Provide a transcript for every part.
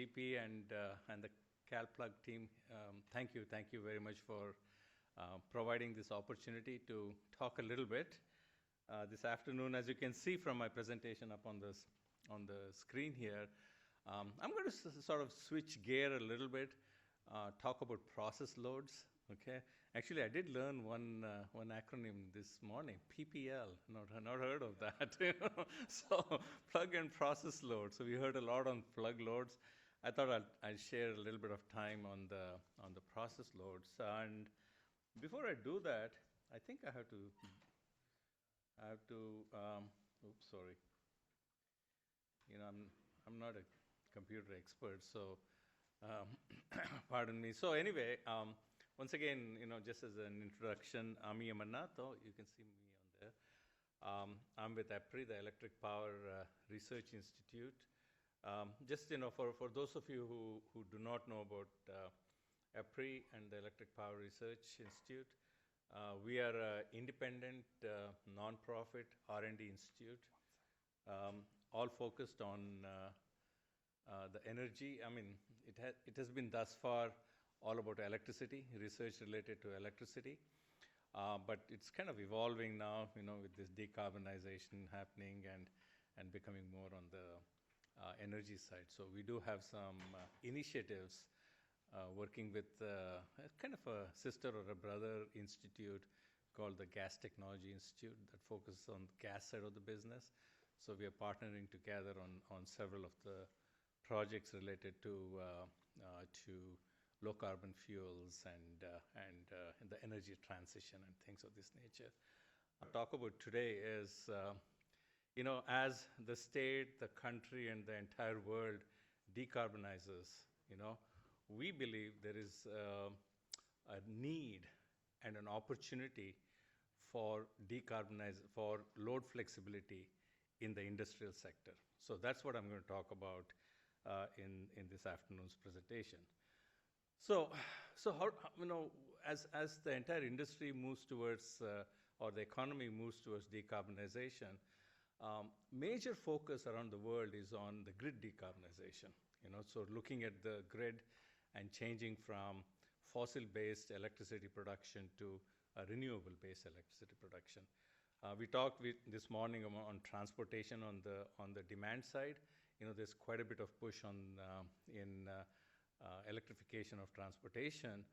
GP and the CalPlug team, thank you very much for providing this opportunity to talk a little bit this afternoon. As you can see from my presentation up on the screen here, I'm going to sort of switch gear a little bit, talk about process loads. Okay, actually, I did learn one acronym this morning, PPL. Not heard of that. So plug and process loads. So we heard a lot on plug loads. I thought I'd share a little bit of time on the process loads. And before I do that, I think I have to. Oops, sorry. I'm not a computer expert, so pardon me. So anyway. Once again, just as an introduction, Ammi Amarnath, you can see me on there. I'm with EPRI, the Electric Power Research Institute. Just, for those of you who do not know about EPRI and the Electric Power Research Institute, we are an independent, non-profit R&D institute, all focused on the energy. I mean, it has been thus far all about electricity, research related to electricity. But it's kind of evolving now, with this decarbonization happening and becoming more on the energy side. So we do have some initiatives working with kind of a sister or a brother institute called the Gas Technology Institute that focuses on the gas side of the business. So we are partnering together on several of the projects related to low carbon fuels and the energy transition and things of this nature. What I'll talk about today is, as the state, the country, and the entire world decarbonizes, we believe there is a need and an opportunity for load flexibility in the industrial sector. So that's what I'm going to talk about in this afternoon's presentation. So how, as the entire industry moves towards, or the economy moves towards decarbonization, major focus around the world is on the grid decarbonization. So looking at the grid and changing from fossil-based electricity production to renewable-based electricity production. We talked this morning on transportation on the demand side. There's quite a bit of push in electrification of transportation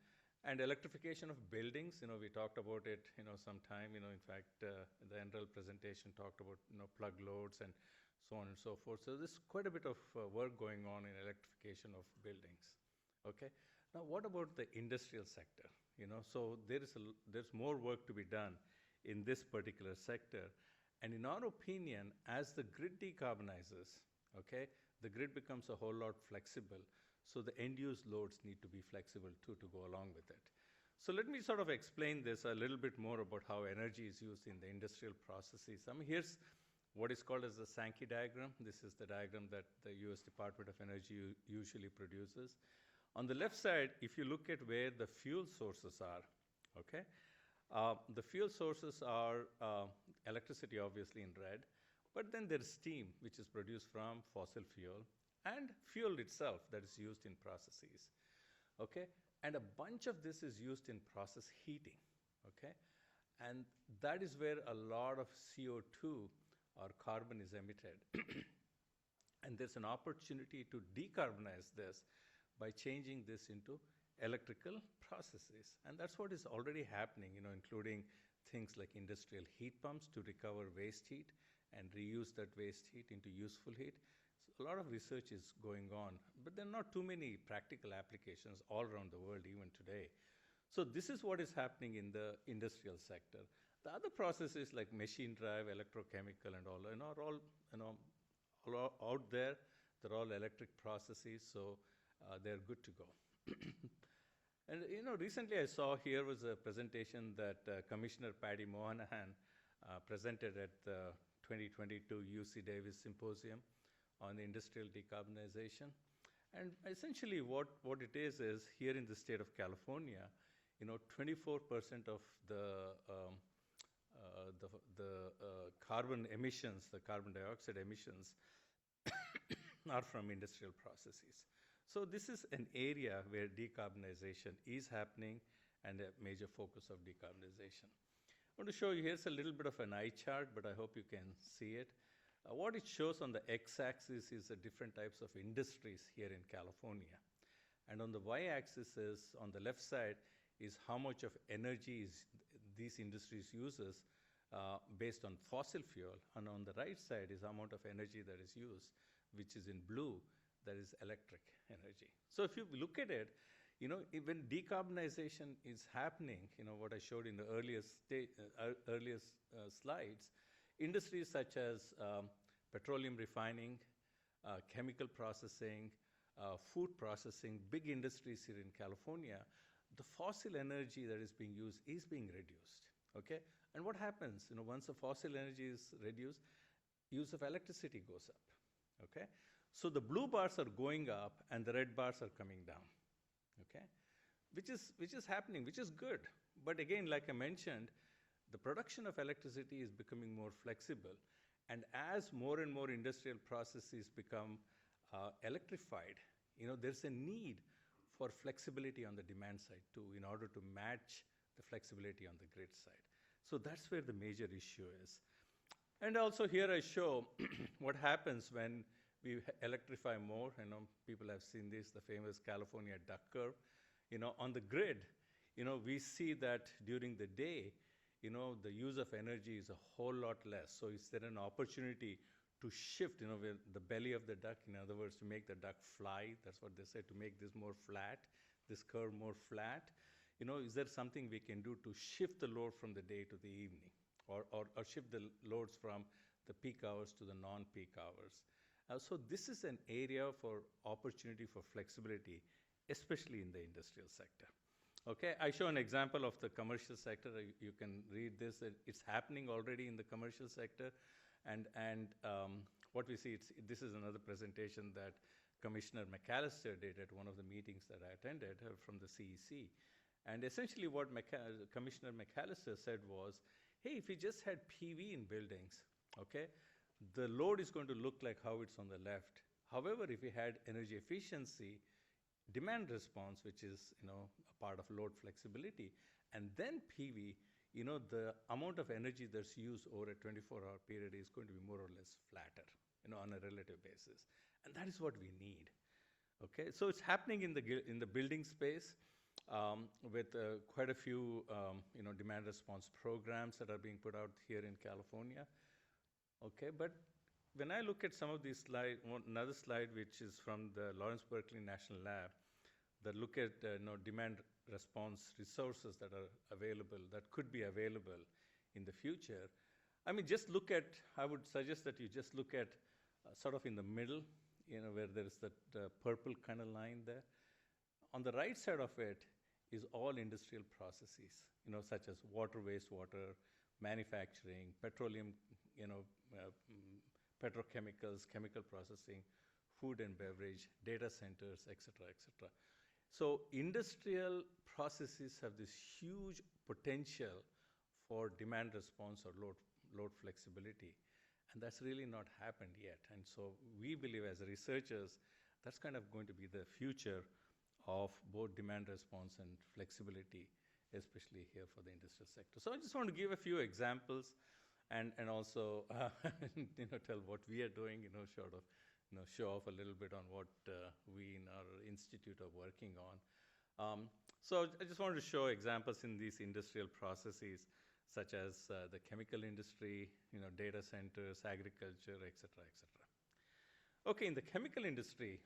and electrification of buildings. We talked about it, sometime. In fact, the NREL presentation talked about plug loads and so on and so forth. So there's quite a bit of work going on in electrification of buildings. Okay. Now, what about the industrial sector? So there's more work to be done in this particular sector. And in our opinion, as the grid decarbonizes, okay, the grid becomes a whole lot flexible. So the end-use loads need to be flexible too to go along with it. So let me sort of explain this a little bit more about how energy is used in the industrial processes. Here's what is called as the Sankey diagram. This is the diagram that the US Department of Energy usually produces. On the left side, if you look at where the fuel sources are, okay, the fuel sources are electricity, obviously, in red, but then there's steam, which is produced from fossil fuel, and fuel itself that is used in processes, okay? And a bunch of this is used in process heating, okay? And that is where a lot of CO2 or carbon is emitted. And there's an opportunity to decarbonize this by changing this into electrical processes. And that's what is already happening, including things like industrial heat pumps to recover waste heat and reuse that waste heat into useful heat. A lot of research is going on, but there are not too many practical applications all around the world even today. So this is what is happening in the industrial sector. The other processes like machine drive, electrochemical, and all, are all out there. They're all electric processes, so they're good to go. And recently I saw here was a presentation that Commissioner Paddy Moynihan presented at the 2022 UC Davis Symposium on industrial decarbonization. And essentially what it is here in the state of California, 24% of the carbon emissions, the carbon dioxide emissions are from industrial processes. So this is an area where decarbonization is happening and a major focus of decarbonization. I want to show you, here's a little bit of an eye chart, but I hope you can see it. What it shows on the x-axis is the different types of industries here in California. And on the y-axis is, on the left side, is how much of energy these industries uses based on fossil fuel. And on the right side is the amount of energy that is used, which is in blue, that is electric energy. So if you look at it, when decarbonization is happening, what I showed in the earliest slides, industries such as petroleum refining, chemical processing, food processing, big industries here in California, the fossil energy that is being used is being reduced, okay? And what happens, once the fossil energy is reduced, use of electricity goes up, okay? So the blue bars are going up and the red bars are coming down, okay? Which is happening, which is good. But again, like I mentioned, the production of electricity is becoming more flexible. And as more and more industrial processes become electrified, there's a need for flexibility on the demand side too, in order to match the flexibility on the grid side. So that's where the major issue is. And also here I show what happens when we electrify more. People have seen this, the famous California duck curve. On the grid, we see that during the day, the use of energy is a whole lot less. So is there an opportunity to shift, where the belly of the duck, in other words, to make the duck fly, that's what they say, to make this more flat, this curve more flat. Is there something we can do to shift the load from the day to the evening, or shift the loads from the peak hours to the non-peak hours? So this is an area for opportunity for flexibility, especially in the industrial sector. Okay, I show an example of the commercial sector. You can read this. It's happening already in the commercial sector. And what we see, this is another presentation that Commissioner McAllister did at one of the meetings that I attended from the CEC. And essentially what Commissioner McAllister said was, hey, if we just had PV in buildings, okay, the load is going to look like how it's on the left. However, if we had energy efficiency, demand response, which is a part of load flexibility, and then PV, the amount of energy that's used over a 24-hour period is going to be more or less flatter, on a relative basis. And that is what we need. Okay, so it's happening in the building space with quite a few demand response programs that are being put out here in California. Okay, but when I look at some of these slides, another slide which is from the Lawrence Berkeley National Lab, that look at demand response resources that are available, that could be available in the future. I mean, I would suggest that you just look at sort of in the middle, where there is that purple kind of line there. On the right side of it is all industrial processes, such as water, wastewater, manufacturing, petroleum, petrochemicals, chemical processing, food and beverage, data centers, et cetera, et cetera. So industrial processes have this huge potential for demand response or load flexibility, and that's really not happened yet. And so we believe as researchers, that's kind of going to be the future of both demand response and flexibility, especially here for the industrial sector. So I just want to give a few examples and also tell what we are doing, sort of show off a little bit on what we in our institute are working on. So I just wanted to show examples in these industrial processes, such as the chemical industry, data centers, agriculture, et cetera, et cetera. Okay, in the chemical industry,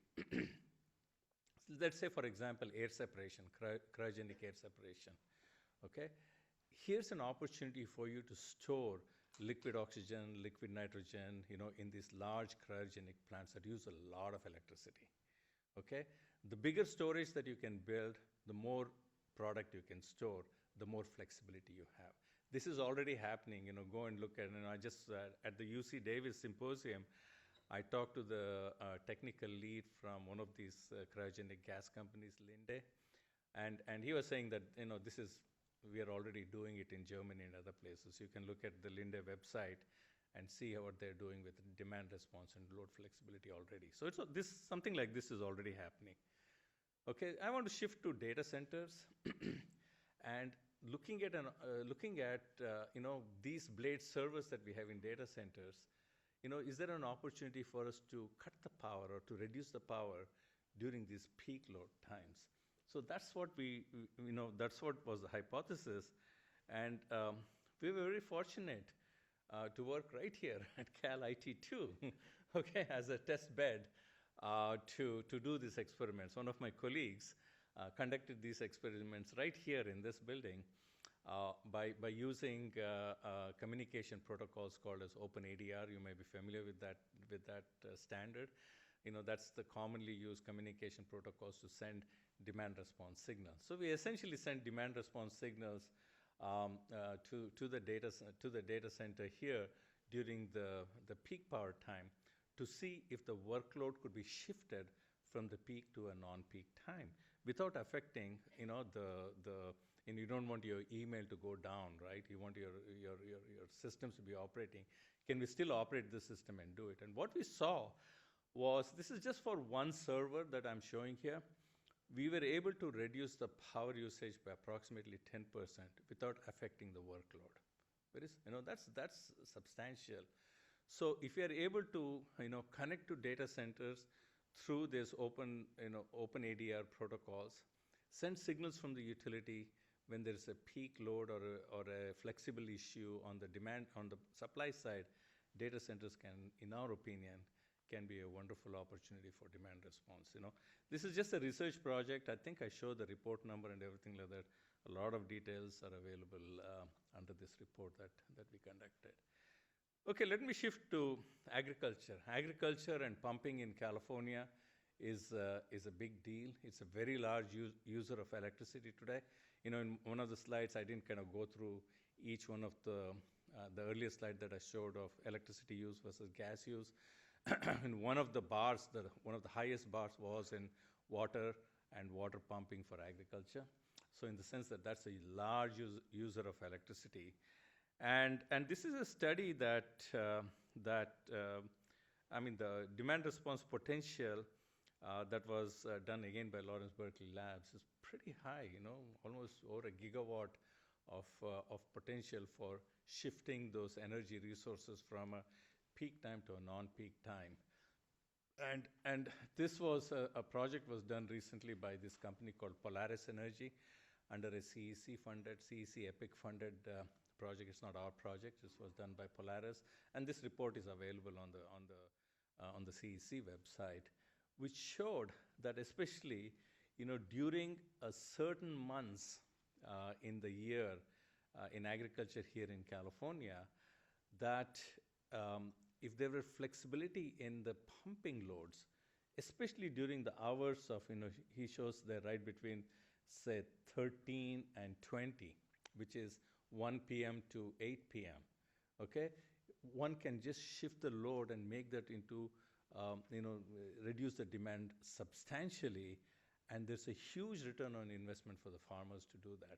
let's say, for example, air separation, cryogenic air separation, okay? Here's an opportunity for you to store liquid oxygen, liquid nitrogen, in these large cryogenic plants that use a lot of electricity, okay? The bigger storage that you can build, the more product you can store, the more flexibility you have. This is already happening, go and look at it. I just, at the UC Davis Symposium, I talked to the technical lead from one of these cryogenic gas companies, Linde, and he was saying that, we are already doing it in Germany and other places. You can look at the Linde website and see what they're doing with demand response and load flexibility already. So something like this is already happening. Okay, I want to shift to data centers and looking at these blade servers that we have in data centers. Is there an opportunity for us to cut the power or to reduce the power during these peak load times? So that's what that's what was the hypothesis. And we were very fortunate to work right here at CALIT2, okay, as a test bed to do these experiments. One of my colleagues conducted these experiments right here in this building by using communication protocols called as OpenADR. You may be familiar with that standard. That's the commonly used communication protocols to send demand response signals. So we essentially send demand response signals to the data center here during the peak power time to see if the workload could be shifted from the peak to a non-peak time without affecting, you don't want your email to go down, right? You want your systems to be operating. Can we still operate the system and do it? And what we saw was, this is just for one server that I'm showing here, we were able to reduce the power usage by approximately 10% without affecting the workload. That's substantial. So if you are able to, connect to data centers through this OpenADR protocols, send signals from the utility when there is a peak load or a flexible issue on the supply side, data centers can, in our opinion, can be a wonderful opportunity for demand response. This is just a research project. I think I showed the report number and everything like that. A lot of details are available under this report that we conducted. Okay, let me shift to agriculture. Agriculture and pumping in California is a big deal. It's a very large user of electricity today. In one of the slides, I didn't kind of go through each one of the earlier slide that I showed of electricity use versus gas use. And one of the highest bars was in water and water pumping for agriculture. So in the sense that that's a large user of electricity. And this is a study that the demand response potential that was done again by Lawrence Berkeley Labs is pretty high, almost over a gigawatt of potential for shifting those energy resources from a peak time to a non-peak time. And this was a project was done recently by this company called Polaris Energy under a CEC EPIC funded project. It's not our project. This was done by Polaris, and this report is available on the CEC website, which showed that especially during a certain months in the year in agriculture here in California, that if there were flexibility in the pumping loads, especially during the hours of, he shows there right between, say, 13 and 20, which is 1 p.m. to 8 p.m., okay? One can just shift the load and make that into, reduce the demand substantially, and there's a huge return on investment for the farmers to do that.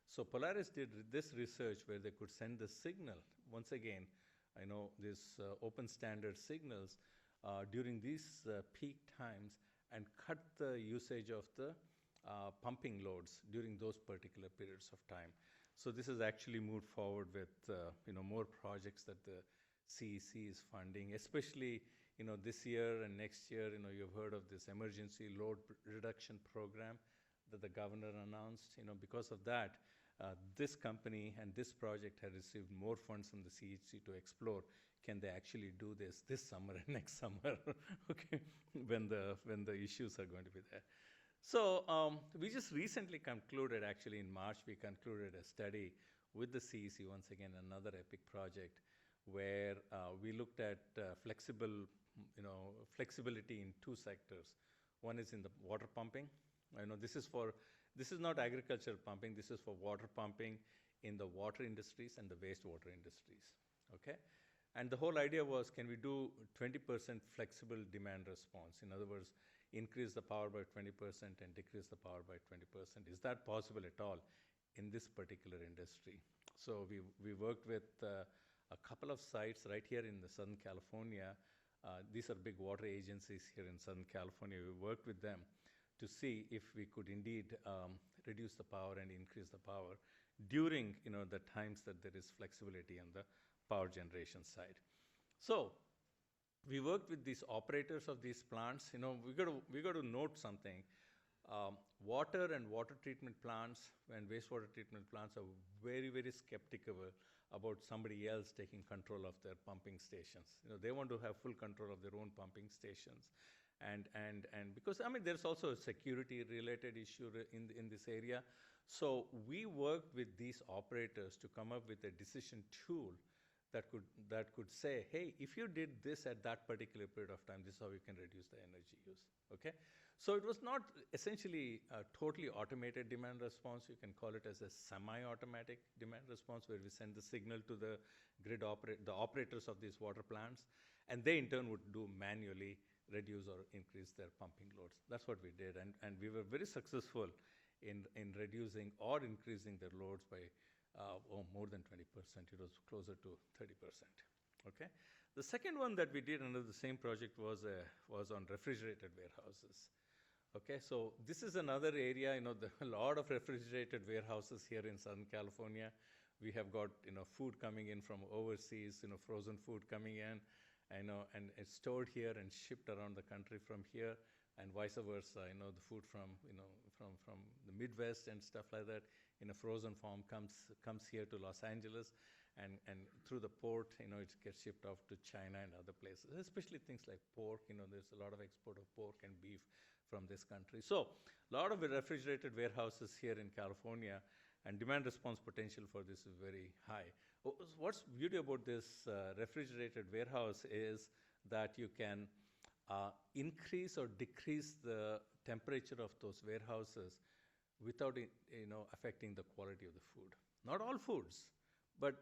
So Polaris did this research where they could send the signal, once again, these open standard signals during these peak times and cut the usage of the pumping loads during those particular periods of time. So this has actually moved forward with more projects that the CEC is funding, especially this year and next year. You've heard of this emergency load reduction program that the governor announced. Because of that, this company and this project had received more funds from the CEC to explore, can they actually do this summer and next summer, okay, when the issues are going to be there. So we just recently concluded, actually in March, we concluded a study with the CEC, once again, another EPIC project, where we looked at flexibility in two sectors. One is in the water pumping. This is not agricultural pumping, this is for water pumping in the water industries and the wastewater industries, okay? And the whole idea was, can we do 20% flexible demand response? In other words, increase the power by 20% and decrease the power by 20%. Is that possible at all in this particular industry? So we worked with a couple of sites right here in the Southern California. These are big water agencies here in Southern California. We worked with them to see if we could indeed reduce the power and increase the power during the times that there is flexibility on the power generation side. So we worked with these operators of these plants. We got to note something. Water and water treatment plants and wastewater treatment plants are very, very skeptical about somebody else taking control of their pumping stations. They want to have full control of their own pumping stations. And because, there's also a security-related issue in this area. So we worked with these operators to come up with a decision tool that could say, hey, if you did this at that particular period of time, this is how you can reduce the energy use, okay? So it was not essentially a totally automated demand response. You can call it as a semi-automatic demand response, where we send the signal to the grid the operators of these water plants, and they in turn would do manually reduce or increase their pumping loads. That's what we did, and we were very successful in reducing or increasing their loads by more than 20%. It was closer to 30%. Okay. The second one that we did under the same project was on refrigerated warehouses. Okay, so this is another area. A lot of refrigerated warehouses here in Southern California. We have got food coming in from overseas. Frozen food coming in, and it's stored here and shipped around the country from here, and vice versa. The food from the Midwest and stuff like that in a frozen form comes here to Los Angeles, and through the port, it gets shipped off to China and other places, especially things like pork. There's a lot of export of pork and beef from this country. So a lot of the refrigerated warehouses here in California, and demand response potential for this is very high. What's beauty about this refrigerated warehouse is that you can increase or decrease the temperature of those warehouses without affecting the quality of the food. Not all foods, but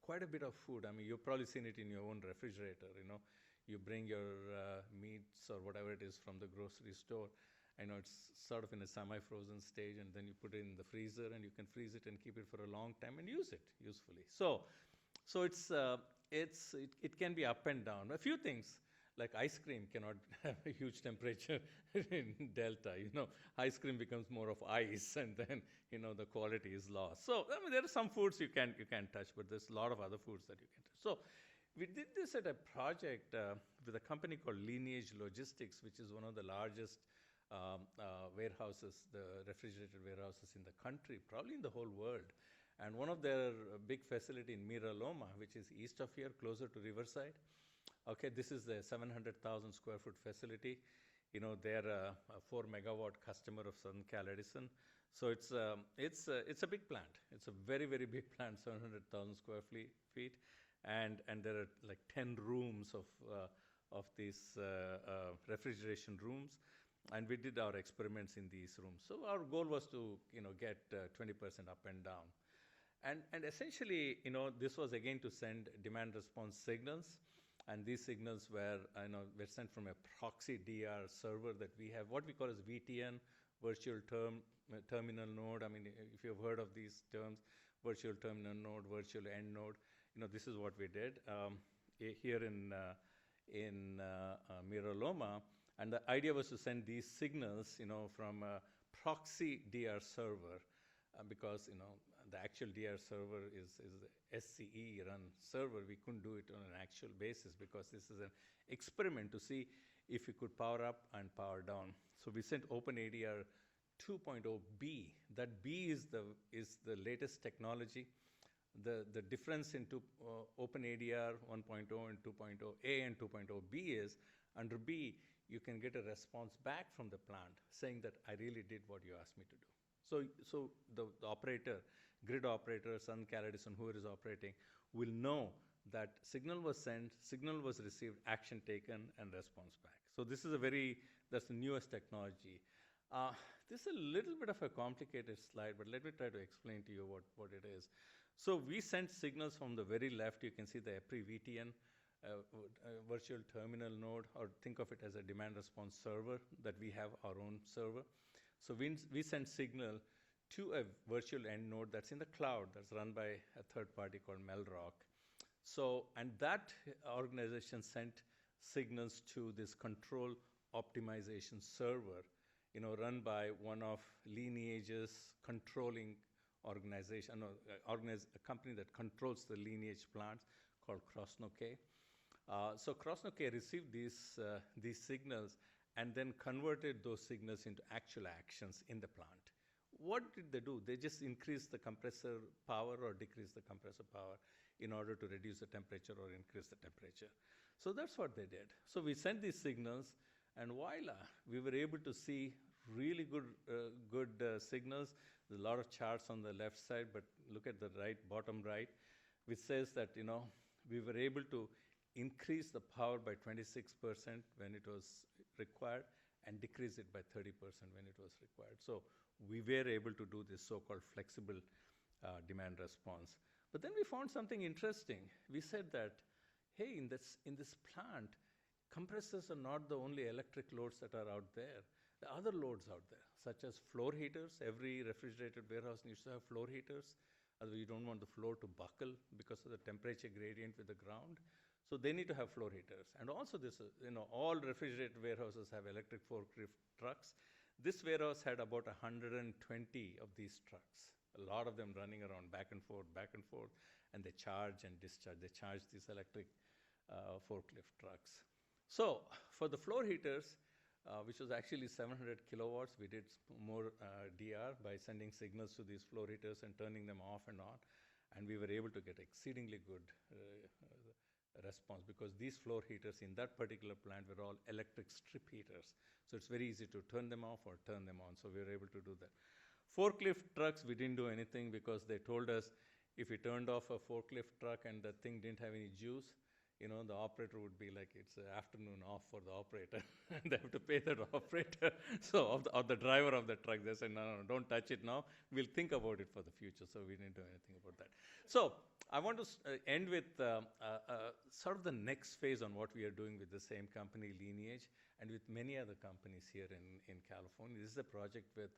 quite a bit of food. You've probably seen it in your own refrigerator. You bring your meats or whatever it is from the grocery store. It's sort of in a semi-frozen stage, and then you put it in the freezer, and you can freeze it and keep it for a long time and use it usefully. So it can be up and down. A few things, like ice cream cannot have a huge temperature in Delta. Ice cream becomes more of ice, and then the quality is lost. So there are some foods you can touch, but there's a lot of other foods that you can touch. So we did this at a project with a company called Lineage Logistics, which is one of the largest warehouses, the refrigerated warehouses in the country, probably in the whole world. And one of their big facility in Mira Loma, which is east of here, closer to Riverside. Okay, this is a 700,000 square foot facility. They're a 4 megawatt customer of Southern Cal Edison. So it's a big plant. It's a very, very big plant, 700,000 square feet. And there are like 10 rooms of these refrigeration rooms. And we did our experiments in these rooms. So our goal was to get 20% up and down. And essentially, this was again to send demand response signals. And these signals were sent from a proxy DR server that we have, what we call as VTN, virtual terminal node. If you've heard of these terms, virtual terminal node, virtual end node, this is what we did here in Mira Loma. And the idea was to send these signals, from a proxy DR server, because the actual DR server is the SCE run server. We couldn't do it on an actual basis because this is an experiment to see if we could power up and power down. So we sent OpenADR 2.0B. That B is the latest technology. The difference into OpenADR 1.0 and 2.0A and 2.0B is under B, you can get a response back from the plant saying that I really did what you asked me to do. So the operator, grid operator, Southern Cal Edison, whoever is operating, will know that signal was sent, signal was received, action taken, and response back. So this is that's the newest technology. This is a little bit of a complicated slide, but let me try to explain to you what it is. So we sent signals from the very left. You can see the EPRI VTN, virtual terminal node, or think of it as a demand response server that we have our own server. So we send signal to a virtual end node that's in the cloud, that's run by a third party called Melrock. So, and that organization sent signals to this control optimization server run by one of Lineage's controlling organization, a company that controls the Lineage plants called Krosno-K. So Krosno-K received these signals and then converted those signals into actual actions in the plant. What did they do? They just increased the compressor power or decreased the compressor power in order to reduce the temperature or increase the temperature. So that's what they did. So we sent these signals, and voila, we were able to see really good signals. There's a lot of charts on the left side, but look at the bottom right, which says that, we were able to increase the power by 26% when it was required and decrease it by 30% when it was required. So we were able to do this so-called flexible demand response. But then we found something interesting. We said that, hey, in this plant, compressors are not the only electric loads that are out there. There are other loads out there, such as floor heaters. Every refrigerated warehouse needs to have floor heaters. Otherwise, you don't want the floor to buckle because of the temperature gradient with the ground. So they need to have floor heaters. And also this, all refrigerated warehouses have electric forklift trucks. This warehouse had about 120 of these trucks, a lot of them running around back and forth, and they charge and discharge. They charge these electric forklift trucks. So for the floor heaters, which was actually 700 kilowatts, we did more DR by sending signals to these floor heaters and turning them off and on. And we were able to get exceedingly good response because these floor heaters in that particular plant were all electric strip heaters. So it's very easy to turn them off or turn them on. So we were able to do that. Forklift trucks, we didn't do anything because they told us if we turned off a forklift truck and the thing didn't have any juice, the operator would be like, it's an afternoon off for the operator. And they have to pay that operator. So, of the driver of the truck, they said, no, don't touch it now. We'll think about it for the future. So we didn't do anything about that. So I want to end with sort of the next phase on what we are doing with the same company, Lineage, and with many other companies here in California. This is a project with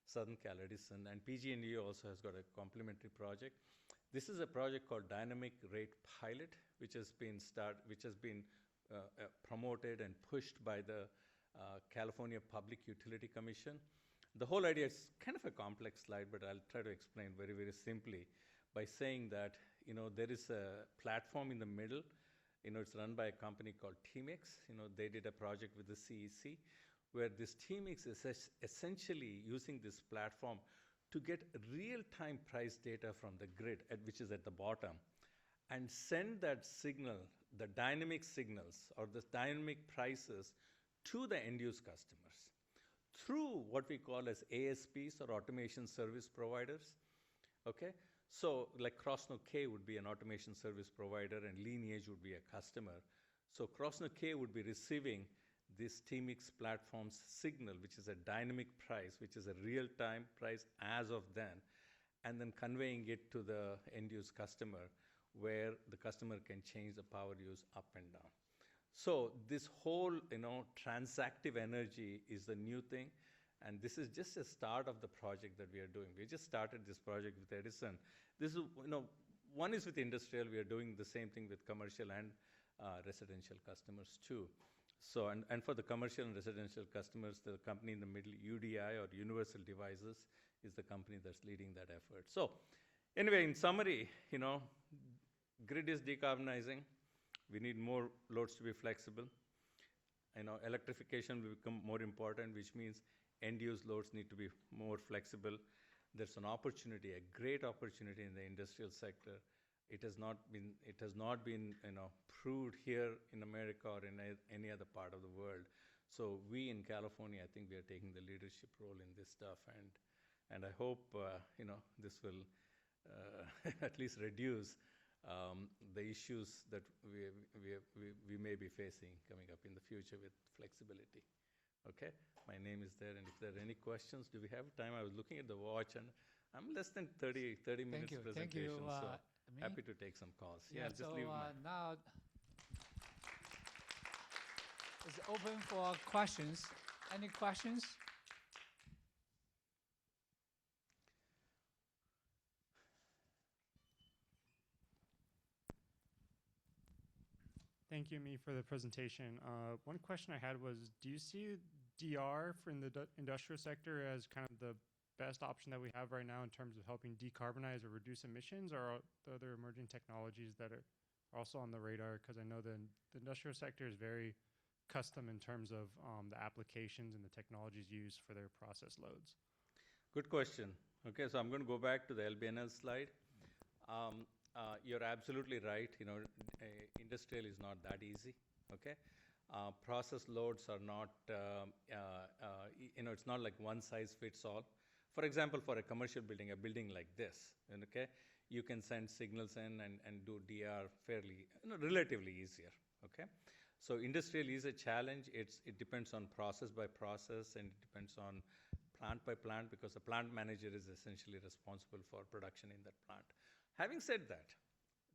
Southern Cal Edison, and PG&E also has got a complementary project. This is a project called Dynamic Rate Pilot, which has been promoted and pushed by the California Public Utility Commission. The whole idea is kind of a complex slide, but I'll try to explain very, very simply by saying that, there is a platform in the middle. It's run by a company called TMX. They did a project with the CEC, where this TMX is essentially using this platform to get real-time price data from the grid, which is at the bottom, and send that signal, the dynamic signals or the dynamic prices, to the end-use customers through what we call as ASPs or automation service providers. Okay, so like Krosno-K would be an automation service provider and Lineage would be a customer. So Krosno-K would be receiving this TMX platform's signal, which is a dynamic price, which is a real-time price as of then, and then conveying it to the end-use customer, where the customer can change the power use up and down. So this whole, transactive energy is the new thing, and this is just a start of the project that we are doing. We just started this project with Edison. This is, one is with industrial. We are doing the same thing with commercial and residential customers too. So, and for the commercial and residential customers, the company in the middle, UDI or Universal Devices, is the company that's leading that effort. So anyway, in summary, grid is decarbonizing. We need more loads to be flexible. Electrification will become more important, which means end-use loads need to be more flexible. There's an opportunity, a great opportunity in the industrial sector. It has not been proved here in America or in any other part of the world. So we in California, I think we are taking the leadership role in this stuff, and I hope this will at least reduce the issues that we may be facing coming up in the future with flexibility. Okay, my name is there, and if there are any questions, do we have time? I was looking at the watch, and I'm less than 30 minutes presentation. Thank you. So happy to take some calls. Yeah, just so leave now it's open for questions. Any questions? Thank you, Ammi, for the presentation. One question I had was, do you see DR in the industrial sector as kind of the best option that we have right now in terms of helping decarbonize or reduce emissions, or are there other emerging technologies that are also on the radar? Because I know the industrial sector is very custom in terms of the applications and the technologies used for their process loads. Good question. Okay, so I'm going to go back to the LBNL slide. You're absolutely right. Industrial is not that easy. Okay, process loads are not. It's not like one size fits all. For example, for a commercial building, a building like this, okay, you can send signals in and do DR fairly, relatively easier. Okay, so industrial is a challenge. It depends on process by process, and it depends on plant by plant, because the plant manager is essentially responsible for production in that plant. Having said that,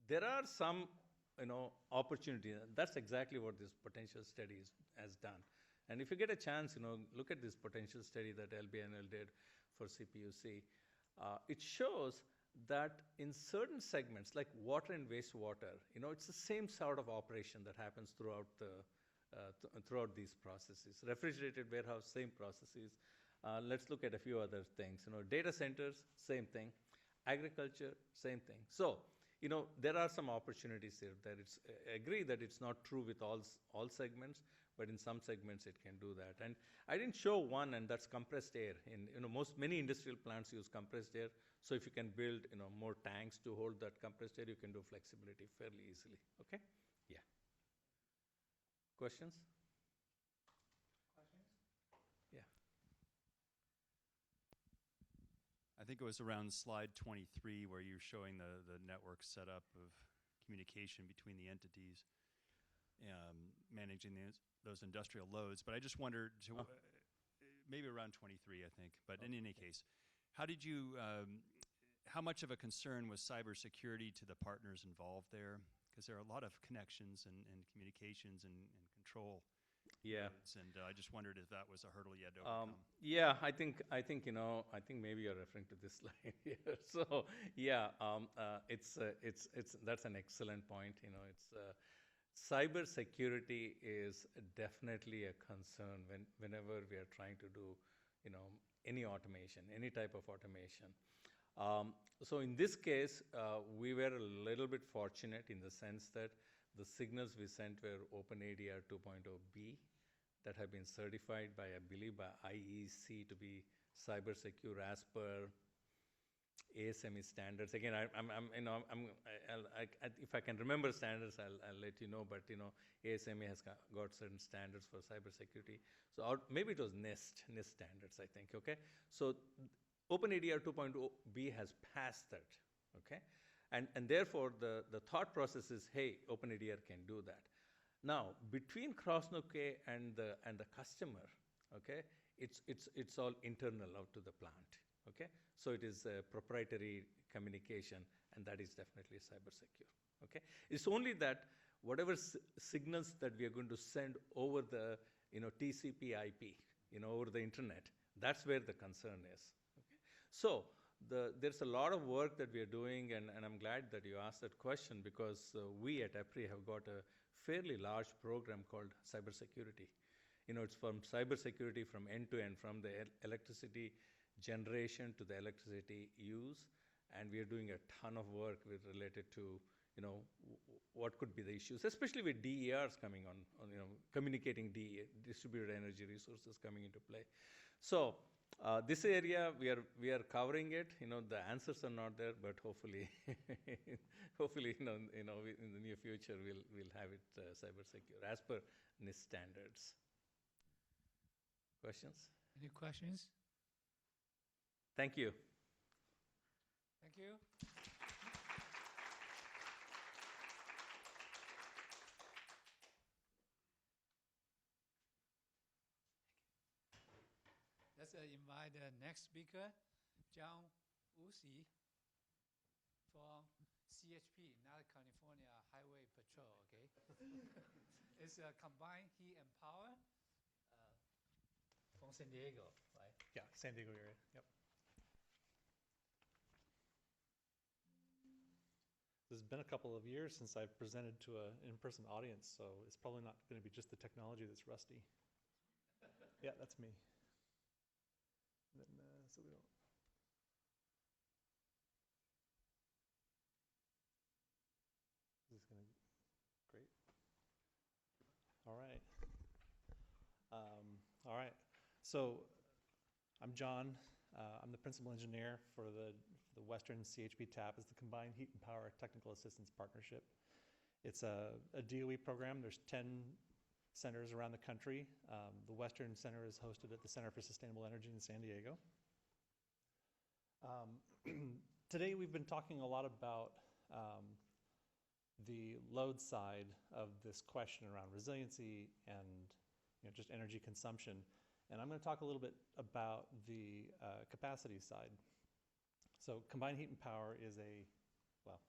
there are some opportunities. That's exactly what this potential study has done. And if you get a chance, look at this potential study that LBNL did for CPUC. It shows that in certain segments, like water and wastewater, it's the same sort of operation that happens throughout these processes. Refrigerated warehouse, same processes. Let's look at a few other things. Data centers, same thing. Agriculture, same thing. So, there are some opportunities here that I agree that it's not true with all segments, but in some segments it can do that. And I didn't show one, and that's compressed air. Many industrial plants use compressed air. So if you can build, more tanks to hold that compressed air, you can do flexibility fairly easily. Okay? Yeah. Questions? Yeah. I think it was around slide 23 where you're showing the network setup of communication between the entities, managing those industrial loads. But I just wondered, maybe around 23, I think. But in any case, how much of a concern was cybersecurity to the partners involved there? Because there are a lot of connections and communications and control. Yeah. And I just wondered if that was a hurdle you had to overcome. Yeah, I think maybe you're referring to this slide here. So yeah, that's an excellent point. Cyber security is definitely a concern whenever we are trying to do any automation, any type of automation. So in this case, we were a little bit fortunate in the sense that the signals we sent were OpenADR 2.0b that have been certified by, I believe, by IEC to be cyber secure as per ASME standards. Again, if I can remember standards, I'll let you know. But ASME has got certain standards for cybersecurity. So maybe it was NIST standards, I think. Okay, so OpenADR 2.0b has passed that. Okay, and therefore the thought process is, hey, OpenADR can do that. Now between Krasnoke and the customer, okay, it's all internal out to the plant. Okay, so it is a proprietary communication, and that is definitely cyber secure. Okay, it's only that whatever signals that we are going to send over the TCP/IP, over the internet, that's where the concern is. Okay, so there's a lot of work that we are doing, and I'm glad that you asked that question, because we at EPRI have got a fairly large program called cybersecurity. It's from cybersecurity from end to end, from the electricity generation to the electricity use, and we are doing a ton of work related to what could be the issues, especially with DERs coming on communicating distributed energy resources coming into play. So this area we are covering it. The answers are not there, but hopefully in the near future we'll have it cyber secure as per NIST standards. Questions? Any questions? Thank you. Thank you. Let's invite the next speaker, Zhao Woolsey from CHP, not California Highway Patrol, okay? It's a combined heat and power from San Diego, right? Yeah, San Diego area, yep. It's been a couple of years since I've presented to an in-person audience, so it's probably not going to be just the technology that's rusty. Yeah, that's me. Then, so we don't. Is this gonna, great. All right. All right. So I'm John. I'm the principal engineer for the Western CHP TAP. It's the Combined Heat and Power Technical Assistance Partnership. It's a DOE program. There's 10 centers around the country. The Western Center is hosted at the Center for Sustainable Energy in San Diego. Today we've been talking a lot about the load side of this question around resiliency and just energy consumption. And I'm going to talk a little bit about the capacity side. So combined heat and power is well,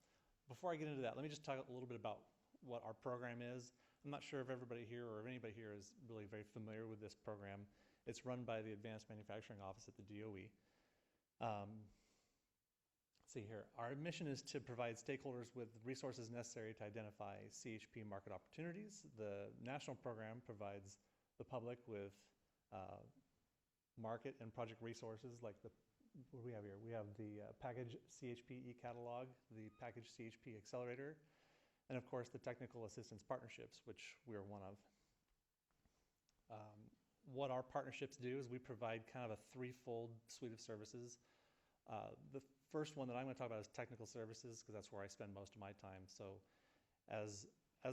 before I get into that, let me just talk a little bit about what our program is. I'm not sure if everybody here or if anybody here is really very familiar with this program. It's run by the Advanced Manufacturing Office at the DOE. Let's see here. Our mission is to provide stakeholders with resources necessary to identify CHP market opportunities. The national program provides the public with market and project resources like what do we have here? We have the package CHP e-catalog, the package CHP accelerator, and of course the technical assistance partnerships, which we're one of. What our partnerships do is we provide kind of a threefold suite of services. The first one that I'm going to talk about is technical services, because that's where I spend most of my time. So as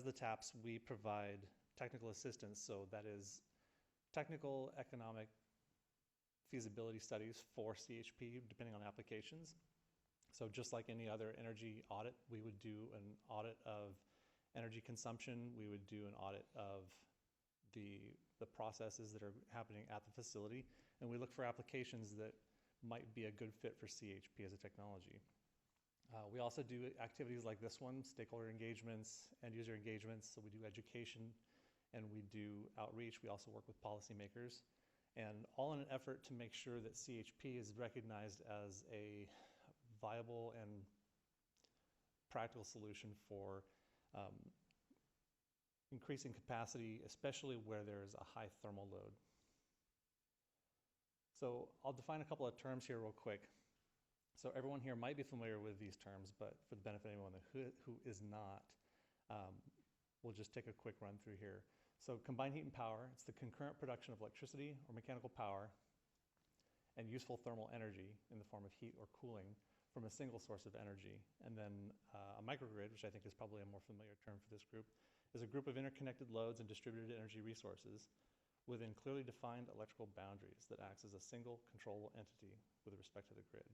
the TAPS, we provide technical assistance. So that is technical economic feasibility studies for CHP, depending on applications. So just like any other energy audit, we would do an audit of energy consumption. We would do an audit of the processes that are happening at the facility. And we look for applications that might be a good fit for CHP as a technology. We also do activities like this one, stakeholder engagements, end user engagements. So we do education and we do outreach. We also work with policymakers, and all in an effort to make sure that CHP is recognized as a viable and practical solution for increasing capacity, especially where there's a high thermal load. So I'll define a couple of terms here real quick. So everyone here might be familiar with these terms, but for the benefit of anyone who is not, we'll just take a quick run through here. So combined heat and power, it's the concurrent production of electricity or mechanical power and useful thermal energy in the form of heat or cooling from a single source of energy. And then a microgrid, which I think is probably a more familiar term for this group, is a group of interconnected loads and distributed energy resources within clearly defined electrical boundaries that acts as a single controllable entity with respect to the grid.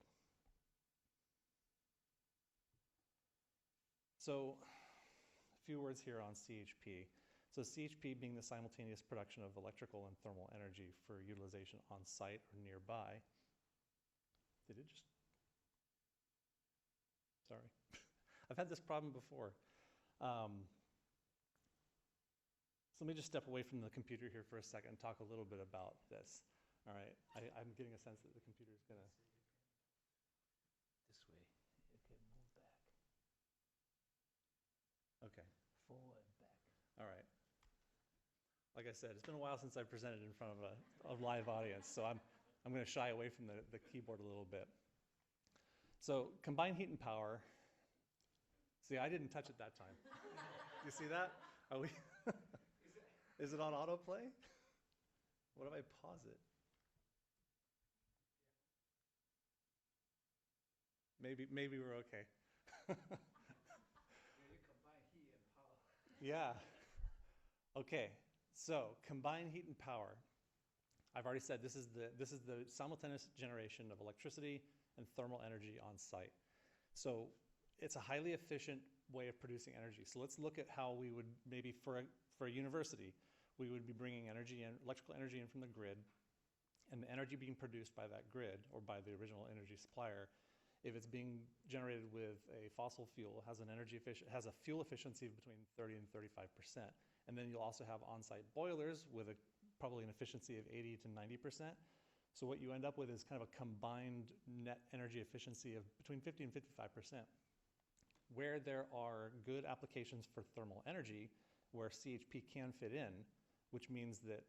So a few words here on CHP. So CHP being the simultaneous production of electrical and thermal energy for utilization on site or nearby. Did it just? Sorry. I've had this problem before. So let me just step away from the computer here for a second and talk a little bit about this. All right, I'm getting a sense that the computer is gonna. This way. Okay, move back. Okay. Forward, back. All right. Like I said, it's been a while since I've presented in front of a live audience, so I'm going to shy away from the keyboard a little bit. So combined heat and power. See, I didn't touch it that time. You see that? Are we? Is it on autoplay? What if I pause it? Maybe we're okay. You combine heat and power. Yeah. Okay. So combined heat and power. I've already said this is the simultaneous generation of electricity and thermal energy on site. So it's a highly efficient way of producing energy. So let's look at how we would maybe for a university, we would be bringing energy in, electrical energy in from the grid, and the energy being produced by that grid or by the original energy supplier, if it's being generated with a fossil fuel, has a fuel efficiency of between 30 and 35%. And then you'll also have on-site boilers with probably an efficiency of 80 to 90%. So what you end up with is kind of a combined net energy efficiency of between 50 and 55%. Where there are good applications for thermal energy, where CHP can fit in, which means that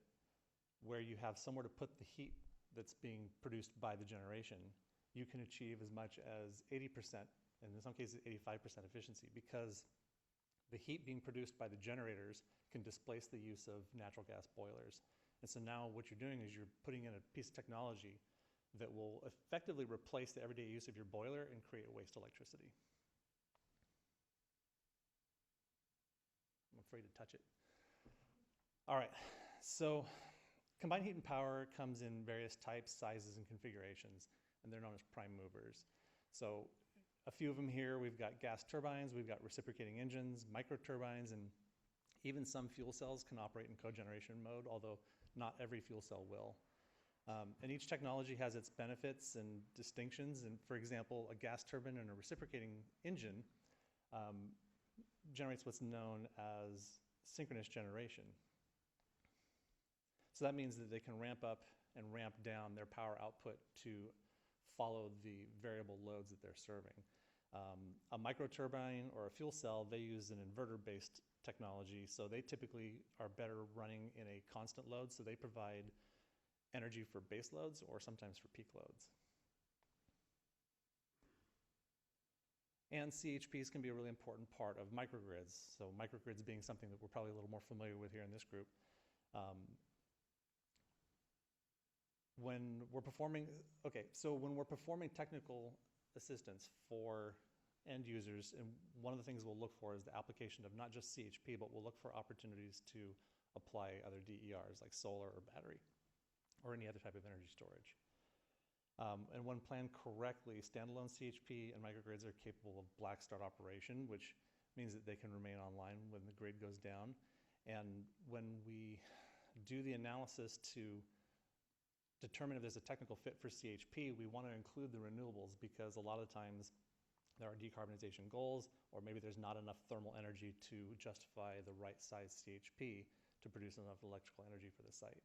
where you have somewhere to put the heat that's being produced by the generation, you can achieve as much as 80%, and in some cases 85% efficiency, because the heat being produced by the generators can displace the use of natural gas boilers. And so now what you're doing is you're putting in a piece of technology that will effectively replace the everyday use of your boiler and create waste electricity. I'm afraid to touch it. All right, so combined heat and power comes in various types, sizes, and configurations, and they're known as prime movers. So a few of them here, we've got gas turbines, we've got reciprocating engines, microturbines, and even some fuel cells can operate in cogeneration mode, although not every fuel cell will. And each technology has its benefits and distinctions. And for example, a gas turbine and a reciprocating engine generates what's known as synchronous generation. So that means that they can ramp up and ramp down their power output to follow the variable loads that they're serving. A microturbine or a fuel cell, they use an inverter-based technology, so they typically are better running in a constant load, so they provide energy for base loads or sometimes for peak loads. And CHPs can be a really important part of microgrids. So microgrids being something that we're probably a little more familiar with here in this group. When we're performing technical assistance for end users, and one of the things we'll look for is the application of not just CHP, but we'll look for opportunities to apply other DERs like solar or battery or any other type of energy storage. And when planned correctly, standalone CHP and microgrids are capable of black start operation, which means that they can remain online when the grid goes down. And when we do the analysis to determine if there's a technical fit for CHP, we want to include the renewables, because a lot of times there are decarbonization goals, or maybe there's not enough thermal energy to justify the right size CHP to produce enough electrical energy for the site.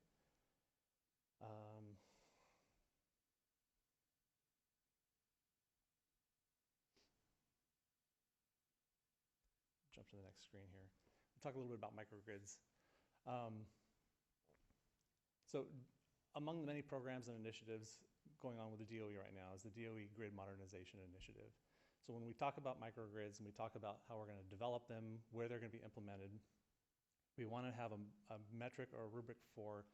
Jump to the next screen here. We'll talk a little bit about microgrids. So among the many programs and initiatives going on with the DOE right now is the DOE Grid Modernization Initiative. So when we talk about microgrids and we talk about how we're going to develop them, where they're going to be implemented, we want to have a metric or a rubric for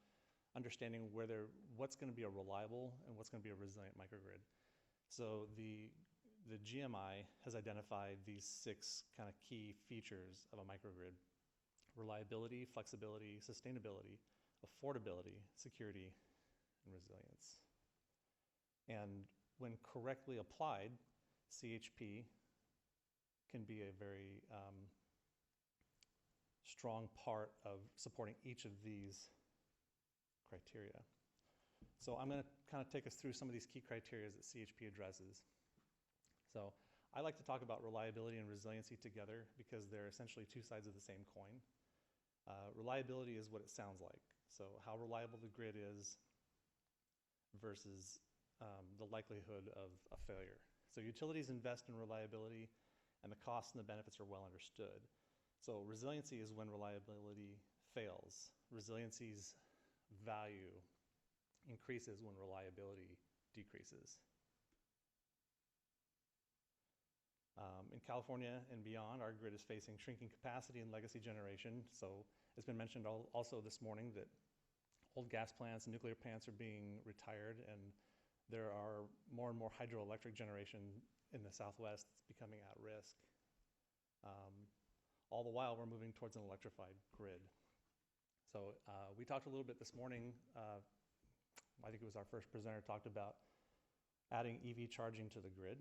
understanding what's going to be a reliable and what's going to be a resilient microgrid. So the GMI has identified these 6 kind of key features of a microgrid: reliability, flexibility, sustainability, affordability, security, and resilience. And when correctly applied, CHP can be a very strong part of supporting each of these criteria. So I'm going to kind of take us through some of these key criteria that CHP addresses. So I like to talk about reliability and resiliency together because they're essentially 2 sides of the same coin. Reliability is what it sounds like. So how reliable the grid is versus the likelihood of a failure. So utilities invest in reliability, and the costs and the benefits are well understood. So resiliency is when reliability fails. Resiliency's value increases when reliability decreases. In California and beyond, our grid is facing shrinking capacity and legacy generation. So it's been mentioned also this morning that old gas plants and nuclear plants are being retired, and there are more and more hydroelectric generation in the Southwest that's becoming at risk. All the while, we're moving towards an electrified grid. So we talked a little bit this morning, I think it was our first presenter talked about adding EV charging to the grid.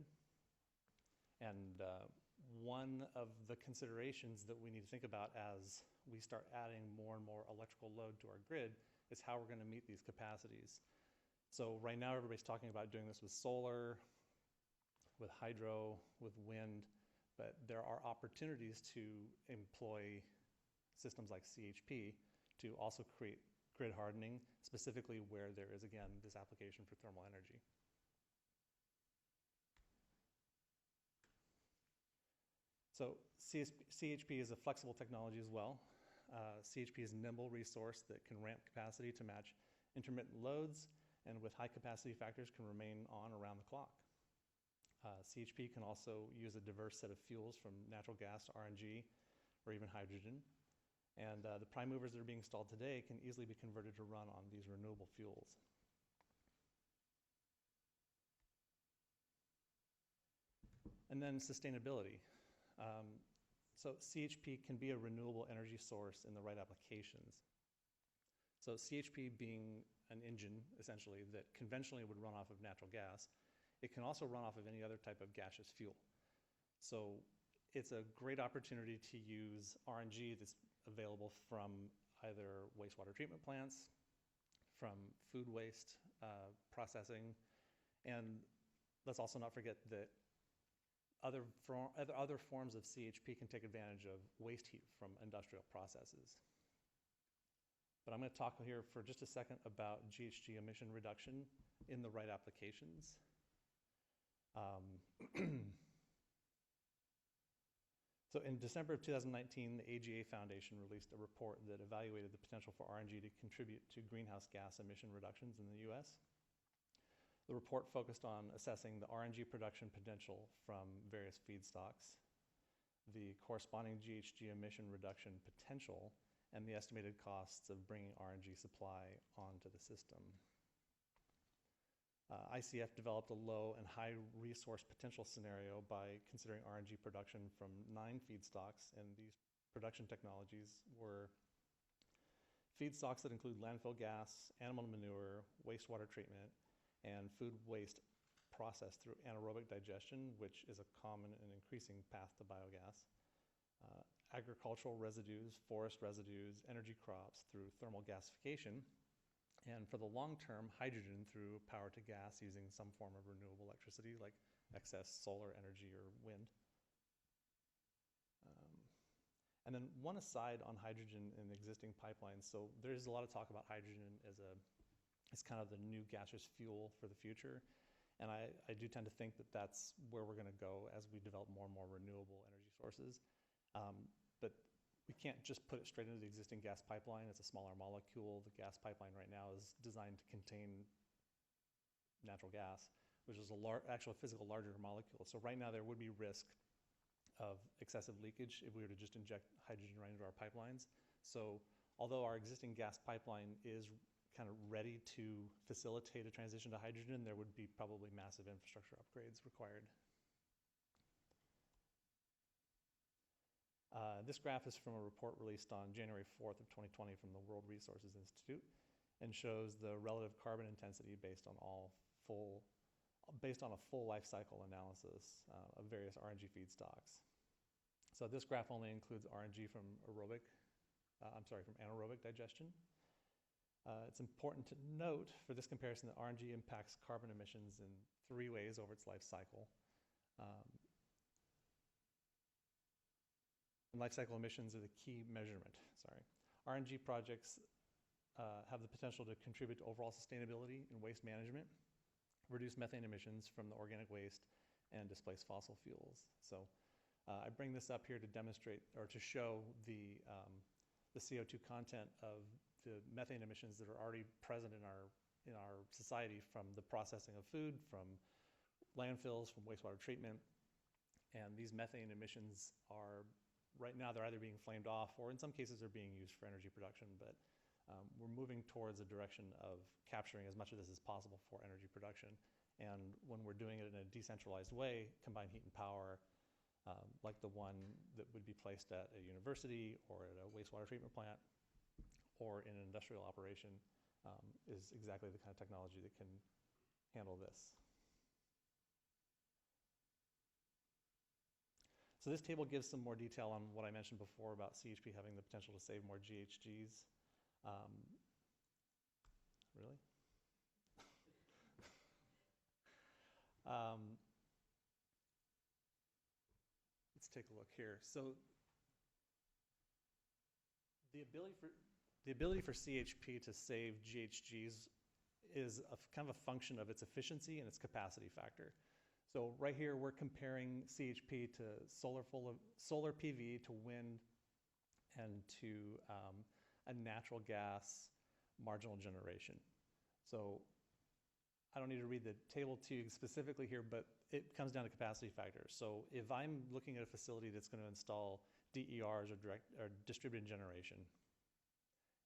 And one of the considerations that we need to think about as we start adding more and more electrical load to our grid is how we're going to meet these capacities. So right now, everybody's talking about doing this with solar, with hydro, with wind, but there are opportunities to employ systems like CHP to also create grid hardening, specifically where there is, again, this application for thermal energy. So CHP is a flexible technology as well. CHP is a nimble resource that can ramp capacity to match intermittent loads, and with high capacity factors can remain on around the clock. CHP can also use a diverse set of fuels from natural gas to RNG or even hydrogen. And the prime movers that are being installed today can easily be converted to run on these renewable fuels. And then sustainability. So CHP can be a renewable energy source in the right applications. So CHP being an engine, essentially, that conventionally would run off of natural gas, it can also run off of any other type of gaseous fuel. So it's a great opportunity to use RNG that's available from either wastewater treatment plants, from food waste processing, and let's also not forget that other forms of CHP can take advantage of waste heat from industrial processes. But I'm going to talk here for just a second about GHG emission reduction in the right applications. So in December of 2019, the AGA Foundation released a report that evaluated the potential for RNG to contribute to greenhouse gas emission reductions in the US. The report focused on assessing the RNG production potential from various feedstocks, the corresponding GHG emission reduction potential, and the estimated costs of bringing RNG supply onto the system. ICF developed a low and high resource potential scenario by considering RNG production from 9 feedstocks, and these production technologies were feedstocks that include landfill gas, animal manure, wastewater treatment, and food waste processed through anaerobic digestion, which is a common and increasing path to biogas, agricultural residues, forest residues, energy crops through thermal gasification, and for the long term, hydrogen through power to gas using some form of renewable electricity like excess solar energy or wind. And then one aside on hydrogen in existing pipelines. So there's a lot of talk about hydrogen as kind of the new gaseous fuel for the future. And I do tend to think that that's where we're going to go as we develop more and more renewable energy sources. But we can't just put it straight into the existing gas pipeline. It's a smaller molecule. The gas pipeline right now is designed to contain natural gas, which is actual physical larger molecule. So right now there would be risk of excessive leakage if we were to just inject hydrogen right into our pipelines. So although our existing gas pipeline is kind of ready to facilitate a transition to hydrogen, there would be probably massive infrastructure upgrades required. This graph is from a report released on January 4th of 2020 from the World Resources Institute and shows the relative carbon intensity based on a full life cycle analysis of various RNG feedstocks. So this graph only includes RNG from anaerobic digestion. It's important to note for this comparison that RNG impacts carbon emissions in 3 ways over its life cycle. Life cycle emissions are the key measurement, RNG projects have the potential to contribute to overall sustainability and waste management, reduce methane emissions from the organic waste, and displace fossil fuels. So I bring this up here to demonstrate or to show the CO2 content of the methane emissions that are already present in our society from the processing of food, from landfills, from wastewater treatment. And these methane emissions are right now, they're either being flamed off or in some cases they're being used for energy production, but we're moving towards a direction of capturing as much of this as possible for energy production. And when we're doing it in a decentralized way, combined heat and power, like the one that would be placed at a university or at a wastewater treatment plant or in an industrial operation, is exactly the kind of technology that can handle this. So this table gives some more detail on what I mentioned before about CHP having the potential to save more GHGs. Really? Let's take a look here. So the ability for CHP to save GHGs is kind of a function of its efficiency and its capacity factor. So right here, we're comparing CHP to solar PV, to wind, and to a natural gas marginal generation. So I don't need to read the table to you specifically here, but it comes down to capacity factors. So if I'm looking at a facility that's going to install DERs or distributed generation,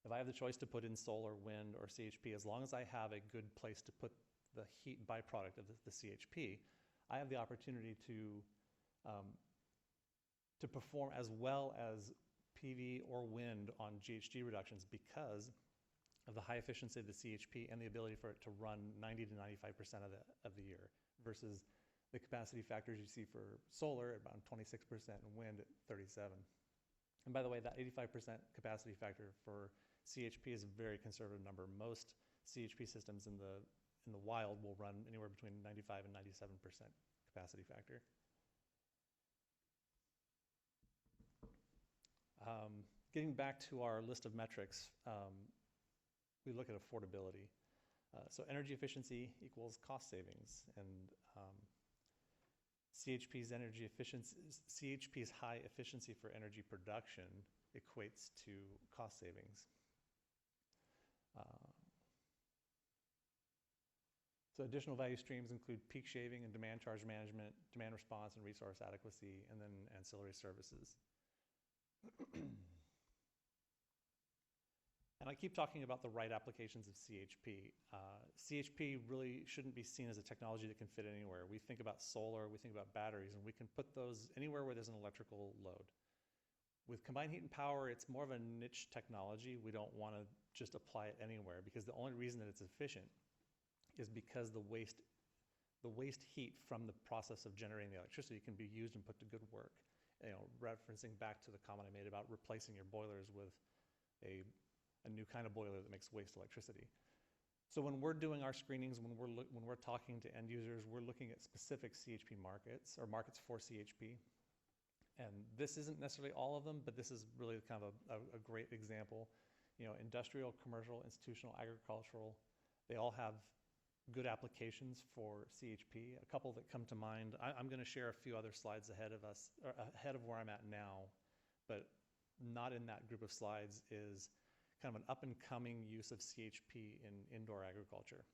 if I have the choice to put in solar, wind, or CHP, as long as I have a good place to put the heat byproduct of the CHP, I have the opportunity to perform as well as PV or wind on GHG reductions because of the high efficiency of the CHP and the ability for it to run 90 to 95% of the year versus the capacity factors you see for solar at around 26% and wind at 37. And by the way, that 85% capacity factor for CHP is a very conservative number. Most CHP systems in the wild will run anywhere between 95 and 97% capacity factor. Getting back to our list of metrics, we look at affordability. So energy efficiency equals cost savings, and CHP's high efficiency for energy production equates to cost savings. So additional value streams include peak shaving and demand charge management, demand response and resource adequacy, and then ancillary services. And I keep talking about the right applications of CHP. CHP really shouldn't be seen as a technology that can fit anywhere. We think about solar, we think about batteries, and we can put those anywhere where there's an electrical load. With combined heat and power, it's more of a niche technology. We don't want to just apply it anywhere because the only reason that it's efficient is because the waste heat from the process of generating the electricity can be used and put to good work. You know, referencing back to the comment I made about replacing your boilers with a new kind of boiler that makes waste electricity. So when we're doing our screenings, when we're talking to end users, we're looking at specific CHP markets or markets for CHP. And this isn't necessarily all of them, but this is really kind of a great example. You know, industrial, commercial, institutional, agricultural, they all have good applications for CHP. A couple that come to mind, I'm going to share a few other slides ahead of us, or ahead of where I'm at now, but not in that group of slides is kind of an up-and-coming use of CHP in indoor agriculture.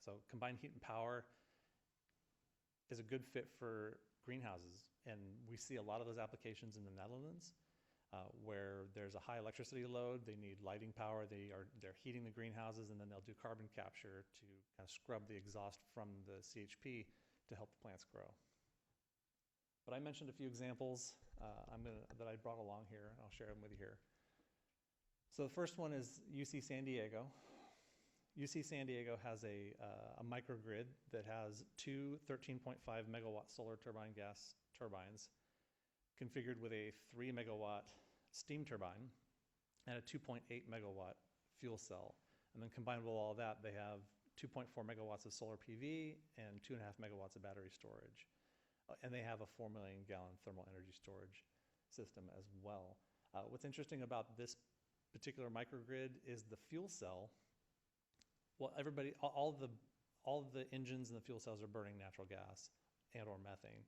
So combined heat and power is a good fit for greenhouses, and we see a lot of those applications in the Netherlands where there's a high electricity load, they need lighting power, they're heating the greenhouses, and then they'll do carbon capture to kind of scrub the exhaust from the CHP to help the plants grow. But I mentioned a few examples that I brought along here, and I'll share them with you here. So the first one is UC San Diego. UC San Diego has a microgrid that has two 13.5 megawatt solar turbine gas turbines configured with a 3 megawatt steam turbine and a 2.8 megawatt fuel cell. And then combined with all of that, they have 2.4 megawatts of solar PV and 2.5 megawatts of battery storage. And they have a 4 million gallon thermal energy storage system as well. What's interesting about this particular microgrid is the fuel cell. Well, all the engines and the fuel cells are burning natural gas and or methane.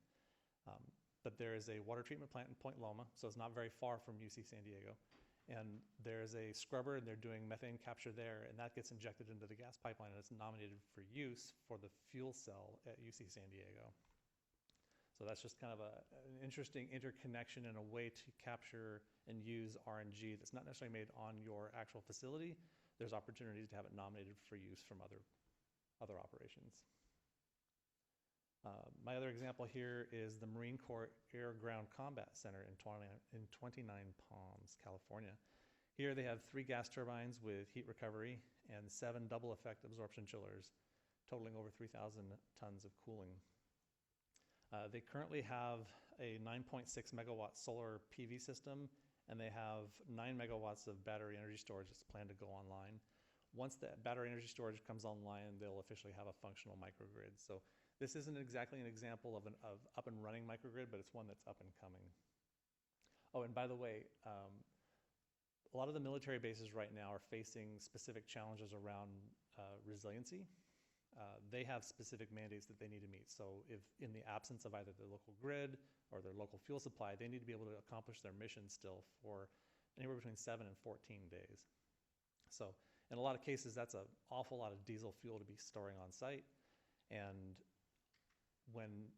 But there is a water treatment plant in Point Loma, so it's not very far from UC San Diego. And there's a scrubber, and they're doing methane capture there, and that gets injected into the gas pipeline, and it's nominated for use for the fuel cell at UC San Diego. So that's just kind of an interesting interconnection and a way to capture and use RNG that's not necessarily made on your actual facility. There's opportunities to have it nominated for use from other operations. My other example here is the Marine Corps Air Ground Combat Center in 29 Palms, California. Here they have 3 gas turbines with heat recovery and 7 double effect absorption chillers, totaling over 3,000 tons of cooling. They currently have a 9.6 megawatt solar PV system, and they have 9 megawatts of battery energy storage that's planned to go online. Once that battery energy storage comes online, they'll officially have a functional microgrid. So this isn't exactly an example of up and running microgrid, but it's one that's up and coming. Oh, and by the way, a lot of the military bases right now are facing specific challenges around resiliency. They have specific mandates that they need to meet. So if in the absence of either their local grid or their local fuel supply, they need to be able to accomplish their mission still for anywhere between 7 and 14 days. So In a lot of cases, that's an awful lot of diesel fuel to be storing on site. And when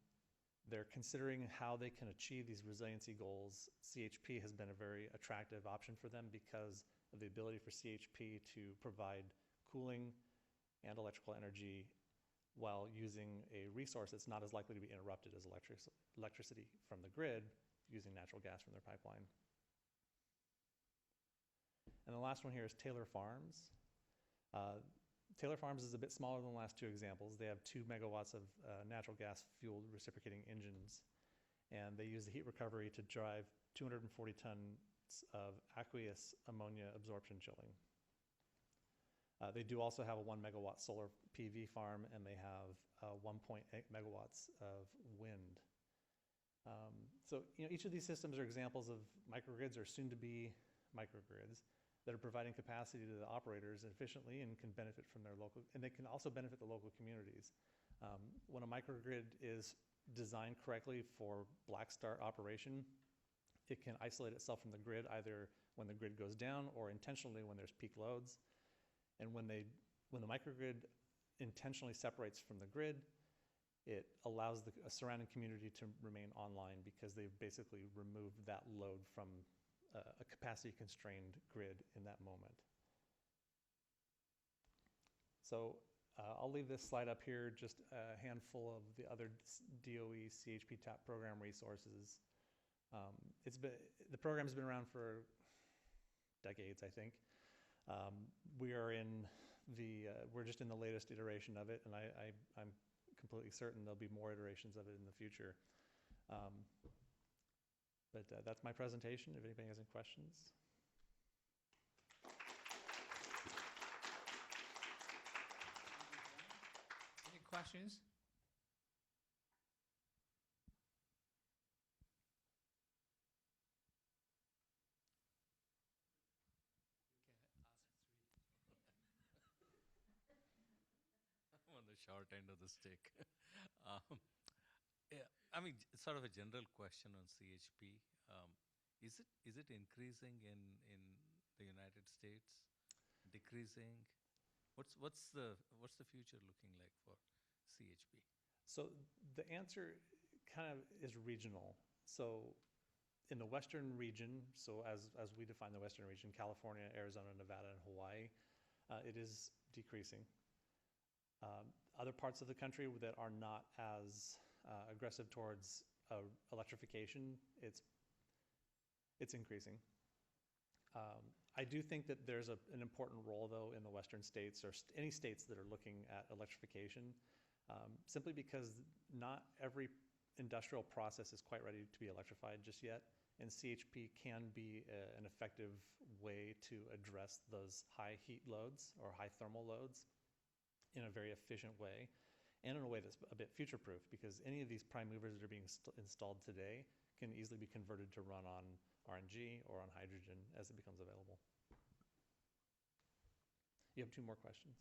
they're considering how they can achieve these resiliency goals, CHP has been a very attractive option for them because of the ability for CHP to provide cooling and electrical energy while using a resource that's not as likely to be interrupted as electricity from the grid using natural gas from their pipeline. And the last one here is Taylor Farms. Taylor Farms is a bit smaller than the last two examples. They have 2 megawatts of natural gas fueled reciprocating engines, and they use the heat recovery to drive 240 tons of aqueous ammonia absorption chilling. They do also have a 1 megawatt solar PV farm, and they have 1.8 megawatts of wind. So each of these systems are examples of microgrids or soon to be microgrids that are providing capacity to the operators efficiently and can benefit from their local, and they can also benefit the local communities. When a microgrid is designed correctly for black start operation, it can isolate itself from the grid either when the grid goes down or intentionally when there's peak loads. And when the microgrid intentionally separates from the grid, it allows the surrounding community to remain online because they've basically removed that load from a capacity-constrained grid in that moment. So I'll leave this slide up here, just a handful of the other DOE CHP TAP program resources. The program's been around for decades, I think. We're just in the latest iteration of it, and I'm completely certain there'll be more iterations of it in the future. But that's my presentation, if anybody has any questions. Any questions? I'm on the short end of the stick. Yeah, I mean, sort of a general question on CHP. Is it increasing in the United States? Decreasing? What's the future looking like for CHP? So the answer kind of is regional. So in the Western region, so as we define the Western region, California, Arizona, Nevada, and Hawaii, it is decreasing. Other parts of the country that are not as aggressive towards electrification, it's increasing. I do think that there's an important role, though, in the Western states or any states that are looking at electrification, simply because not every industrial process is quite ready to be electrified just yet, and CHP can be an effective way to address those high heat loads or high thermal loads in a very efficient way, and in a way that's a bit future-proof, because any of these prime movers that are being installed today can easily be converted to run on RNG or on hydrogen as it becomes available. You have 2 more questions.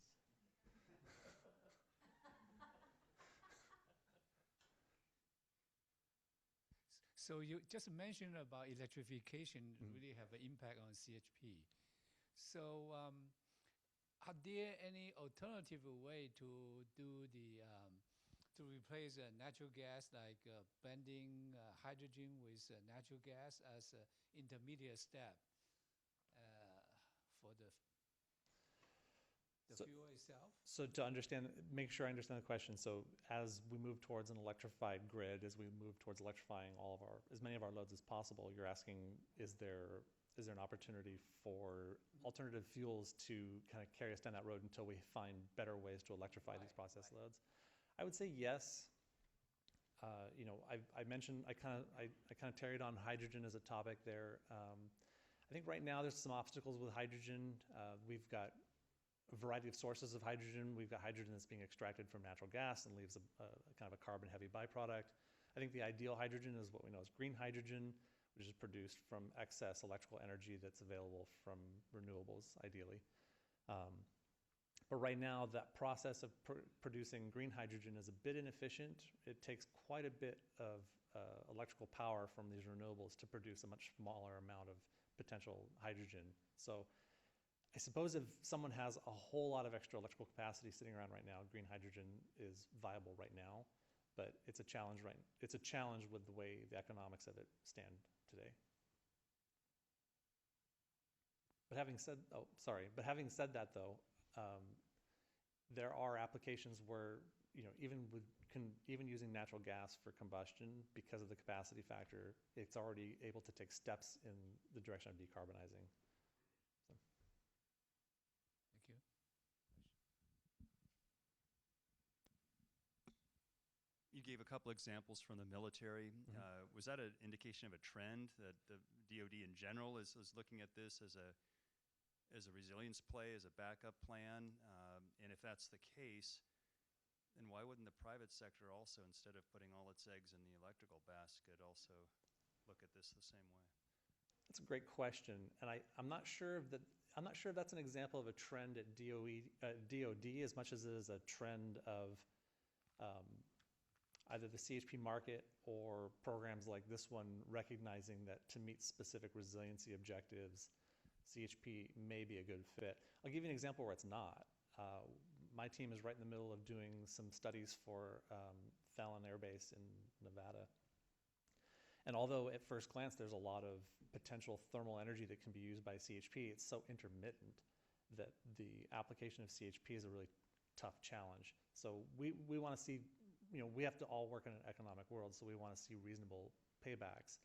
So you just mentioned about electrification really have an impact on CHP. So are there any alternative way to do to replace natural gas, like blending hydrogen with natural gas as an intermediate step for the fuel itself? So to make sure I understand the question, so as we move towards an electrified grid, as we move towards electrifying as many of our loads as possible, you're asking, is there an opportunity for alternative fuels to kind of carry us down that road until we find better ways to electrify these process loads? I would say yes. I mentioned, I kind of tarried on hydrogen as a topic there. I think right now there's some obstacles with hydrogen. We've got a variety of sources of hydrogen. We've got hydrogen that's being extracted from natural gas and leaves a kind of a carbon-heavy byproduct. I think the ideal hydrogen is what we know as green hydrogen, which is produced from excess electrical energy that's available from renewables, ideally. But right now, that process of producing green hydrogen is a bit inefficient. It takes quite a bit of electrical power from these renewables to produce a much smaller amount of potential hydrogen. So I suppose if someone has a whole lot of extra electrical capacity sitting around right now, green hydrogen is viable right now, but it's a challenge it's a challenge with the way the economics of it stand today. But having said that though, there are applications where, even using natural gas for combustion, because of the capacity factor, it's already able to take steps in the direction of decarbonizing. So. Thank you. You gave a couple examples from the military. Mm-hmm. Was that an indication of a trend that the DoD in general is looking at this as a resilience play, as a backup plan? And if that's the case, then why wouldn't the private sector also, instead of putting all its eggs in the electrical basket, also look at this the same way? That's a great question, and I'm not sure if that's an example of a trend at DoD as much as it is a trend of either the CHP market or programs like this one recognizing that to meet specific resiliency objectives, CHP may be a good fit. I'll give you an example where it's not. My team is right in the middle of doing some studies for Fallon Air Base in Nevada. And although at first glance there's a lot of potential thermal energy that can be used by CHP, it's so intermittent that the application of CHP is a really tough challenge. So we want to see, we have to all work in an economic world, so we want to see reasonable paybacks.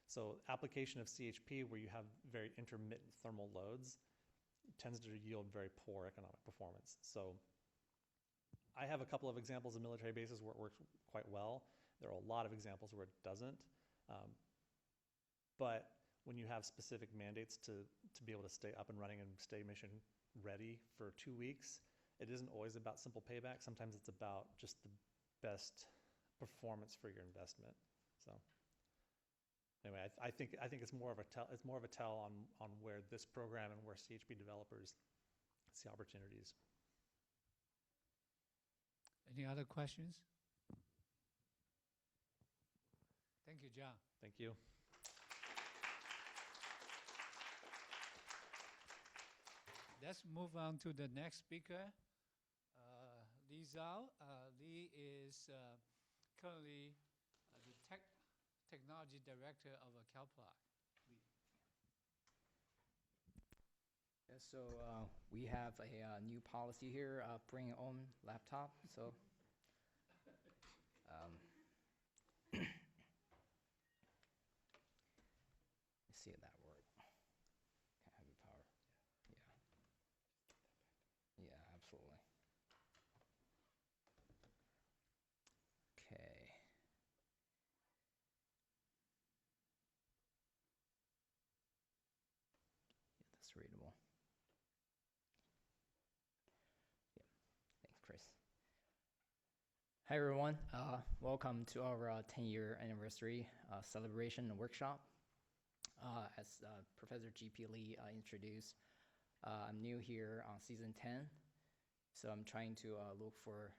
So application of CHP where you have very intermittent thermal loads tends to yield very poor economic performance. So I have a couple of examples of military bases where it works quite well. There are a lot of examples where it doesn't. But when you have specific mandates to be able to stay up and running and stay mission ready for 2 weeks, it isn't always about simple payback. Sometimes it's about just the best performance for your investment. So anyway, I think it's more of a tell on where this program and where CHP developers see opportunities. Any other questions? Thank you, John. Thank you. Let's move on to the next speaker, Zhao. Li is currently the technology director of CalPlug. Yeah, so we have a new policy here, bring your own laptop. So let's see if that works. Can't have your power. Yeah. Yeah, absolutely. Okay. Yeah, that's readable. Thanks, Chris. Hi, everyone. Welcome to our 10-year anniversary celebration and workshop. As Professor G.P. Lee introduced, I'm new here on season 10, so I'm trying to look for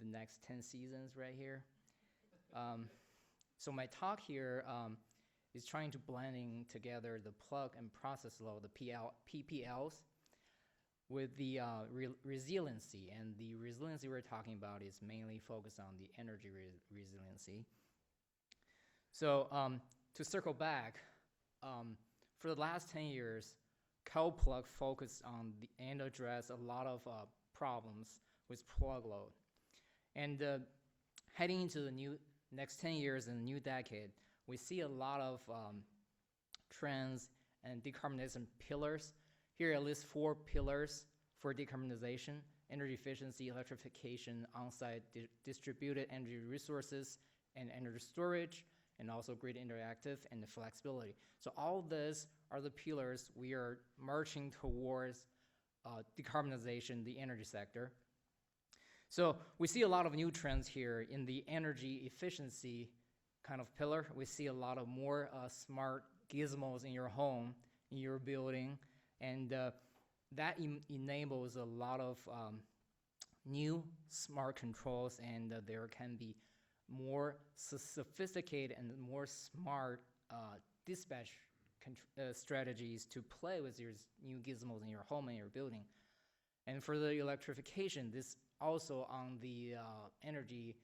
the next 10 seasons right here. So my talk here is trying to blending together the plug and process law, the PPLs, with the resiliency. And the resiliency we're talking about is mainly focused on the energy resiliency. So to circle back, for the last 10 years, CalPlug focused on and addressed a lot of problems with plug load. And heading into the next 10 years in the new decade, we see a lot of trends and decarbonization pillars. Here are list 4 pillars for decarbonization: energy efficiency, electrification, on-site distributed energy resources, and energy storage, and also grid interactive and the flexibility. So all this are the pillars we are marching towards decarbonization, the energy sector. So we see a lot of new trends here in the energy efficiency kind of pillar. We see a lot of more smart gizmos in your home, in your building, and that enables a lot of new smart controls, and there can be more sophisticated and more smart dispatch strategies to play with your new gizmos in your home and your building. And for the electrification, this also on the energy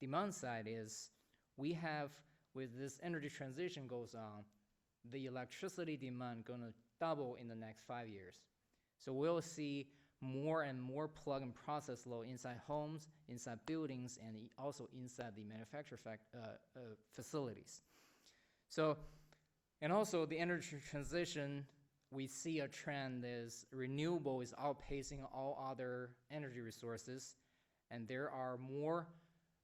demand side is we have, with this energy transition goes on, the electricity demand gonna double in the next 5 years. So we'll see more and more plug and process load inside homes, inside buildings, and also inside the manufacturer facilities. So, and also the energy transition, we see a trend is renewable is outpacing all other energy resources, and there are more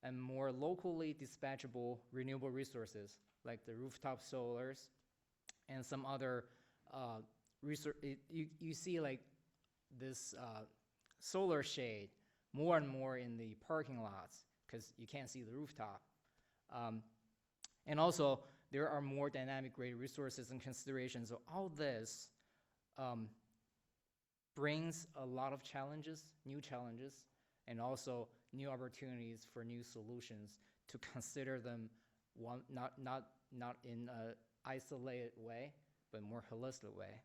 and more locally dispatchable renewable resources like the rooftop solars and some other you see like this solar shade more and more in the parking lots because you can't see the rooftop. And also there are more dynamic grid resources and considerations. So all this brings a lot of challenges, new challenges, and also new opportunities for new solutions to consider them not in an isolated way, but more holistic way.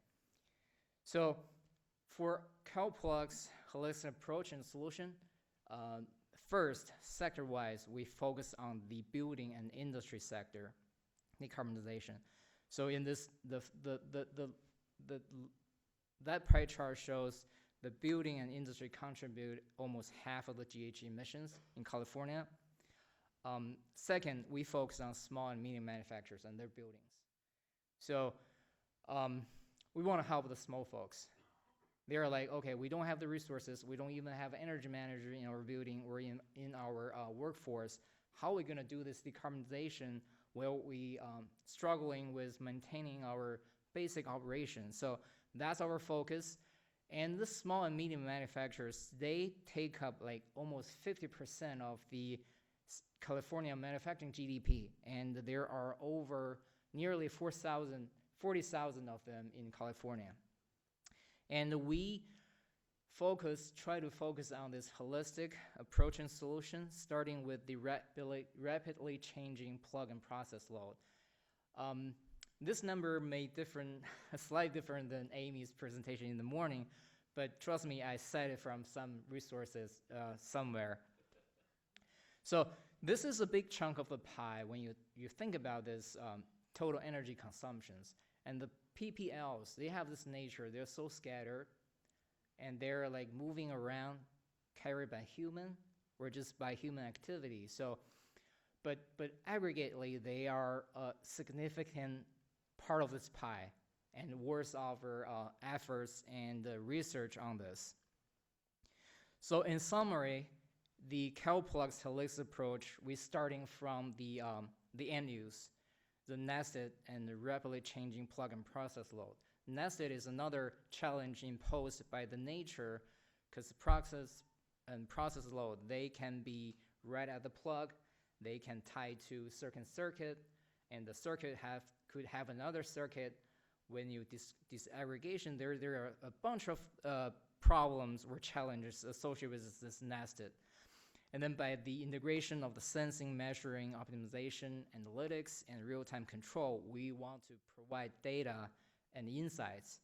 So for CalPlug's holistic approach and solution, first, sector-wise, we focus on the building and industry sector, decarbonization. So in this, that pie chart shows the building and industry contribute almost half of the GHG emissions in California. Second, we focus on small and medium manufacturers and their buildings. So we want to help the small folks. They're like, okay, we don't have the resources. We don't even have an energy manager in our building or in our workforce. How are we going to do this decarbonization while we struggling with maintaining our basic operations? So that's our focus. And the small and medium manufacturers, they take up like almost 50% of the California manufacturing GDP. And there are over nearly 40,000 of them in California. And we try to focus on this holistic approach and solution, starting with the rapidly changing plug and process load. This number may slightly different than Amy's presentation in the morning, but trust me, I cited from some resources somewhere. So this is a big chunk of the pie when you think about this total energy consumptions. And the PPLs, they have this nature, they're so scattered, and they're like moving around, carried by human, or just by human activity. So, but aggregately, they are a significant part of this pie, and worth our efforts and research on this. So in summary, the CalPlug's holistic approach, we're starting from the end use, the nested and the rapidly changing plug and process load. Nested is another challenge imposed by the nature, because process and process load, they can be right at the plug, they can tie to certain circuit, and the circuit could have another circuit. When you disaggregation, there are a bunch of problems or challenges associated with this nested. And then by the integration of the sensing, measuring, optimization, analytics, and real-time control, we want to provide data and insights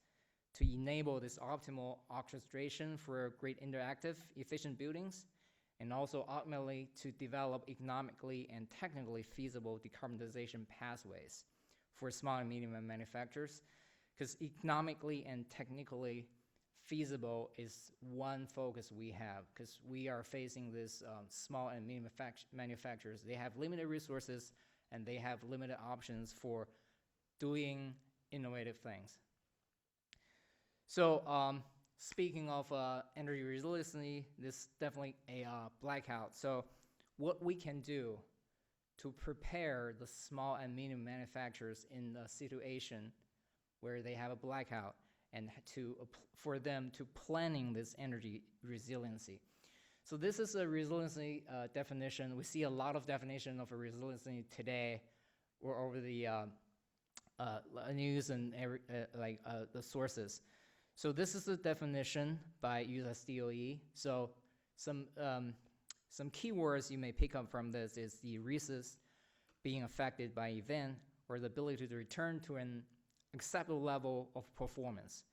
to enable this optimal orchestration for great interactive, efficient buildings, and also ultimately to develop economically and technically feasible decarbonization pathways for small and medium manufacturers, because economically and technically feasible is one focus we have, because we are facing this small and medium manufacturers. They have limited resources and they have limited options for doing innovative things. So speaking of energy resiliency, this is definitely a blackout. So what we can do to prepare the small and medium manufacturers in a situation where they have a blackout, and for them to planning this energy resiliency. So this is a resiliency definition. We see a lot of definition of a resiliency today or over the news and the sources. So this is the definition by US DOE. So some keywords you may pick up from this is the risks being affected by event, or the ability to return to an acceptable level of performance.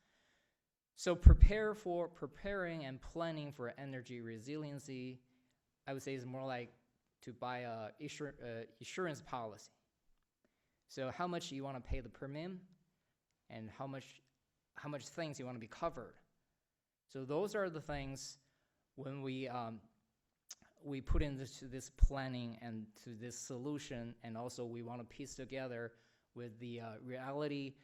So preparing and planning for energy resiliency, I would say is more like to buy a insurance policy. So how much you want to pay the premium, and how much things you want to be covered. So those are the things when we put in this planning and to this solution, and also we want to piece together with the reality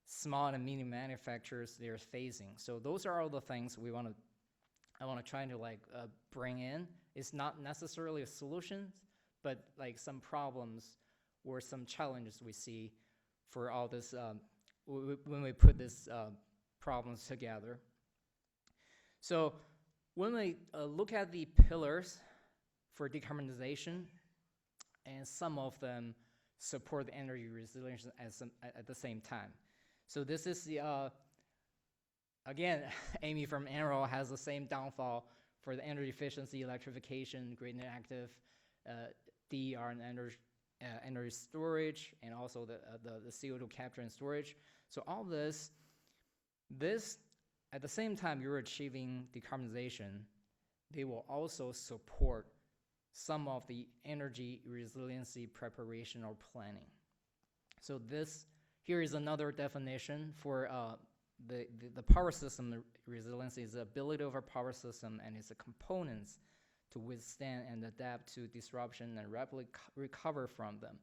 small and medium manufacturers they're facing. So those are all the things I want to try to bring in. It's not necessarily a solution, but like some problems or some challenges we see for all this when we put this problems together. So when we look at the pillars for decarbonization, and some of them support the energy resilience at the same time. So this is the, again, Ammi from Enroll has the same downfall for the energy efficiency, electrification, grid inactive, DER and energy storage, and also the CO2 capture and storage. So all this at the same time you're achieving decarbonization, they will also support some of the energy resiliency preparation or planning. So here is another definition for the power system resiliency is the ability of our power system and its components to withstand and adapt to disruption and rapidly recover from them.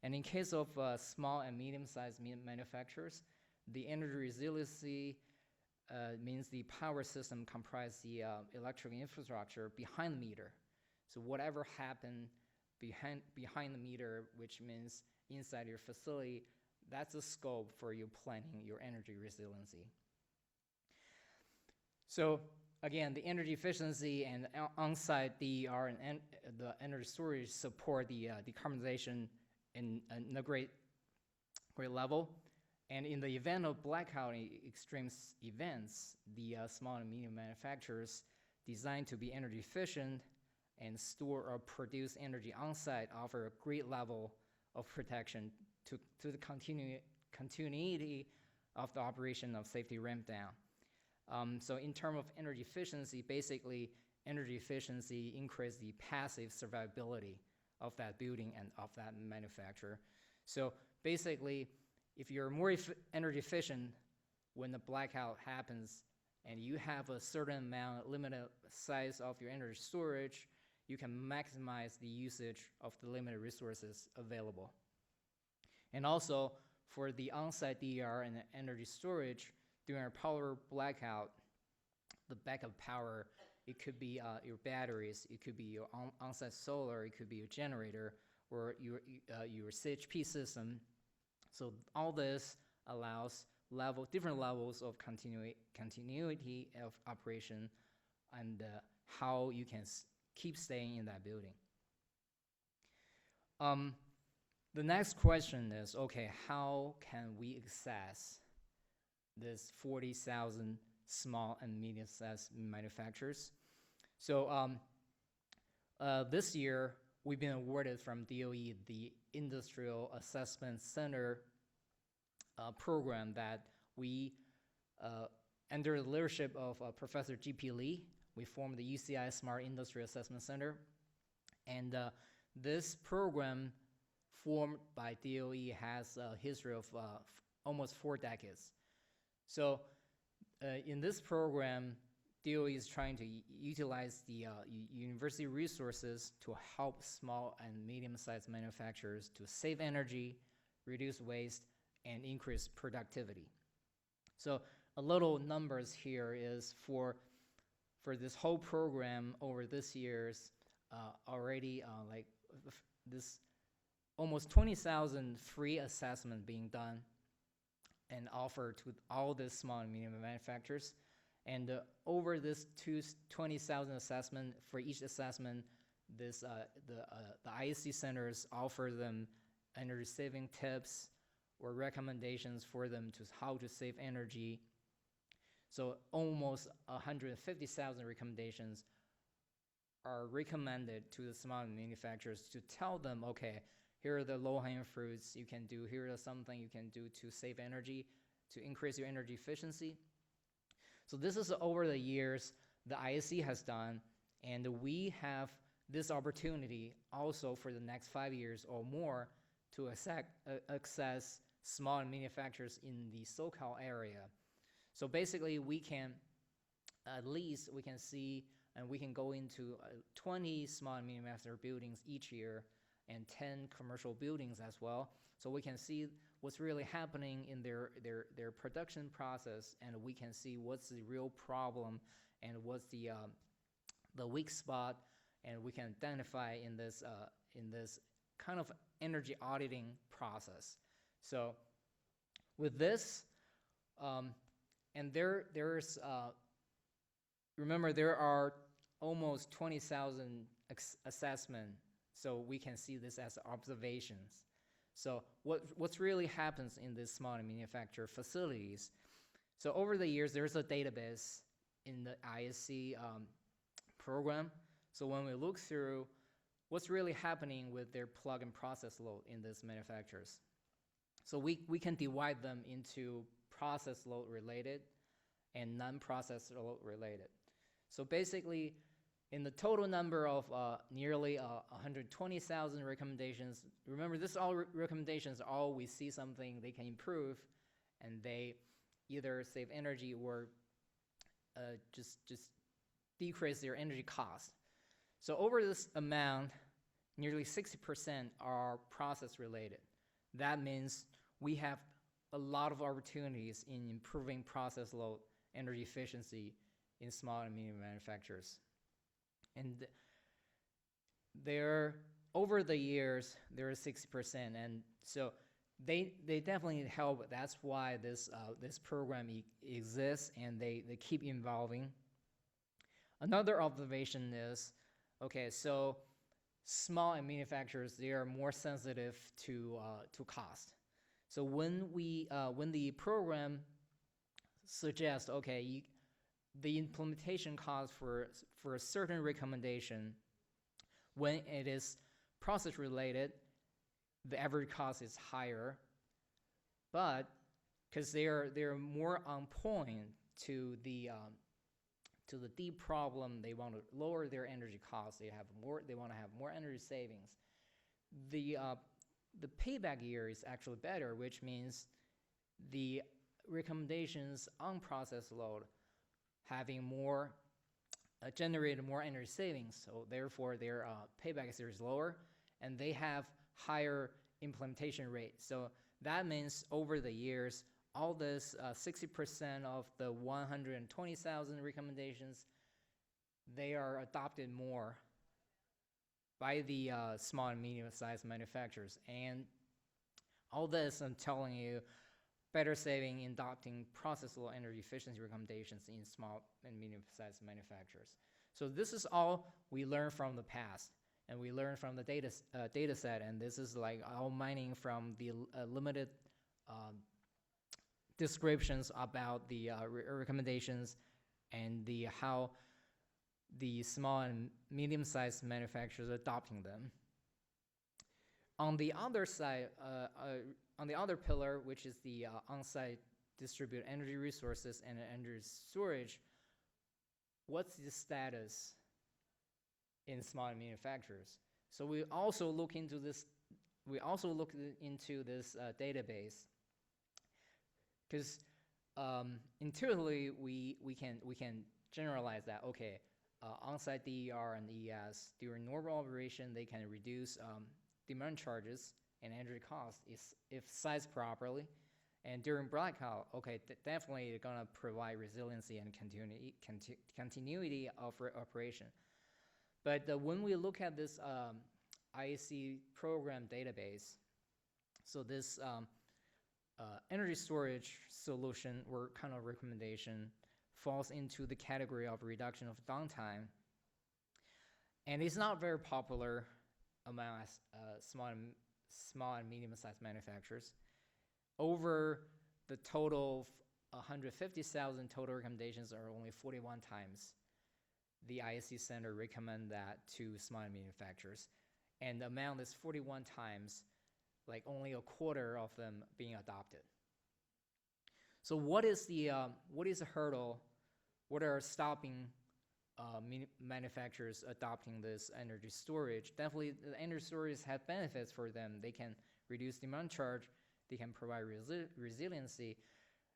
And in case of small and medium-sized manufacturers, the energy resiliency means the power system comprises the electric infrastructure behind the meter. So whatever happened behind the meter, which means inside your facility, that's the scope for you planning your energy resiliency. So again, the energy efficiency and on-site DER and the energy storage support the decarbonization in a great level. And in the event of blackout extreme events, the small and medium manufacturers designed to be energy efficient and store or produce energy on-site offer a great level of protection to the continuity of the operation of safety ramp down. So in terms of energy efficiency, basically energy efficiency increases the passive survivability of that building and of that manufacturer. So basically, if you're more energy efficient when the blackout happens and you have a certain amount, limited size of your energy storage, you can maximize the usage of the limited resources available. And also, for the on-site DER and the energy storage, during a power blackout, the backup power, it could be your batteries, it could be your on-site solar, it could be your generator, or your CHP system. So all this allows different levels of continuity of operation and how you can keep staying in that building. The next question is, okay, how can we access this 40,000 small and medium-sized manufacturers? So this year, we've been awarded from DOE the Industrial Assessment Center program that we, under the leadership of Professor G.P. Lee, we formed the UCI Smart Industry Assessment Center. And this program formed by DOE has a history of almost 4 decades. So in this program, DOE is trying to utilize the university resources to help small and medium-sized manufacturers to save energy, reduce waste, and increase productivity. So a little numbers here is for this whole program over this year's already this almost 20,000 free assessment being done and offered to all the small and medium manufacturers. And over this 20,000 assessment, for each assessment, the ISC centers offer them energy saving tips or recommendations for them to how to save energy. So almost 150,000 recommendations are recommended to the small manufacturers to tell them, okay, here are the low-hanging fruits you can do, here are something you can do to save energy, to increase your energy efficiency. So this is over the years the ISC has done, and we have this opportunity also for the next 5 years or more to access small manufacturers in the SoCal area. So basically we can, at least we can see, and we can go into 20 small and medium-sized buildings each year and 10 commercial buildings as well. So we can see what's really happening in their production process, and we can see what's the real problem and what's the weak spot, and we can identify in this kind of energy auditing process. So with this, and there's remember there are almost 20,000 assessments, so we can see this as observations. So what's really happens in these small and manufacturer facilities? So over the years, there's a database in the ISC program. So when we look through what's really happening with their plug and process load in these manufacturers, so we can divide them into process load related and non-process load related. So basically, in the total number of nearly 120,000 recommendations, remember this all recommendations, all we see something they can improve, and they either save energy or just decrease their energy cost. So over this amount, nearly 60% are process related. That means we have a lot of opportunities in improving process load energy efficiency in small and medium manufacturers. And over the years, there is 60%, and so they definitely help. That's why this program exists, and they keep evolving. Another observation is, okay, so small and manufacturers, they are more sensitive to cost. So when the program suggests, okay, the implementation cost for a certain recommendation, when it is process related, the average cost is higher, but because they're more on point to the deep problem, they want to lower their energy costs. They want to have more energy savings. The payback year is actually better, which means the recommendations on process load having more generated more energy savings, so therefore their payback is lower, and they have higher implementation rate. So that means over the years, all this 60% of the 120,000 recommendations, they are adopted more by the small and medium-sized manufacturers. And all this, I'm telling you, better saving in adopting process low energy efficiency recommendations in small and medium-sized manufacturers. So this is all we learned from the past, and we learned from the data set, and this is like all mining from the limited descriptions about the recommendations and how the small and medium-sized manufacturers are adopting them. On the other side, on the other pillar, which is the on-site distributed energy resources and energy storage, what's the status in small and manufacturers? So we also look into this. We also look into this database, because intuitively we can generalize that. Okay, on-site DER and ES during normal operation, they can reduce demand charges and energy costs if sized properly. And during blackout, okay, definitely they're gonna provide resiliency and continuity of operation. But when we look at this IEC program database, so this energy storage solution or kind of recommendation falls into the category of reduction of downtime, and it's not very popular among small and medium-sized manufacturers. Over the total of 150,000 total recommendations, are only 41 times the ISC Center recommend that to small and manufacturers. And the amount is 41 times like only a quarter of them being adopted. So what is the hurdle? What are stopping manufacturers adopting this energy storage? Definitely, the energy storage have benefits for them. They can reduce demand charge. They can provide resiliency.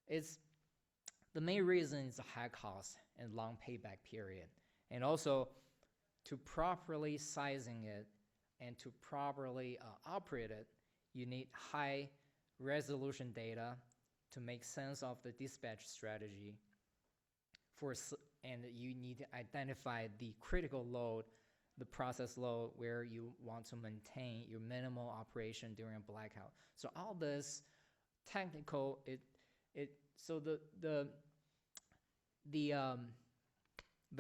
The main reason is the high cost and long payback period, and also to properly sizing it and to properly operate it, you need high resolution data to make sense of the dispatch strategy and you need to identify the critical load, the process load where you want to maintain your minimal operation during a blackout. So all this technical, so the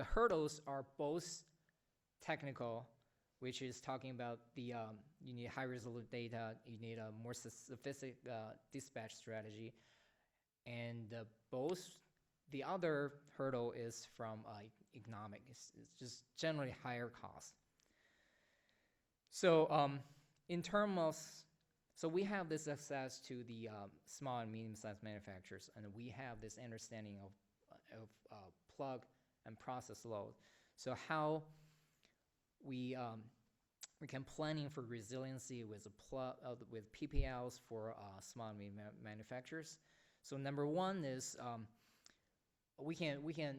hurdles are both technical, which is talking about you need high resolution data, you need a more sophisticated dispatch strategy, and the other hurdle is from economic. It's just generally higher cost. So in terms of, so we have this access to the small and medium-sized manufacturers, and we have this understanding of plug and process load. So how we can planning for resiliency with with PPLs for small and medium manufacturers. So number one is we can advance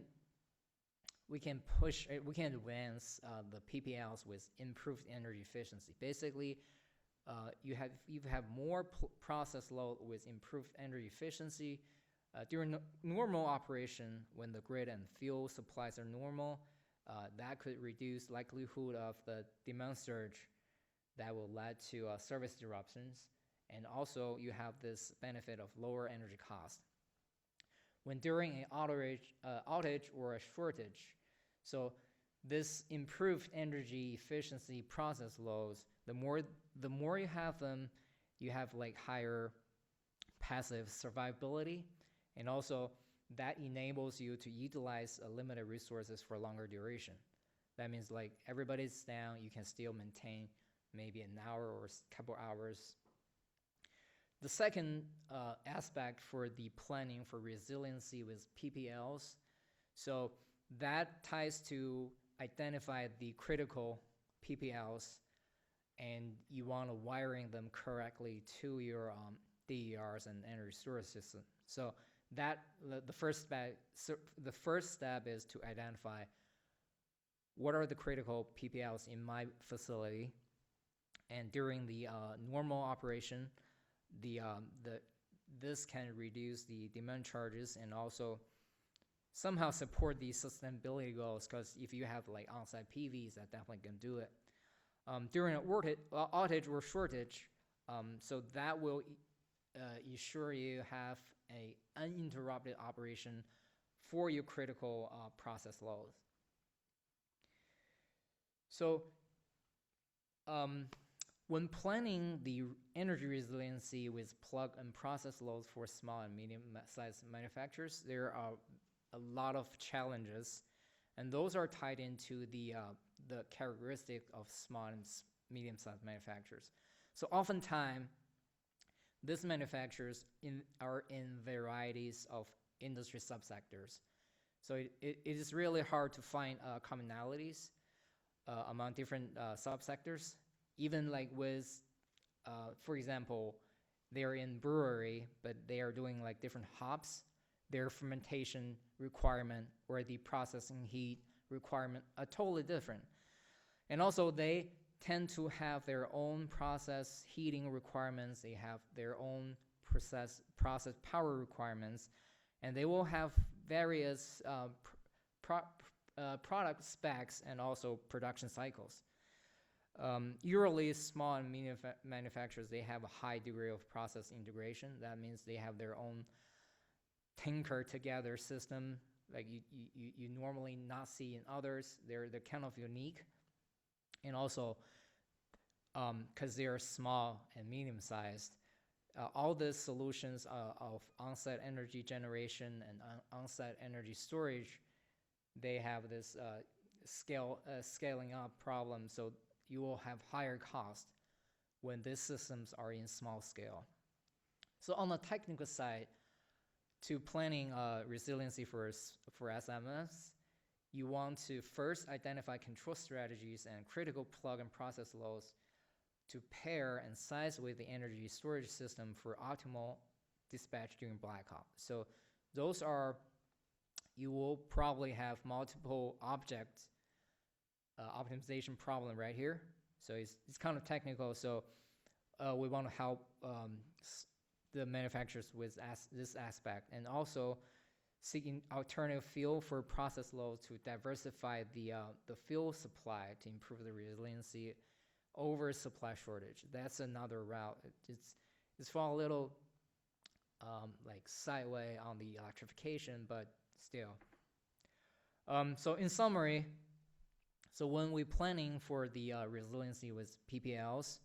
the PPLs with improved energy efficiency. Basically, you have more process load with improved energy efficiency. During normal operation, when the grid and fuel supplies are normal, that could reduce likelihood of the demand surge that will lead to service disruptions. And also, you have this benefit of lower energy cost. When during an outage or a shortage, so this improved energy efficiency process loads, the more you have them, you have like higher passive survivability, and also that enables you to utilize limited resources for longer duration. That means like everybody's down, you can still maintain maybe an hour or a couple hours. The second aspect for the planning for resiliency with PPLs, so that ties to identify the critical PPLs, and you want to wiring them correctly to your DERs and energy storage system. So that the first step is to identify what are the critical PPLs in my facility, and during the normal operation, this can reduce the demand charges and also somehow support the sustainability goals, because if you have like on-site PVs, that definitely can do it. During an outage or shortage, so that will ensure you have an uninterrupted operation for your critical process loads. So when planning the energy resiliency with plug and process loads for small and medium-sized manufacturers, there are a lot of challenges, and those are tied into the characteristic of small and medium-sized manufacturers. So oftentimes, these manufacturers are in varieties of industry subsectors. So it is really hard to find commonalities among different subsectors. Even like with, for example, they're in brewery, but they are doing like different hops. Their fermentation requirement or the processing heat requirement are totally different. And also they tend to have their own process heating requirements. They have their own process power requirements, and they will have various product specs and also production cycles. Usually small and medium manufacturers, they have a high degree of process integration. That means they have their own tinker together system, like you normally not see in others. They're kind of unique. And also, because they are small and medium-sized, all the solutions of on-site energy generation and on-site energy storage, they have this scaling up problem. So you will have higher cost when these systems are in small scale. So on the technical side, to planning resiliency for SMS, you want to first identify control strategies and critical plug and process loads to pair and size with the energy storage system for optimal dispatch during blackout. So those are, you will probably have multiple object optimization problem right here. So it's kind of technical. So we want to help the manufacturers with this aspect, and also seeking alternative fuel for process loads to diversify the fuel supply to improve the resiliency over supply shortage. That's another route. It's fall a little like sideway on the electrification, but still. So in summary, so when we're planning for the resiliency with PPLs,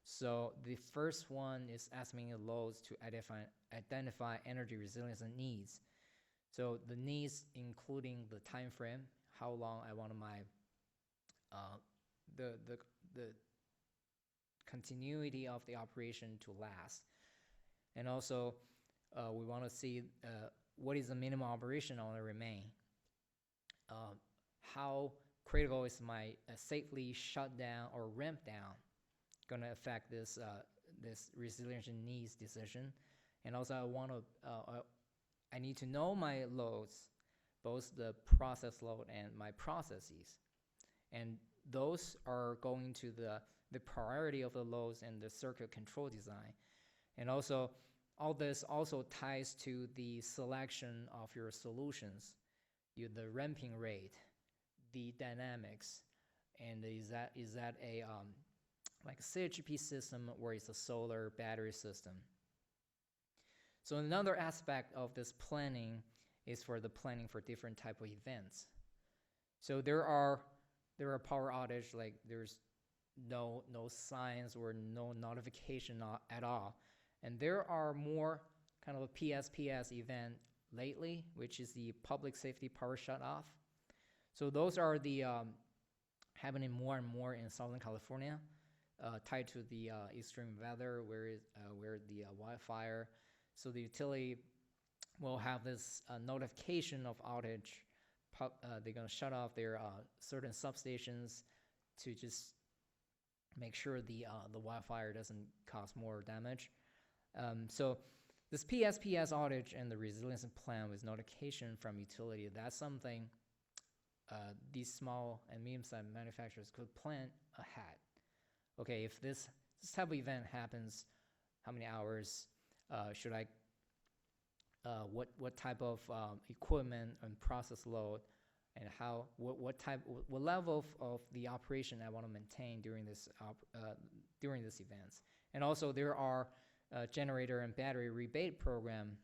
so the first one is estimating loads to identify energy resilience needs. So the needs including the time frame, how long I want my the continuity of the operation to last, and also we want to see what is the minimum operation on the remain. How critical is my safely shut down or ramp down going to affect this this resilience needs decision, and also I need to know my loads, both the process load and my processes, and those are going to the priority of the loads and the circuit control design, and also all this also ties to the selection of your solutions, the ramping rate, the dynamics, and is that a like a CHP system or it's a solar battery system. So another aspect of this planning is for the planning for different type of events. So there are power outage, like there's no signs or no notification at all. And there are more kind of a PSPS event lately, which is the public safety power shutoff. So those are the happening more and more in Southern California, tied to the extreme weather, where the wildfire. So the utility will have this notification of outage. They're going to shut off their certain substations to just make sure the wildfire doesn't cause more damage. So this PSPS outage and the resilience plan with notification from utility, that's something these small and medium-sized manufacturers could plan ahead. Okay, if this type of event happens, how many hours should I, what type of equipment and process load, and what level of the operation I want to maintain during this events. And also there are generator and battery rebate program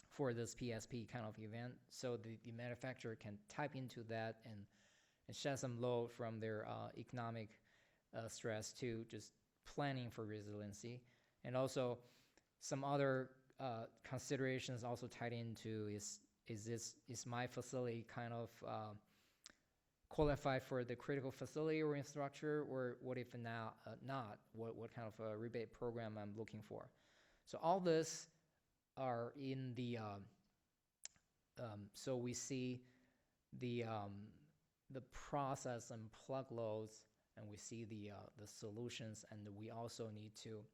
for this PSP kind of event, so the manufacturer can type into that and shed some load from their economic stress to just planning for resiliency. And also some other considerations also tied into is my facility kind of qualified for the critical facility or infrastructure, or what if not? What kind of a rebate program I'm looking for? So all this are in the so we see the process and plug loads, and we see the solutions, and we also need to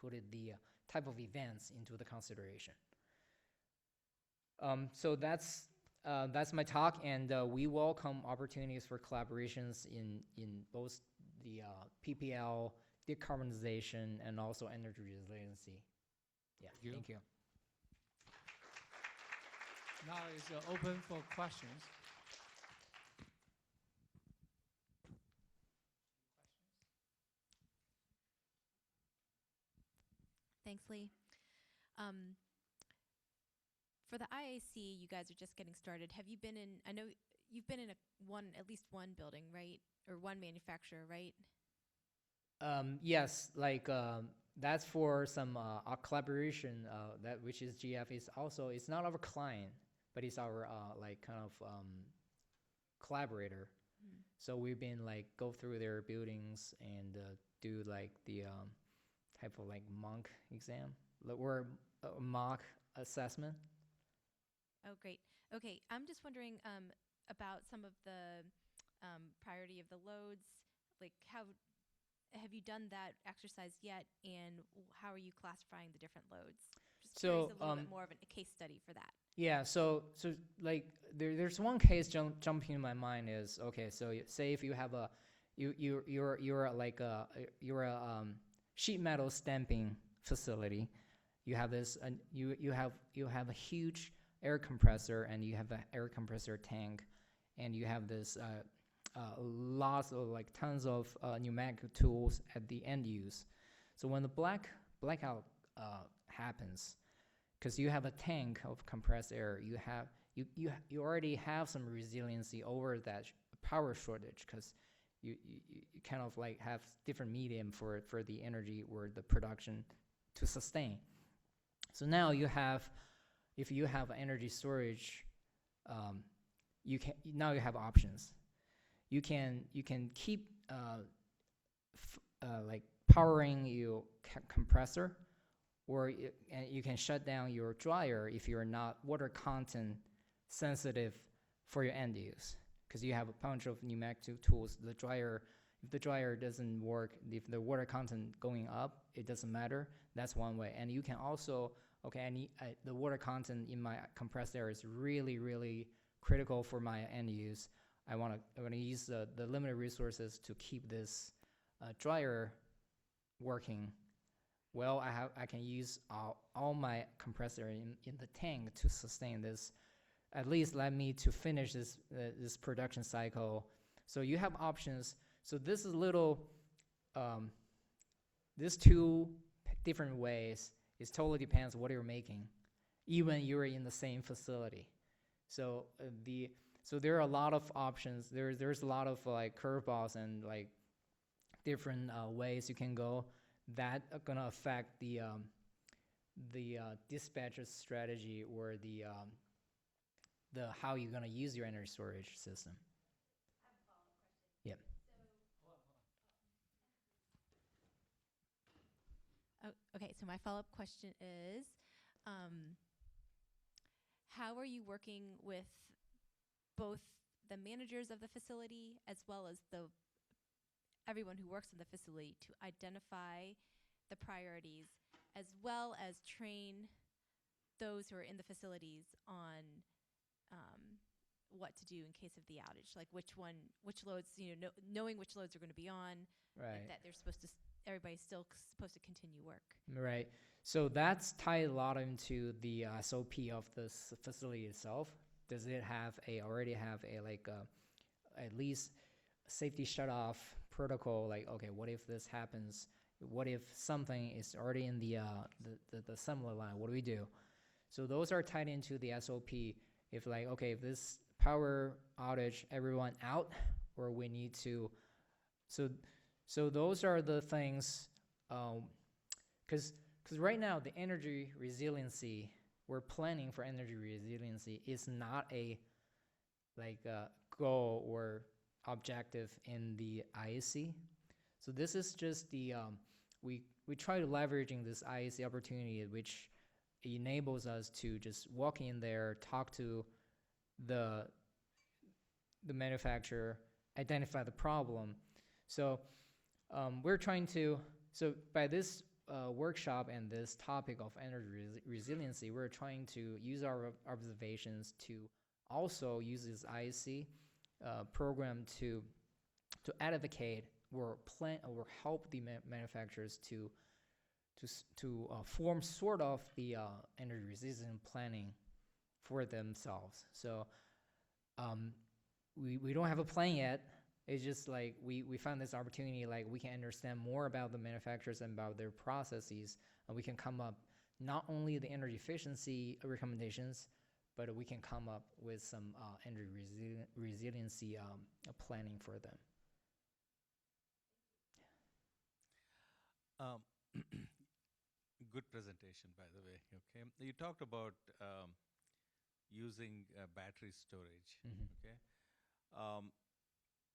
put the type of events into the consideration. So that's my talk, and we welcome opportunities for collaborations in both the PPL, decarbonization, and also energy resiliency. Yeah, thank you. Now it's open for questions. Thanks, Lee. For the IAC, you guys are just getting started. Have you been in, I know you've been in at least one building, right? Or one manufacturer, right? Yes, like that's for some our collaboration, that which is GF is also, it's not our client, but it's our like kind of collaborator. So we've been like go through their buildings and do like the type of like mock exam or mock assessment. Oh, great. Okay, I'm just wondering about some of the priority of the loads. Like, how have you done that exercise yet, and how are you classifying the different loads? Just curious a little bit more of a case study for that. Yeah, so like there's one case jumping in my mind is, okay, so say if you have a you're like you're a sheet metal stamping facility. You have this you have a huge air compressor, and you have an air compressor tank, and you have this lots of like tons of pneumatic tools at the end use. So when the blackout happens, because you have a tank of compressed air, you already have some resiliency over that power shortage, because you kind of like have different medium for the energy or the production to sustain. So now you have, if you have energy storage, you have options. You can keep like powering your compressor, or you can shut down your dryer if you're not water content sensitive for your end use, because you have a bunch of pneumatic tools. The dryer, if the dryer doesn't work, if the water content going up, it doesn't matter. That's one way. And you can also, okay, the water content in my compressed air is really, really critical for my end use. I want to use the limited resources to keep this dryer working. Well, I can use all my compressor in the tank to sustain this. At least let me to finish this production cycle. So you have options. So this is little, these two different ways. It totally depends what you're making, even you're in the same facility. So so there are a lot of options. There's a lot of like curveballs and like different ways you can go that are gonna affect the dispatcher's strategy, or the how you're gonna use your energy storage system. I have a follow-up question. Yep. Okay, so my follow-up question is, how are you working with both the managers of the facility as well as everyone who works in the facility to identify the priorities, as well as train those who are in the facilities on what to do in case of the outage, like which loads, knowing which loads are going to be on, Right. that they're supposed to, everybody's still supposed to continue work. Right. So that's tied a lot into the SOP of this facility itself. Does it already have at least safety shut-off protocol? Like, okay, what if this happens? What if something is already in the assembly line? What do we do? So those are tied into the SOP. If like, okay, if this power outage, everyone out, or we need to, so those are the things, because right now the energy resiliency, we're planning for energy resiliency is not a goal or objective in the IAC. So this is just the we try to leveraging this IAC opportunity, which enables us to just walk in there, talk to the manufacturer, identify the problem. So we're trying to, so by this workshop and this topic of energy resiliency, we're trying to use our observations to also use this IAC program to advocate or plan or help the manufacturers to form sort of the energy resistant planning for themselves. So we don't have a plan yet. It's just like we found this opportunity, like we can understand more about the manufacturers and about their processes, and we can come up not only the energy efficiency recommendations, but we can come up with some energy resiliency planning for them. Good presentation, by the way. Okay, you talked about using battery storage. Mm-hmm. Okay,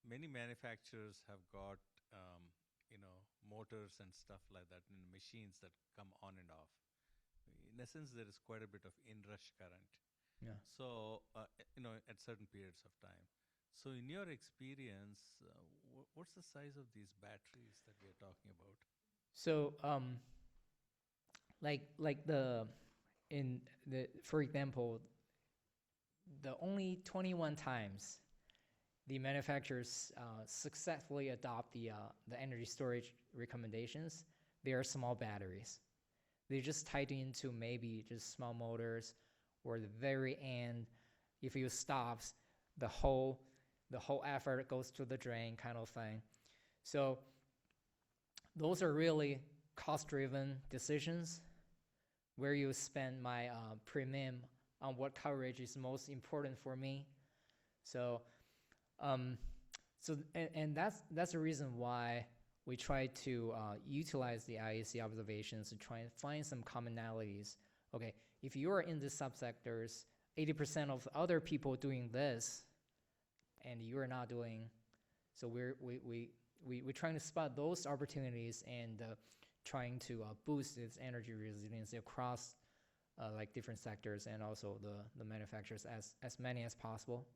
many manufacturers have got motors and stuff like that, and machines that come on and off. In essence, there is quite a bit of inrush current. Yeah. So, at certain periods of time. So in your experience, what's the size of these batteries that we are talking about? So, for example, the only 21 times the manufacturers successfully adopt the energy storage recommendations, they are small batteries. They just tied into maybe just small motors, or the very end, if it stops, the whole effort goes to the drain, kind of thing. So those are really cost-driven decisions, where you spend my premium on what coverage is most important for me. So, that's the reason why we try to utilize the IAC observations to try and find some commonalities. Okay, if you are in the subsectors, 80% of other people doing this, and you are not doing, so we're trying to spot those opportunities and trying to boost its energy resiliency across like different sectors, and also the manufacturers as many as possible.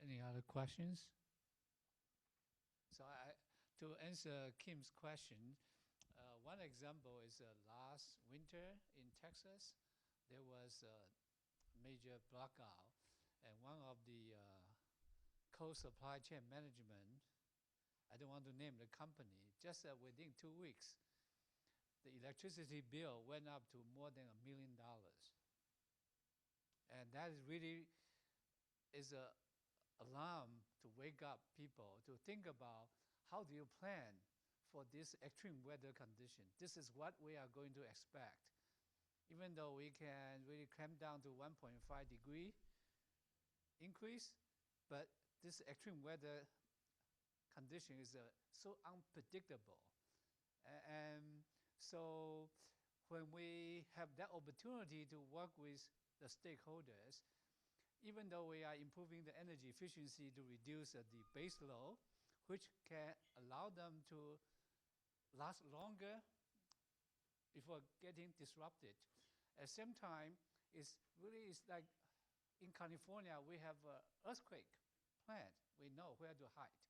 Any other questions? So to answer Kim's question, one example is last winter in Texas, there was a major blackout, and one of the co-supply chain management, I don't want to name the company, just within 2 weeks, the electricity bill went up to more than $1 million. And that really is an alarm to wake up people to think about, how do you plan for this extreme weather condition? This is what we are going to expect. Even though we can really clamp down to 1.5 degree increase, but this extreme weather condition is so unpredictable. And so when we have that opportunity to work with the stakeholders, even though we are improving the energy efficiency to reduce the base load, which can allow them to last longer before getting disrupted. At the same time, it's like in California, we have an earthquake plant. We know where to hide,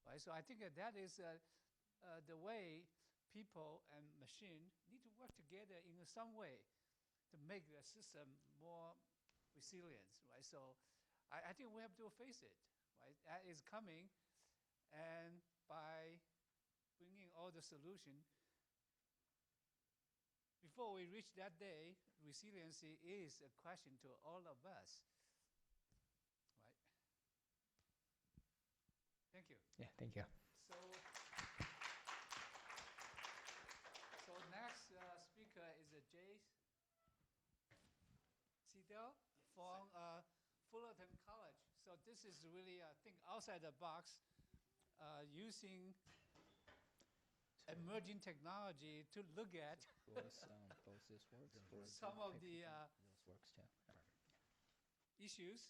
right? So I think that is the way people and machine need to work together in some way to make the system more resilient, right? So I think we have to face it, right? That is coming, and by bringing all the solution, before we reach that day, resiliency is a question to all of us, right? Thank you. Yeah, thank you. So next speaker is Seidel from Fullerton College. So this is really, I think, outside the box, using emerging technology to look at some of the issues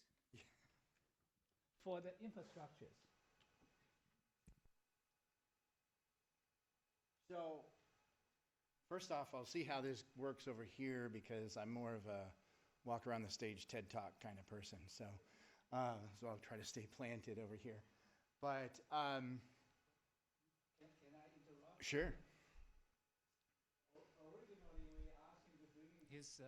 for the infrastructures. So, first off, I'll see how this works over here, because I'm more of a walk around the stage TED Talk kind of person. So I'll try to stay planted over here. But Can I interrupt? sure. Originally, we asked him to bring his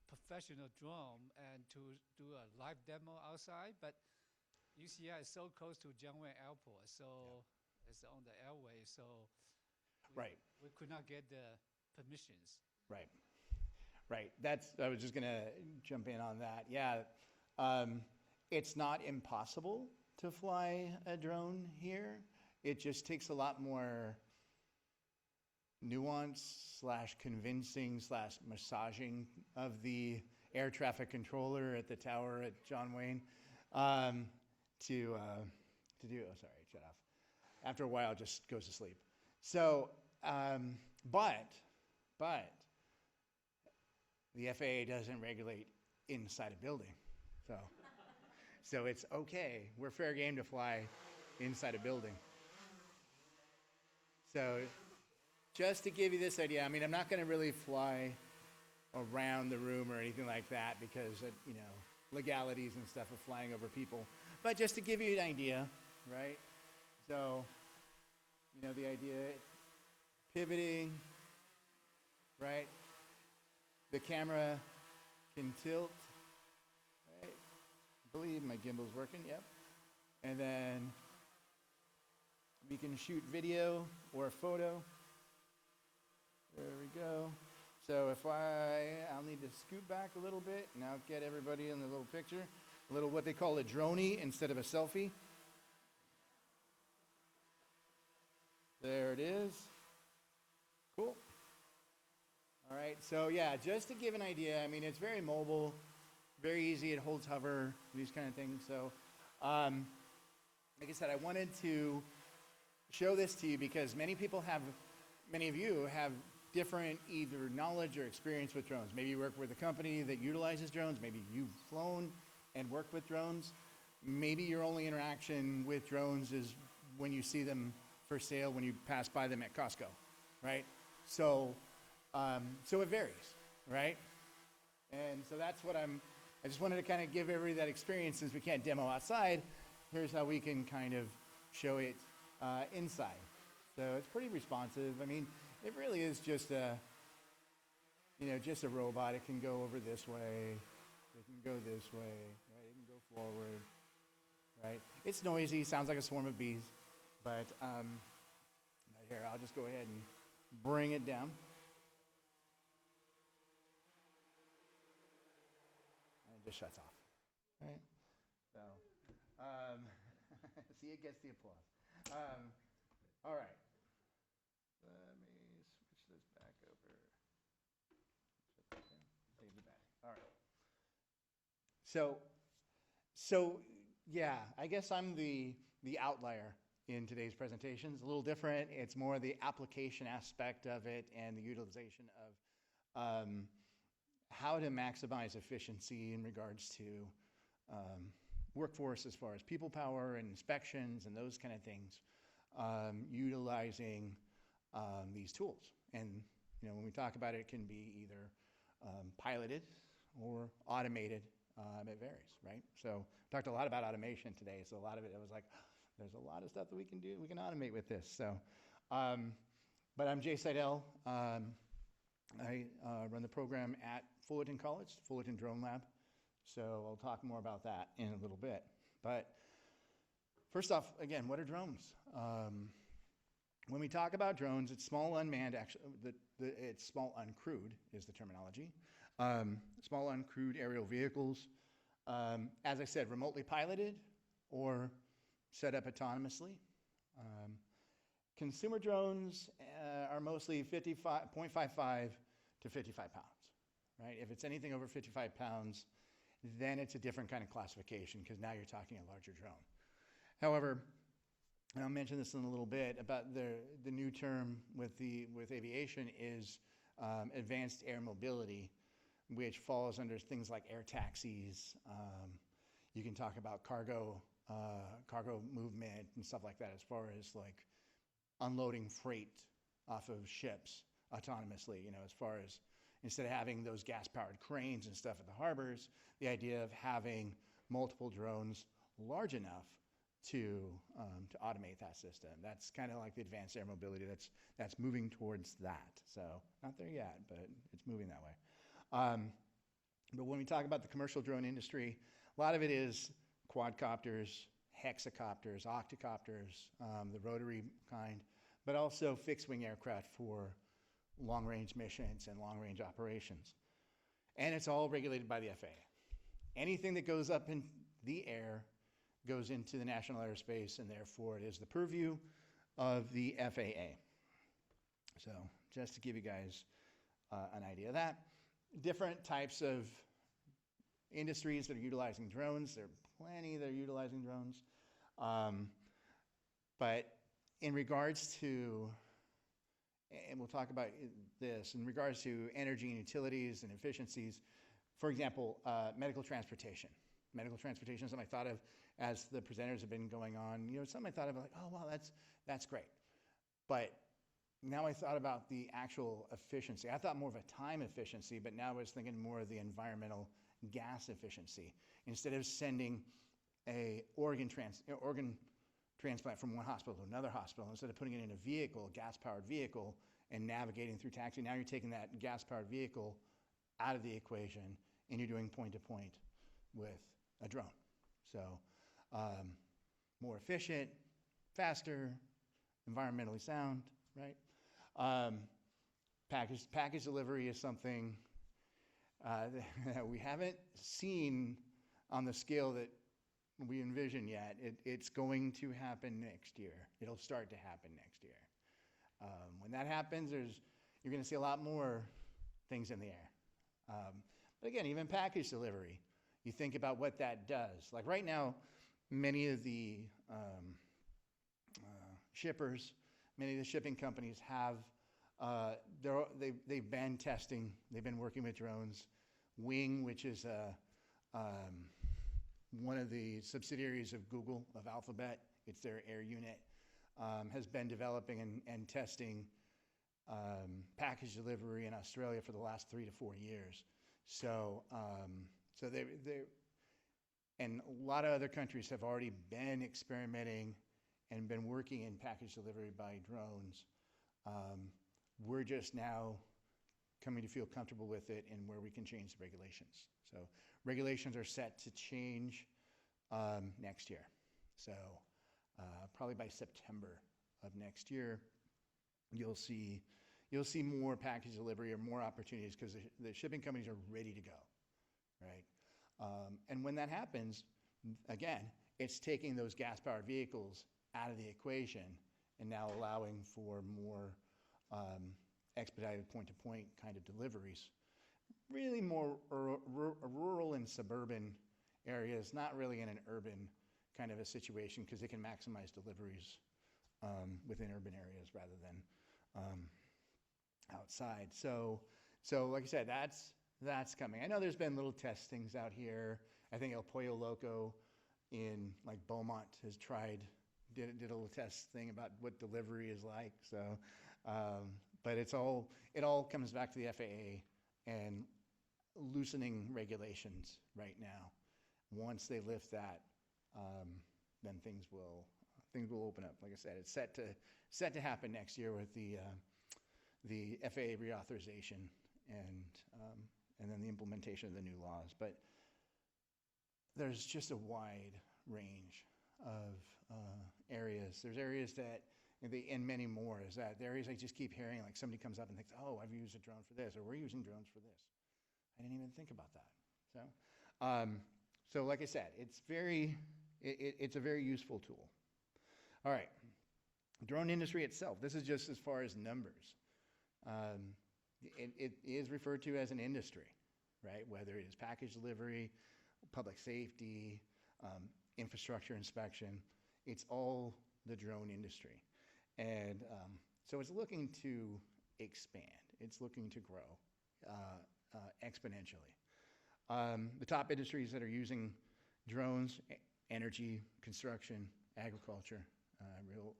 professional drone and to do a live demo outside, but UCI is so close to Jiangwei Airport, so it's on the airway, so we could not get the permissions. Right. I was just going to jump in on that. Yeah, it's not impossible to fly a drone here. It just takes a lot more nuance / convincing / massaging of the air traffic controller at the tower at John Wayne to do. Oh, sorry, shut off. After a while, it just goes to sleep. So, but the FAA doesn't regulate inside a building, so it's okay. We're fair game to fly inside a building. So just to give you this idea, I mean, I'm not going to really fly around the room or anything like that because, you know, legalities and stuff of flying over people. But just to give you an idea, right? So, you know, the idea, pivoting, right? The camera can tilt, right? I believe my gimbal's working, yep. And then we can shoot video or a photo. There we go. So if I'll need to scoot back a little bit and I'll get everybody in the little picture. A little what they call a droney instead of a selfie. There it is. Cool. All right, so yeah, just to give an idea, I mean, it's very mobile, very easy, it holds hover, these kind of things. So, like I said, I wanted to show this to you because many of you have different either knowledge or experience with drones. Maybe you work with a company that utilizes drones, maybe you've flown and worked with drones. Maybe your only interaction with drones is when you see them for sale, when you pass by them at Costco, right? So it varies, right? And so that's what I just wanted to kind of give everybody that experience. Since we can't demo outside, here's how we can kind of show it inside. So it's pretty responsive. I mean, it really is just just a robot. It can go over this way. It can go this way, right? It can go forward, right? It's noisy, sounds like a swarm of bees, but here, I'll just go ahead and bring it down. And it just shuts off, right? So, see, it gets the applause. All right. Let me switch this back over. Save the battery. All right. So yeah, I guess I'm the outlier in today's presentation. It's a little different. It's more the application aspect of it and the utilization of how to maximize efficiency in regards to workforce as far as people power and inspections and those kind of things, utilizing these tools. And you know, when we talk about it, it can be either piloted or automated. It varies, right? So talked a lot about automation today. So a lot of it was like, there's a lot of stuff that we can do, we can automate with this. So, but I'm Jay Seidel. I run the program at Fullerton College, Fullerton Drone Lab. So I'll talk more about that in a little bit. But first off, again, what are drones? When we talk about drones, it's small unmanned, actually, it's small uncrewed is the terminology. Small uncrewed aerial vehicles, as I said, remotely piloted or set up autonomously. Consumer drones are mostly 0.55 to 55 pounds, right? If it's anything over 55 pounds, then it's a different kind of classification because now you're talking a larger drone. However, and I'll mention this in a little bit, about the new term with aviation is advanced air mobility, which falls under things like air taxis. You can talk about cargo movement and stuff like that, as far as like unloading freight off of ships autonomously, you know, as far as instead of having those gas-powered cranes and stuff at the harbors, the idea of having multiple drones large enough to automate that system. That's kind of like the advanced air mobility that's moving towards that. So not there yet, but it's moving that way. But when we talk about the commercial drone industry, a lot of it is quadcopters, hexacopters, octocopters, the rotary kind, but also fixed-wing aircraft for long-range missions and long-range operations. And it's all regulated by the FAA. Anything that goes up in the air goes into the national airspace, and therefore it is the purview of the FAA. So just to give you guys an idea of that. Different types of industries that are utilizing drones. There are plenty that are utilizing drones. But in regards to, and we'll talk about this, in regards to energy and utilities and efficiencies, for example, medical transportation. medical transportation, something I thought of as the presenters have been going on. You know, something I thought of like, oh, wow, that's great. But now I thought about the actual efficiency. I thought more of a time efficiency, but now I was thinking more of the environmental gas efficiency. Instead of sending a organ transplant from one hospital to another hospital, instead of putting it in a vehicle, a gas-powered vehicle, and navigating through taxi, now you're taking that gas-powered vehicle out of the equation, and you're doing point-to-point with a drone. So more efficient, faster, environmentally sound, right? Package delivery is something that we haven't seen on the scale that we envision yet. It's going to happen next year. It'll start to happen next year. When that happens, you're going to see a lot more things in the air. But again, even package delivery, you think about what that does. Like right now, many of the shippers, many of the shipping companies have, they've been testing, they've been working with drones. Wing, which is one of the subsidiaries of Google, of Alphabet, it's their air unit, has been developing and testing package delivery in Australia for the last 3 to 4 years. So they and a lot of other countries have already been experimenting and been working in package delivery by drones. We're just now coming to feel comfortable with it and where we can change the regulations. So regulations are set to change next year. So probably by September of next year, you'll see more package delivery or more opportunities because the shipping companies are ready to go, right? And when that happens, again, it's taking those gas-powered vehicles out of the equation and now allowing for more expedited point-to-point kind of deliveries. Really more rural and suburban areas, not really in an urban kind of a situation because they can maximize deliveries within urban areas rather than outside. So like I said, that's coming. I know there's been little testings out here. I think El Pollo Loco in like Beaumont has did a little test thing about what delivery is like. So, but it all comes back to the FAA and loosening regulations right now. Once they lift that, then things will open up. Like I said, it's set to happen next year with the FAA reauthorization and then the implementation of the new laws. But there's just a wide range of areas. There's areas that, and many more, is that the areas I just keep hearing, like somebody comes up and thinks, oh, I've used a drone for this, or we're using drones for this. I didn't even think about that. So like I said, it's a very useful tool. All right, drone industry itself, this is just as far as numbers. It is referred to as an industry, right? Whether it is package delivery, public safety, infrastructure inspection, it's all the drone industry. And so it's looking to expand. It's looking to grow exponentially. The top industries that are using drones: energy, construction, agriculture,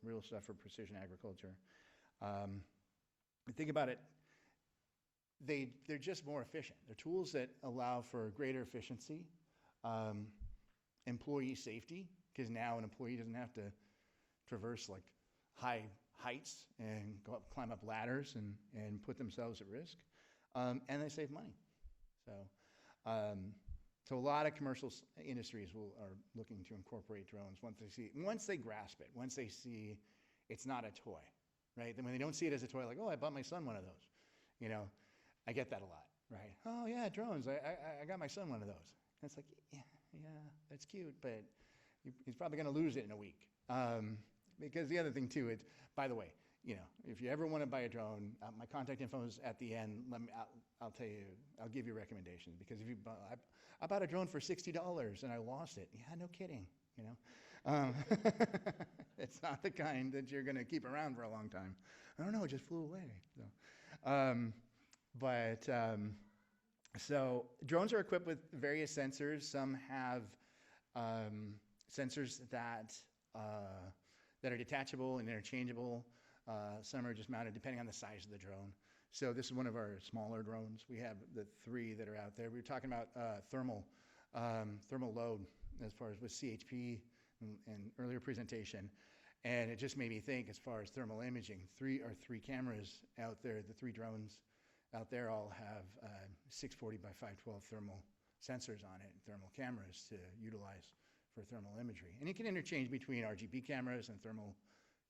real stuff for precision agriculture. Think about it, they're just more efficient. They're tools that allow for greater efficiency, employee safety, because now an employee doesn't have to traverse like high heights and climb up ladders and put themselves at risk, and they save money. So a lot of commercial industries are looking to incorporate drones once they grasp it, once they see it's not a toy, right? Then when they don't see it as a toy, like, oh, I bought my son one of those, you know, I get that a lot, right? Oh yeah, drones, I got my son one of those. And it's like, yeah, that's cute, but he's probably going to lose it in a week. Because the other thing too, by the way, you know, if you ever want to buy a drone, my contact info is at the end. I'll tell you, I'll give you recommendations, because if I bought a drone for $60 and I lost it. Yeah, no kidding, you know. It's not the kind that you're going to keep around for a long time. I don't know, it just flew away. So, but So drones are equipped with various sensors. Some have sensors that are detachable and interchangeable. Some are just mounted depending on the size of the drone. So this is one of our smaller drones. We have the 3 that are out there. We were talking about thermal load as far as with CHP in earlier presentation. And it just made me think as far as thermal imaging, 3 cameras out there, the 3 drones out there all have 640 by 512 thermal sensors on it, thermal cameras to utilize for thermal imagery. And you can interchange between RGB cameras and thermal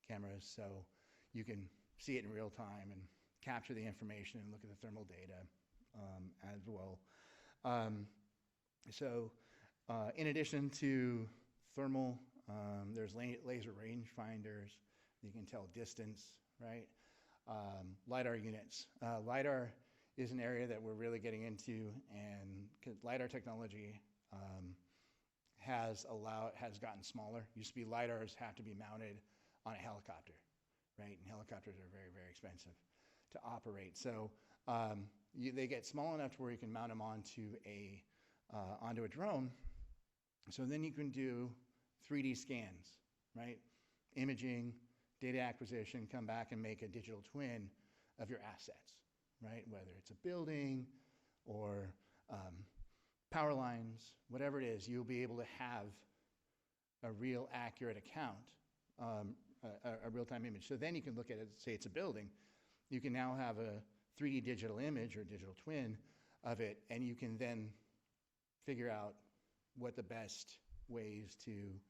cameras, so you can see it in real time and capture the information and look at the thermal data as well. In addition to thermal, there's laser range finders. You can tell distance, right? LiDAR units. LiDAR is an area that we're really getting into, and LiDAR technology has gotten smaller. Used to be LiDARs have to be mounted on a helicopter, right? And helicopters are very, very expensive to operate. So they get small enough to where you can mount them onto a drone. So then you can do 3D scans, right? Imaging, data acquisition, come back and make a digital twin of your assets, right? Whether it's a building or power lines, whatever it is, you'll be able to have a real accurate account, a real-time image. So then you can look at it, say it's a building, you can now have a 3D digital image or digital twin of it, and you can then figure out what the best ways to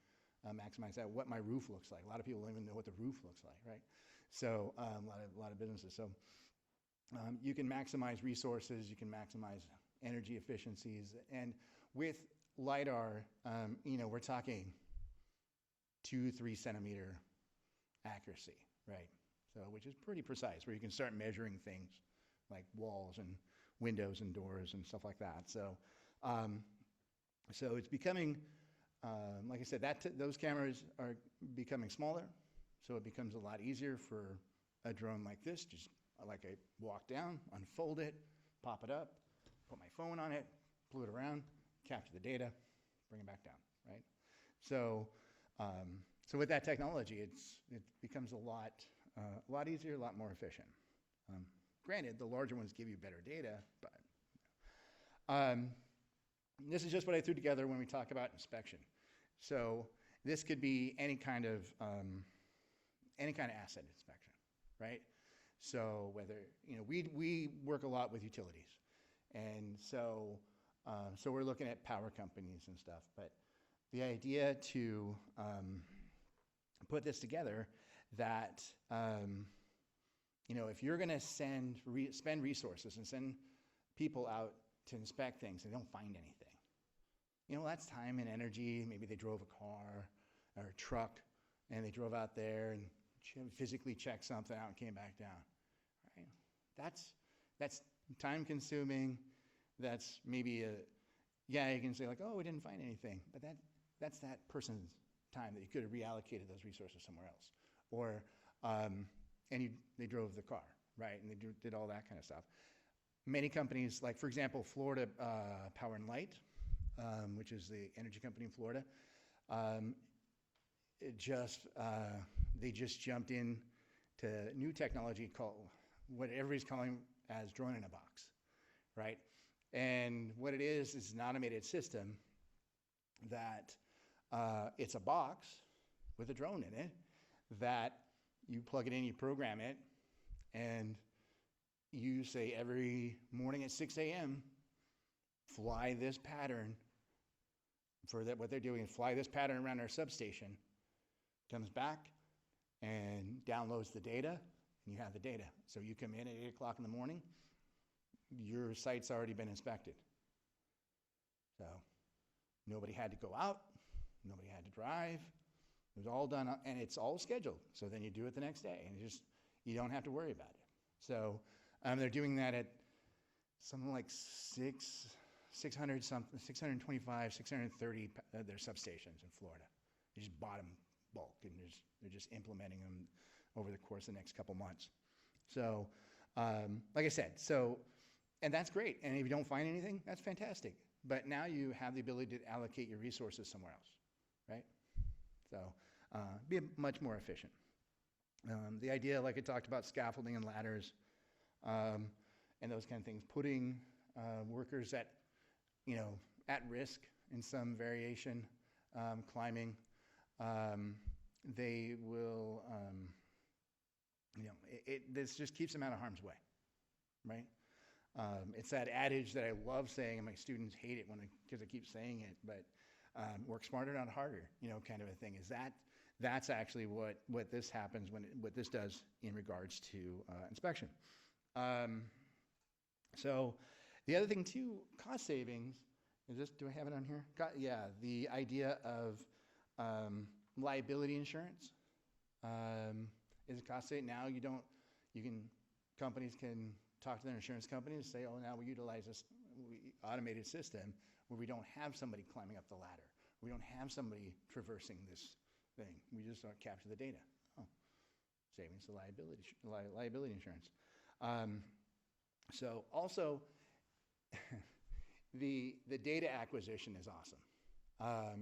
maximize that, what my roof looks like. A lot of people don't even know what the roof looks like, right? So a lot of businesses. So you can maximize resources, you can maximize energy efficiencies, and with LiDAR, we're talking 2-3 centimeter accuracy, right? So which is pretty precise, where you can start measuring things like walls and windows and doors and stuff like that. So so it's becoming, like I said, those cameras are becoming smaller, so it becomes a lot easier for a drone like this. Just like I walk down, unfold it, pop it up, put my phone on it, flew it around, capture the data, bring it back down, right? So, so with that technology, it becomes a lot easier, a lot more efficient. Granted, the larger ones give you better data, but this is just what I threw together when we talk about inspection. So this could be any kind of asset inspection, right? So whether, we work a lot with utilities, and so we're looking at power companies and stuff. But the idea to put this together, that if you're going to spend resources and send people out to inspect things and they don't find anything, that's time and energy. Maybe they drove a car or a truck and they drove out there and physically checked something out and came back down, right? That's time consuming. That's maybe you can say like, oh, we didn't find anything, but that's that person's time that you could have reallocated those resources somewhere else. Or, they drove the car, right? And they did all that kind of stuff. Many companies, like for example, Florida Power and Light, which is the energy company in Florida, they just jumped in to new technology called what everybody's calling as drone in a box, right? And what it is an automated system that it's a box with a drone in it that you plug it in, you program it, and you say every morning at 6 a.m., fly this pattern for that. What they're doing is fly this pattern around our substation, comes back and downloads the data, and you have the data. So you come in at 8 o'clock in the morning, your site's already been inspected. So nobody had to go out, nobody had to drive. It was all done, and it's all scheduled. So then you do it the next day, and you don't have to worry about it. So they're doing that at something like 625, 630 their substations in Florida. They just bought them bulk, and they're just implementing them over the course of the next couple months. So, like I said, so And that's great. And if you don't find anything, that's fantastic. But now you have the ability to allocate your resources somewhere else, right? So be much more efficient. The idea, like I talked about, scaffolding and ladders and those kind of things, putting workers at, at risk in some variation, climbing, they will, this just keeps them out of harm's way, right? It's that adage that I love saying, and my students hate it because I keep saying it, but work smarter, not harder, kind of a thing. That's actually what this happens what this does in regards to inspection. So the other thing too, cost savings, do I have it on here? Yeah, the idea of liability insurance is a cost saving. Now companies can talk to their insurance companies and say, oh, now we utilize this automated system where we don't have somebody climbing up the ladder. We don't have somebody traversing this thing. We just capture the data. Oh, savings to liability insurance. So also, the data acquisition is awesome.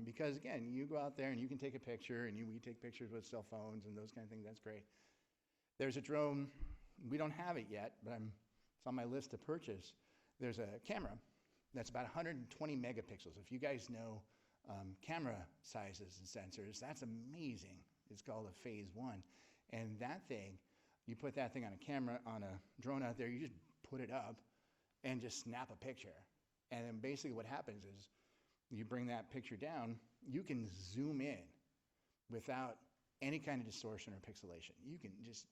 Because again, you go out there and you can take a picture, and we take pictures with cell phones and those kind of things. That's great. There's a drone. We don't have it yet, but it's on my list to purchase. There's a camera that's about 120 megapixels. If you guys know camera sizes and sensors, that's amazing. It's called a phase 1. And that thing, you put that thing on a drone out there, you just put it up and just snap a picture. And then basically what happens is you bring that picture down, you can zoom in without any kind of distortion or pixelation. You can just,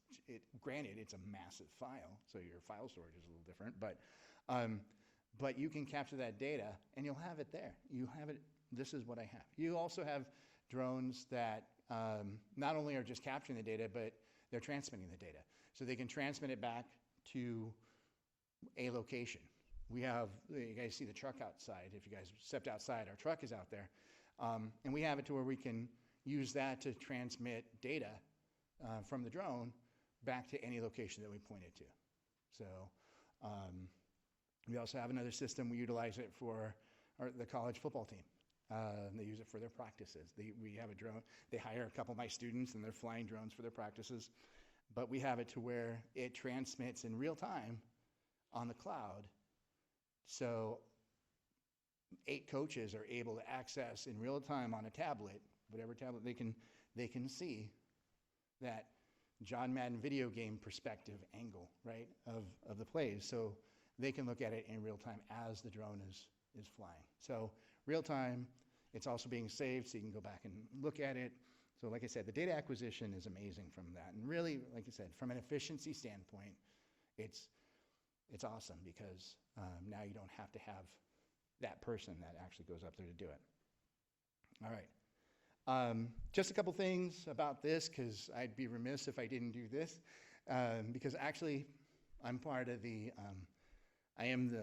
granted, it's a massive file, so your file storage is a little different, but you can capture that data and you'll have it there. You have it, this is what I have. You also have drones that not only are just capturing the data, but they're transmitting the data. So they can transmit it back to a location. You guys see the truck outside. If you guys stepped outside, our truck is out there. And we have it to where we can use that to transmit data from the drone back to any location that we point it to. So we also have another system. We utilize it for the college football team. They use it for their practices. We have a drone. They hire a couple of my students, and they're flying drones for their practices. But we have it to where it transmits in real time on the cloud. So 8 coaches are able to access in real time on a tablet, whatever tablet they can see that John Madden video game perspective angle, right, of the plays. So they can look at it in real time as the drone is flying. So real time, it's also being saved, so you can go back and look at it. So like I said, the data acquisition is amazing from that. And really, like I said, from an efficiency standpoint, it's awesome because now you don't have to have that person that actually goes up there to do it. All right. Just a couple things about this, because I'd be remiss if I didn't do this, because actually I'm part of I am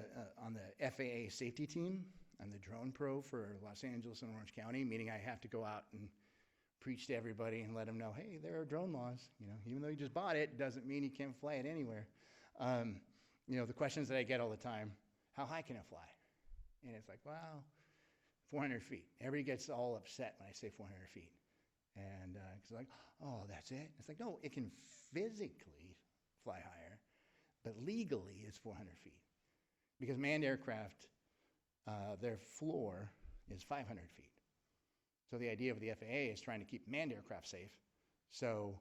on the FAA safety team. I'm the drone pro for Los Angeles and Orange County, meaning I have to go out and preach to everybody and let them know, hey, there are drone laws. Even though you just bought it, doesn't mean you can't fly it anywhere. The questions that I get all the time, how high can it fly? And it's like, well, 400 feet. Everybody gets all upset when I say 400 feet. And it's like, oh, that's it? It's like, no, it can physically fly higher, but legally it's 400 feet. Because manned aircraft, their floor is 500 feet. So the idea of the FAA is trying to keep manned aircraft safe. So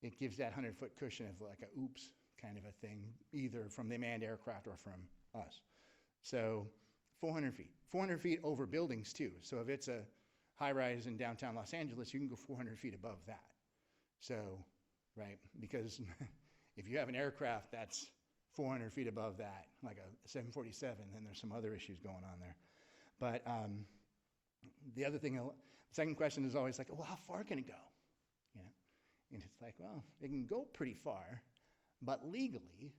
it gives that 100-foot cushion of like a oops kind of a thing, either from the manned aircraft or from us. So 400 feet. 400 feet over buildings too. So if it's a high rise in downtown Los Angeles, you can go 400 feet above that. So, right, because if you have an aircraft that's 400 feet above that, like a 747, then there's some other issues going on there. But the other thing, the second question is always like, well, how far can it go? And it's like, well, it can go pretty far, but legally,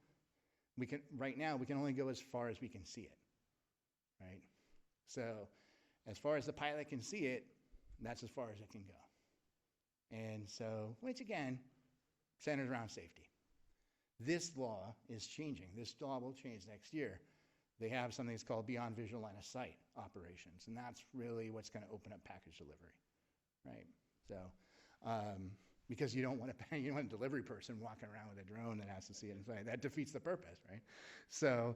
right now, we can only go as far as we can see it, right? So as far as the pilot can see it, that's as far as it can go. And so, which again, centers around safety. This law is changing. This law will change next year. They have something that's called beyond visual line of sight operations, and that's really what's going to open up package delivery, right? So, because you don't want a delivery person walking around with a drone that has to see it inside. That defeats the purpose, right? So,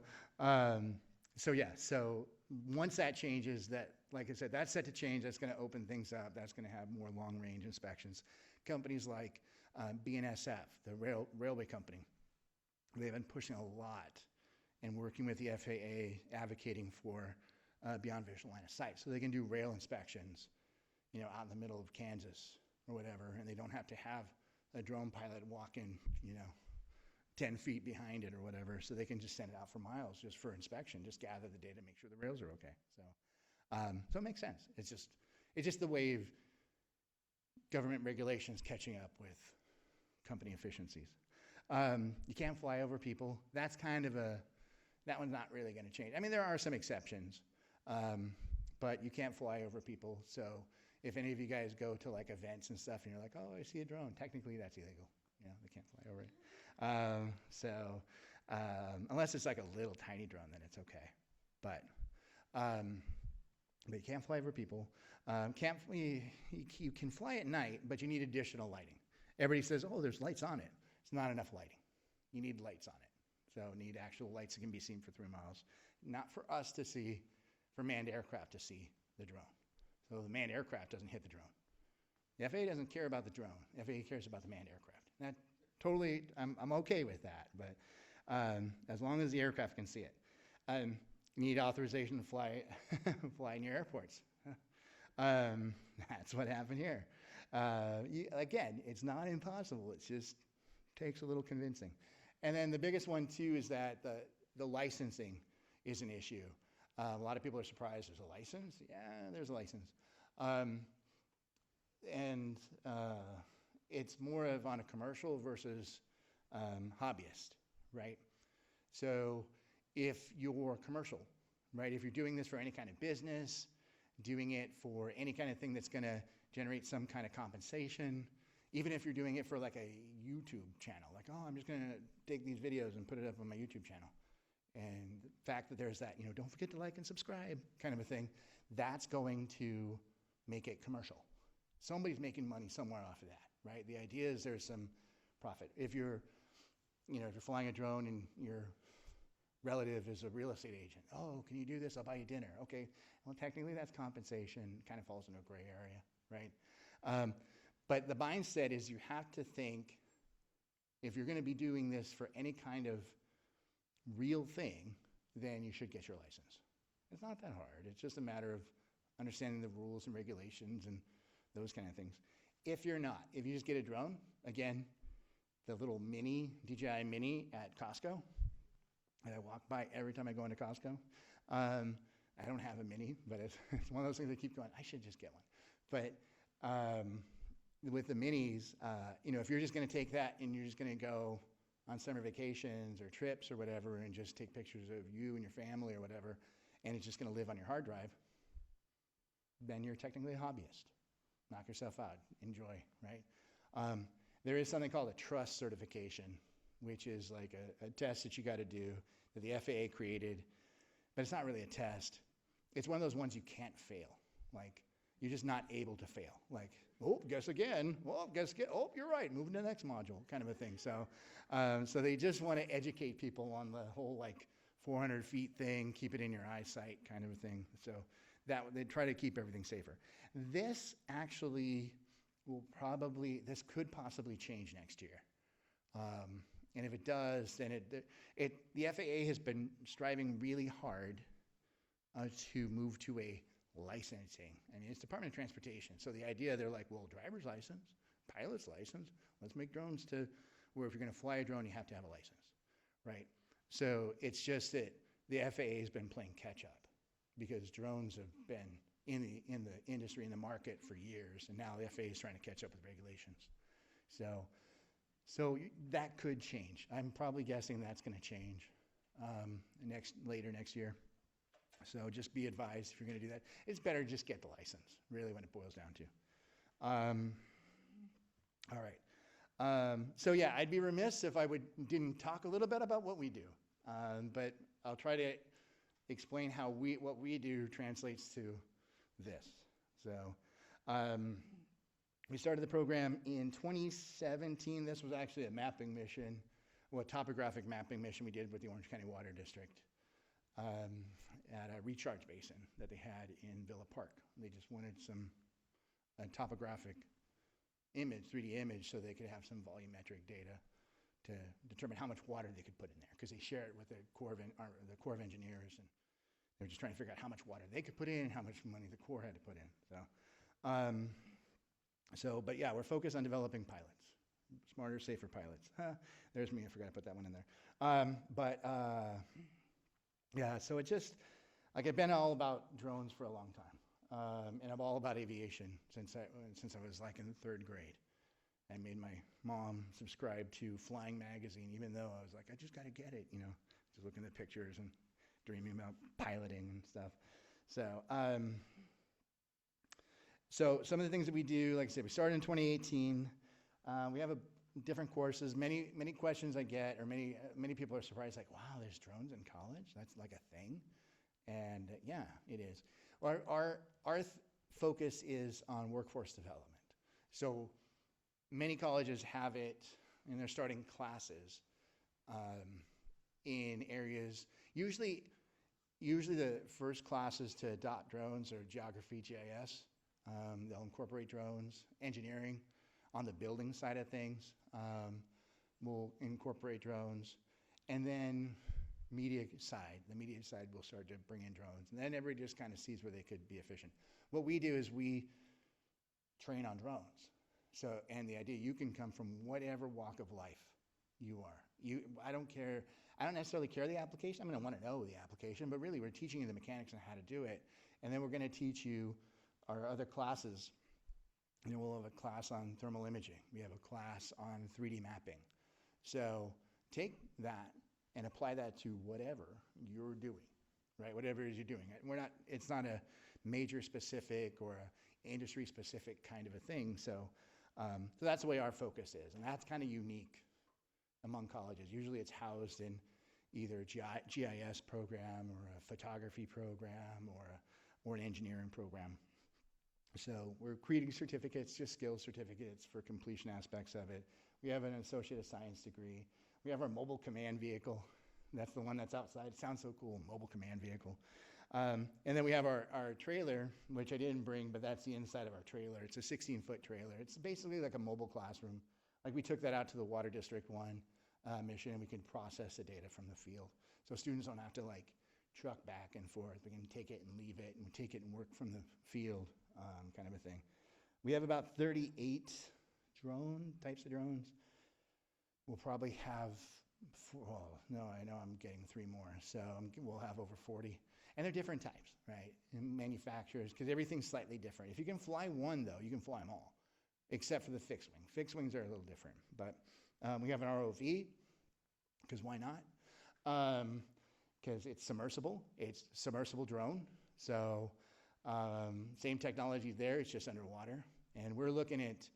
so once that changes, that, like I said, that's set to change. That's going to open things up. That's going to have more long-range inspections. Companies like BNSF, the railway company, they've been pushing a lot and working with the FAA, advocating for beyond visual line of sight, so they can do rail inspections, out in the middle of Kansas or whatever, and they don't have to have a drone pilot walking, 10 feet behind it or whatever, so they can just send it out for miles just for inspection, just gather the data, make sure the rails are okay. So it makes sense. It's just the way of government regulations catching up with company efficiencies. You can't fly over people. That's that one's not really going to change. I mean, there are some exceptions, but you can't fly over people. So if any of you guys go to like events and stuff and you're like, oh, I see a drone, technically that's illegal. They can't fly over it. Unless it's like a little tiny drone, then it's okay. But you can't fly over people. You can fly at night, but you need additional lighting. Everybody says, oh, there's lights on it. It's not enough lighting. You need lights on it. So need actual lights that can be seen for 3 miles. Not for us to see, for manned aircraft to see the drone. So the manned aircraft doesn't hit the drone. The FAA doesn't care about the drone. The FAA cares about the manned aircraft. That totally, I'm okay with that, but as long as the aircraft can see it. You need authorization to fly in your airports. That's what happened here. Again, it's not impossible. It just takes a little convincing. And then the biggest one too is that the licensing is an issue. A lot of people are surprised there's a license. Yeah, there's a license. It's more of on a commercial versus hobbyist, right? So if you're commercial, right, if you're doing this for any kind of business, doing it for any kind of thing that's going to generate some kind of compensation, even if you're doing it for like a YouTube channel, like, oh, I'm just going to take these videos and put it up on my YouTube channel. And the fact that there's that, don't forget to like and subscribe kind of a thing, that's going to make it commercial. Somebody's making money somewhere off of that, right? The idea is there's some profit. If you're flying a drone and your relative is a real estate agent, oh, can you do this? I'll buy you dinner. Okay, well, technically that's compensation, kind of falls into a gray area, right? But the mindset is you have to think, if you're going to be doing this for any kind of real thing, then you should get your license. It's not that hard. It's just a matter of understanding the rules and regulations and those kind of things. If you're not, if you just get a drone, again, the little DJI Mini at Costco, and I walk by every time I go into Costco. I don't have a Mini, but it's one of those things I keep going, I should just get one. But with the Minis, if you're just going to take that and you're just going to go on summer vacations or trips or whatever and just take pictures of you and your family or whatever, and it's just going to live on your hard drive, then you're technically a hobbyist. Knock yourself out. Enjoy, right? There is something called a trust certification, which is like a test that you got to do that the FAA created, but it's not really a test. It's one of those ones you can't fail. Like, you're just not able to fail. Like, oh, guess again. Oh, guess again. Oh, you're right. Moving to the next module, kind of a thing. So, so they just want to educate people on the whole 400 feet thing, keep it in your eyesight, kind of a thing. So that they try to keep everything safer. This actually this could possibly change next year. And if it does, then the FAA has been striving really hard to move to a licensing. I mean, it's Department of Transportation. So the idea, they're like, well, driver's license, pilot's license, let's make drones to where if you're going to fly a drone, you have to have a license, right? So it's just that the FAA has been playing catch up because drones have been in the industry, in the market for years, and now the FAA is trying to catch up with regulations. So that could change. I'm probably guessing that's going to change later next year. So just be advised if you're going to do that. It's better to just get the license, really, when it boils down to. All right. So yeah, I'd be remiss if I didn't talk a little bit about what we do. But I'll try to explain how what we do translates to this. So we started the program in 2017. This was actually a mapping mission, well, a topographic mapping mission we did with the Orange County Water District at a recharge basin that they had in Villa Park. They just wanted a topographic image, 3D image, so they could have some volumetric data to determine how much water they could put in there, because they share it with the Corps of Engineers, and they're just trying to figure out how much water they could put in and how much money the Corps had to put in. But yeah, we're focused on developing pilots, smarter, safer pilots. There's me, I forgot to put that one in there. Yeah, so it's just, like, I've been all about drones for a long time. And I'm all about aviation since I was like in the 3rd grade. I made my mom subscribe to Flying Magazine, even though I was like, I just got to get it, just looking at pictures and dreaming about piloting and stuff. So some of the things that we do, like I said, we started in 2018. We have different courses. Many questions I get, or many people are surprised, like, wow, there's drones in college? That's like a thing? And yeah, it is. Our focus is on workforce development. So many colleges have it, and they're starting classes in areas. Usually the first classes to adopt drones are geography, GIS. They'll incorporate drones. Engineering, on the building side of things, will incorporate drones. And then the media side will start to bring in drones. And then everybody just kind of sees where they could be efficient. What we do is we train on drones. So, and the idea, you can come from whatever walk of life you are. I don't necessarily care the application. I want to know the application, but really we're teaching you the mechanics on how to do it. And then we're going to teach you our other classes. We'll have a class on thermal imaging. We have a class on 3D mapping. So take that and apply that to whatever you're doing, right? Whatever it is you're doing. It's not a major specific or a industry specific kind of a thing. So that's the way our focus is. And that's kind of unique among colleges. Usually it's housed in either a GIS program or a photography program or an engineering program. So we're creating certificates, just skills certificates for completion aspects of it. We have an Associate of Science degree. We have our mobile command vehicle. That's the one that's outside. It sounds so cool, mobile command vehicle. And then we have our trailer, which I didn't bring, but that's the inside of our trailer. It's a 16-foot trailer. It's basically like a mobile classroom. Like, we took that out to the Water District 1 mission, and we can process the data from the field. So students don't have to truck back and forth. We can take it and leave it, and take it and work from the field, kind of a thing. We have about 38 types of drones. We'll probably have, I know I'm getting 3 more. So we'll have over 40. And they're different types, right? And manufacturers, because everything's slightly different. If you can fly one, though, you can fly them all, except for the fixed wing. Fixed wings are a little different. But we have an ROV, because why not? Because it's submersible. It's submersible drone. So same technology there, it's just underwater. And we're looking at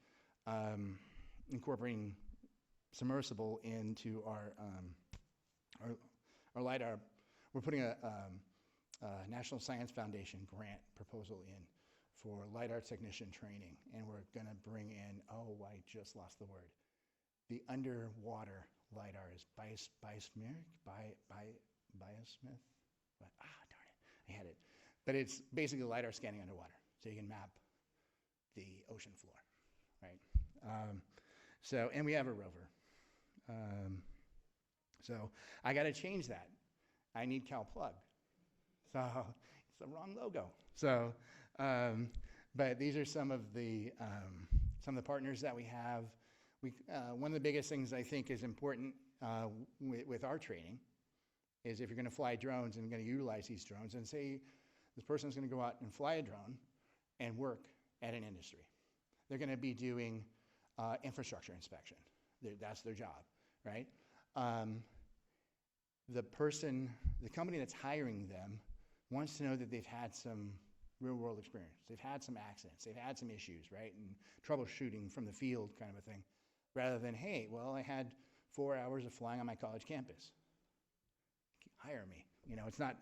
incorporating submersible into our LiDAR. We're putting a National Science Foundation grant proposal in for LiDAR technician training. And we're going to bring in, I just lost the word. The underwater LiDAR is biosmith? Darn it, I had it. But it's basically LiDAR scanning underwater. So you can map the ocean floor, right? And we have a rover. So I got to change that. I need CalPlug. So it's the wrong logo. So, but these are some of the partners that we have. One of the biggest things I think is important with our training is if you're going to fly drones and going to utilize these drones, and say this person's going to go out and fly a drone and work at an industry. They're going to be doing infrastructure inspection. That's their job, right? The company that's hiring them wants to know that they've had some real world experience. They've had some accidents. They've had some issues, right? And troubleshooting from the field kind of a thing. rather than, hey, well, I had 4 hours of flying on my college campus. Hire me. You know, it's not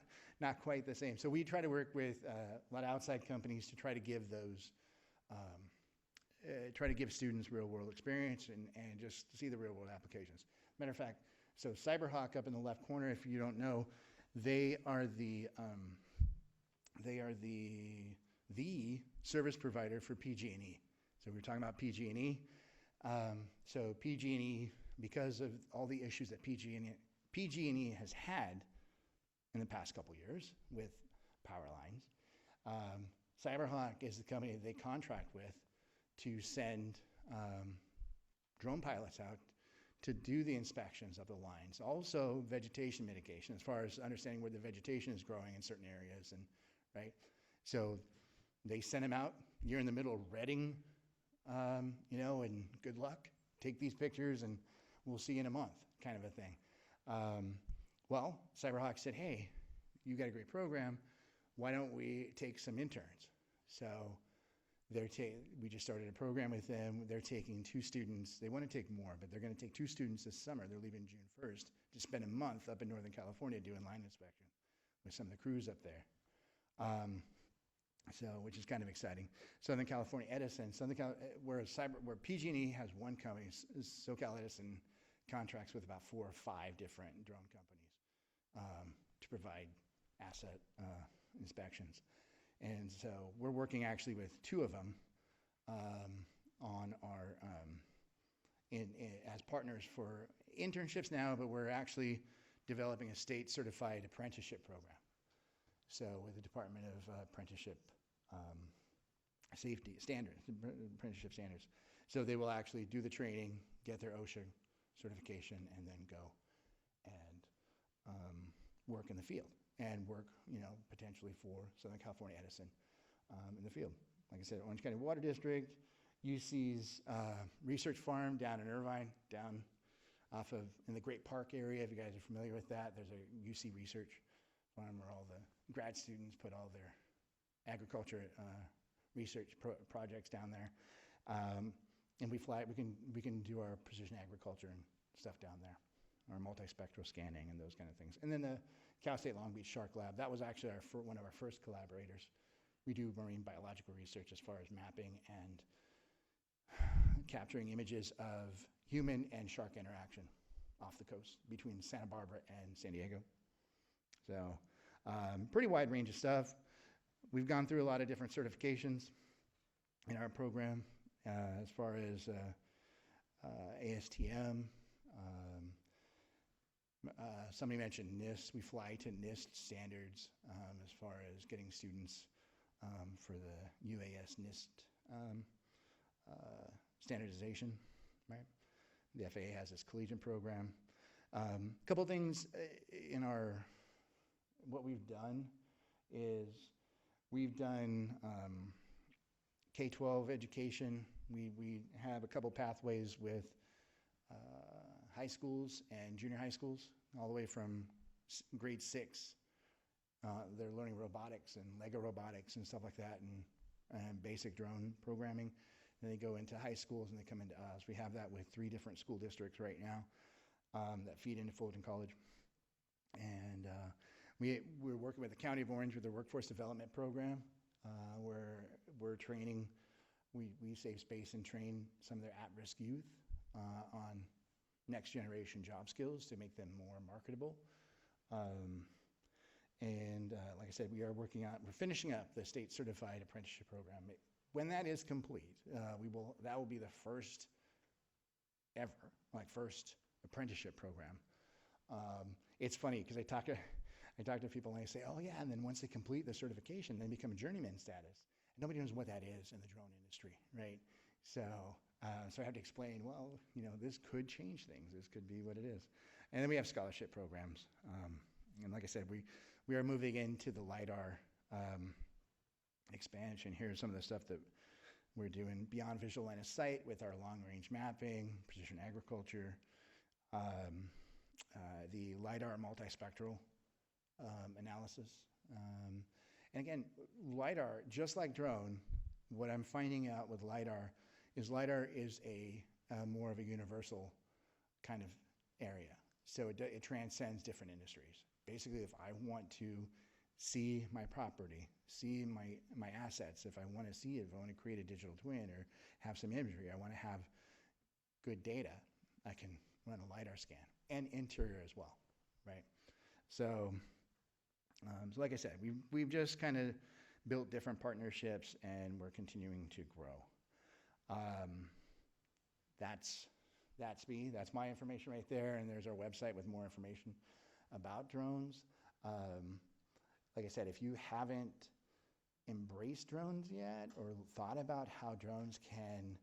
quite the same. So we try to work with a lot of outside companies to try to give those, try to give students real world experience and just see the real world applications. Matter of fact, so Cyberhawk up in the left corner, if you don't know, they are the service provider for PG&E. So we were talking about PG&E. So PG&E, because of all the issues that PG&E has had in the past couple years with power lines, Cyberhawk is the company that they contract with to send drone pilots out to do the inspections of the lines. Also vegetation mitigation, as far as understanding where the vegetation is growing in certain areas, and right? So they send them out. You're in the middle of Reading, you know, and good luck. Take these pictures and we'll see you in a month, kind of a thing. Well, Cyberhawk said, hey, you got a great program. Why don't we take some interns? So we just started a program with them. They're taking 2 students. They want to take more, but they're going to take 2 students this summer. They're leaving June 1st to spend a month up in Northern California doing line inspection with some of the crews up there. So, which is kind of exciting. Southern California Edison, where PG&E has one company, SoCal Edison contracts with about 4 or 5 different drone companies to provide asset inspections. And so we're working actually with 2 of them on our, as partners for internships now, but we're actually developing a state certified apprenticeship program. So with the Department of Apprenticeship Safety Standards, apprenticeship standards. So they will actually do the training, get their OSHA certification, and then go and work in the field and work, you know, potentially for Southern California Edison in the field. Like I said, Orange County Water District, UC's research farm down in Irvine, down off of, in the Great Park area, if you guys are familiar with that. There's a UC research farm where all the grad students put all their agriculture research projects down there. And we can do our precision agriculture and stuff down there, our multispectral scanning and those kind of things. And then the Cal State Long Beach Shark Lab, that was actually one of our first collaborators. We do marine biological research as far as mapping and capturing images of human and shark interaction off the coast between Santa Barbara and San Diego. So pretty wide range of stuff. We've gone through a lot of different certifications in our program as far as ASTM. Somebody mentioned NIST. We fly to NIST standards as far as getting students for the UAS NIST standardization, right? The FAA has this collegiate program. A couple things in what we've done is we've done K-12 education. We have a couple pathways with high schools and junior high schools, all the way from grade 6. They're learning robotics and Lego robotics and stuff like that, and basic drone programming. Then they go into high schools and they come into us. We have that with 3 different school districts right now that feed into Fullerton College. And we're working with the County of Orange with their workforce development program, where we're training, we save space and train some of their at-risk youth on next generation job skills to make them more marketable. And like I said, we're finishing up the state certified apprenticeship program. When that is complete, that will be the first ever, first apprenticeship program. It's funny because I talk to people and they say, oh yeah, and then once they complete the certification, they become a journeyman status. And nobody knows what that is in the drone industry, right? So I have to explain, well, you know, this could change things. This could be what it is. And then we have scholarship programs. And like I said, we are moving into the LiDAR expansion. Here's some of the stuff that we're doing beyond visual line of sight with our long-range mapping, precision agriculture, the LiDAR multispectral analysis. And again, LiDAR, just like drone, what I'm finding out with LiDAR is a more of a universal kind of area. So it transcends different industries. Basically, if I want to see my property, see my assets, if I want to see it, if I want to create a digital twin or have some imagery, I want to have good data, I can run a LiDAR scan, and interior as well, right? So, so like I said, we've just kind of built different partnerships, and we're continuing to grow. That's me. That's my information right there, and there's our website with more information about drones. Like I said, if you haven't embraced drones yet or thought about how drones can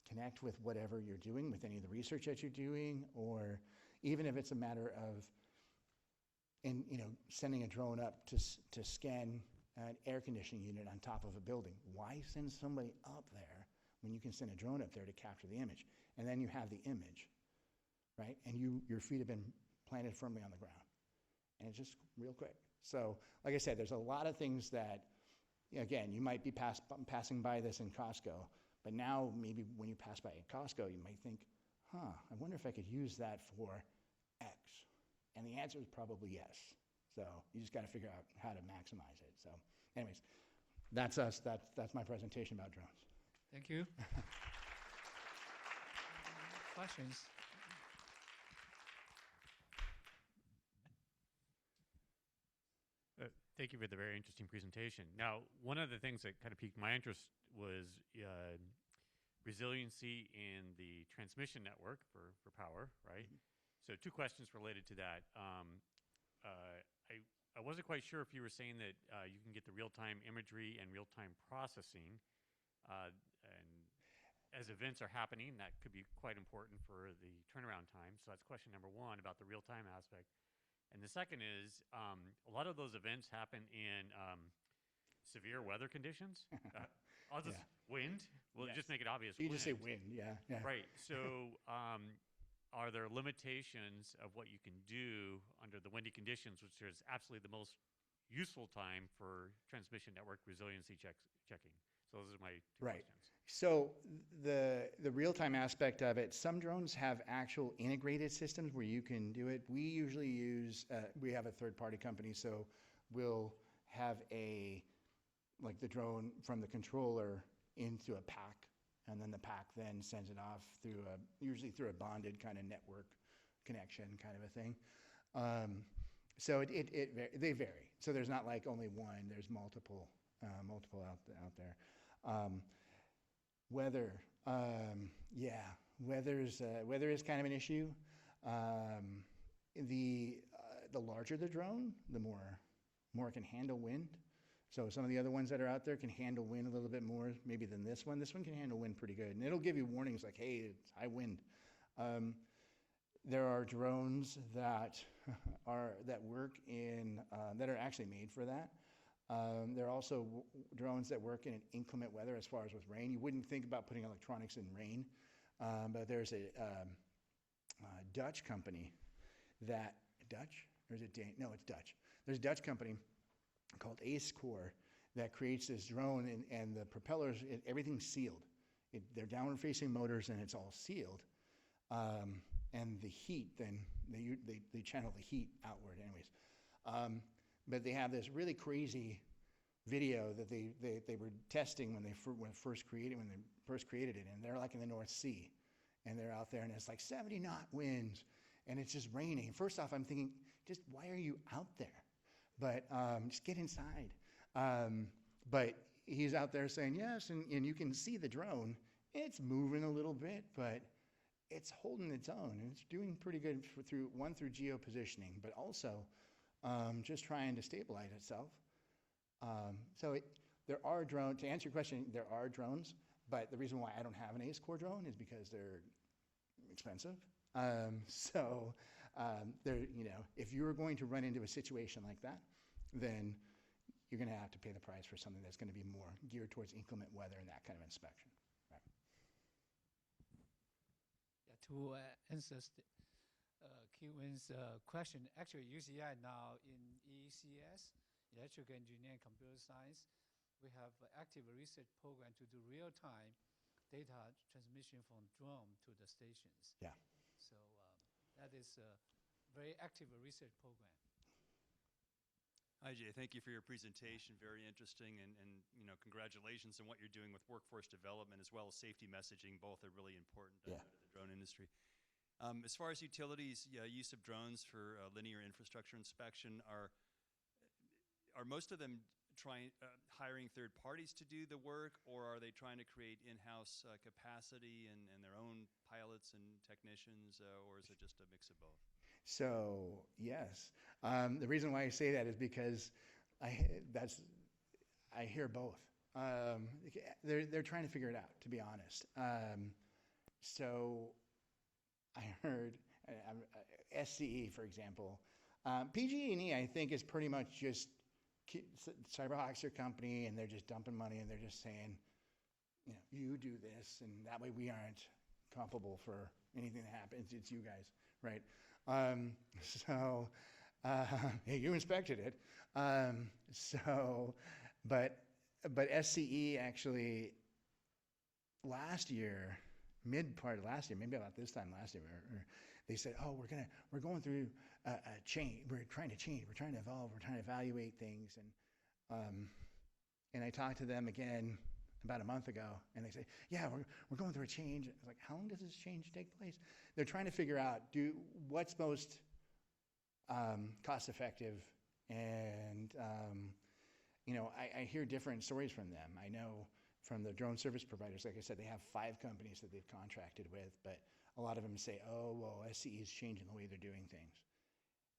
connect with whatever you're doing, with any of the research that you're doing, or even if it's a matter of sending a drone up to scan an air conditioning unit on top of a building. Why send somebody up there when you can send a drone up there to capture the image? And then you have the image, right? And your feet have been planted firmly on the ground. And it's just real quick. So, like I said, there's a lot of things that, again, you might be passing by this in Costco, but now maybe when you pass by at Costco, you might think, I wonder if I could use that for X. And the answer is probably yes. So you just got to figure out how to maximize it. So anyways, that's us. That's my presentation about drones. Thank you. Questions? Thank you for the very interesting presentation. Now, one of the things that kind of piqued my interest was resiliency in the transmission network for power, right? So 2 questions related to that. I wasn't quite sure if you were saying that you can get the real-time imagery and real-time processing, and as events are happening, that could be quite important for the turnaround time. So that's question number 1 about the real-time aspect. And the second is, a lot of those events happen in severe weather conditions. I'll just wind. We'll just make it obvious. You just say wind, yeah. Right. So, are there limitations of what you can do under the windy conditions, which is absolutely the most useful time for transmission network resiliency checking? So those are my 2 questions. So the real-time aspect of it, some drones have actual integrated systems where you can do it. We usually use, we have a third-party company, so we'll have like the drone from the controller into a pack, and then the pack then sends it off usually through a bonded kind of network connection kind of a thing. So they vary. So there's not like only one, there's multiple out there. Weather, weather is kind of an issue. The larger the drone, the more it can handle wind. So some of the other ones that are out there can handle wind a little bit more maybe than this one. This one can handle wind pretty good, and it'll give you warnings like, hey, it's high wind. There are drones that work in that are actually made for that. There are also drones that work in inclement weather as far as with rain. You wouldn't think about putting electronics in rain, but there's a Dutch company Dutch? Or is it Dane? No, it's Dutch. There's a Dutch company called AceCore that creates this drone, and the propellers, everything's sealed. They're downward-facing motors, and it's all sealed. And the heat, then, they channel the heat outward anyways. But they have this really crazy video that they were testing when they first created it, and they're like in the North Sea, and they're out there, and it's like 70 knot winds, and it's just raining. First off, I'm thinking, just why are you out there? But just get inside. But he's out there saying yes, and you can see the drone. It's moving a little bit, but it's holding its own, and it's doing pretty good through geo-positioning, but also just trying to stabilize itself. So there are drones, to answer your question, there are drones, but the reason why I don't have an AceCore drone is because they're expensive. If you're going to run into a situation like that, then you're going to have to pay the price for something that's going to be more geared towards inclement weather and that kind of inspection. Right. Yeah, to answer Kiwin's question, actually UCI now in ECS, Electrical Engineering and Computer Science, we have an active research program to do real-time data transmission from drone to the stations. Yeah. So that is a very active research program. Hi, Jay. Thank you for your presentation. Very interesting, and congratulations on what you're doing with workforce development as well as safety messaging. Both are really important to the drone industry. As far as utilities, use of drones for linear infrastructure inspection, are most of them hiring third parties to do the work, or are they trying to create in-house capacity and their own pilots and technicians, or is it just a mix of both? So yes, the reason why I say that is because I hear both. They're trying to figure it out, to be honest. So I heard SCE, for example. PG&E, I think, is pretty much just Cyberhawk's your company, and they're just dumping money, and they're just saying, you do this, and that way we aren't culpable for anything that happens. It's you guys, right? Hey, you inspected it. But SCE actually last year, mid-part of last year, maybe about this time last year, they said, oh, we're going through a change. We're trying to change. We're trying to evolve. We're trying to evaluate things. And I talked to them again about a month ago, and they say, yeah, we're going through a change. I was like, how long does this change take place? They're trying to figure out what's most cost effective, and I hear different stories from them. I know from the drone service providers, like I said, they have 5 companies that they've contracted with, but a lot of them say, oh, well, SCE is changing the way they're doing things.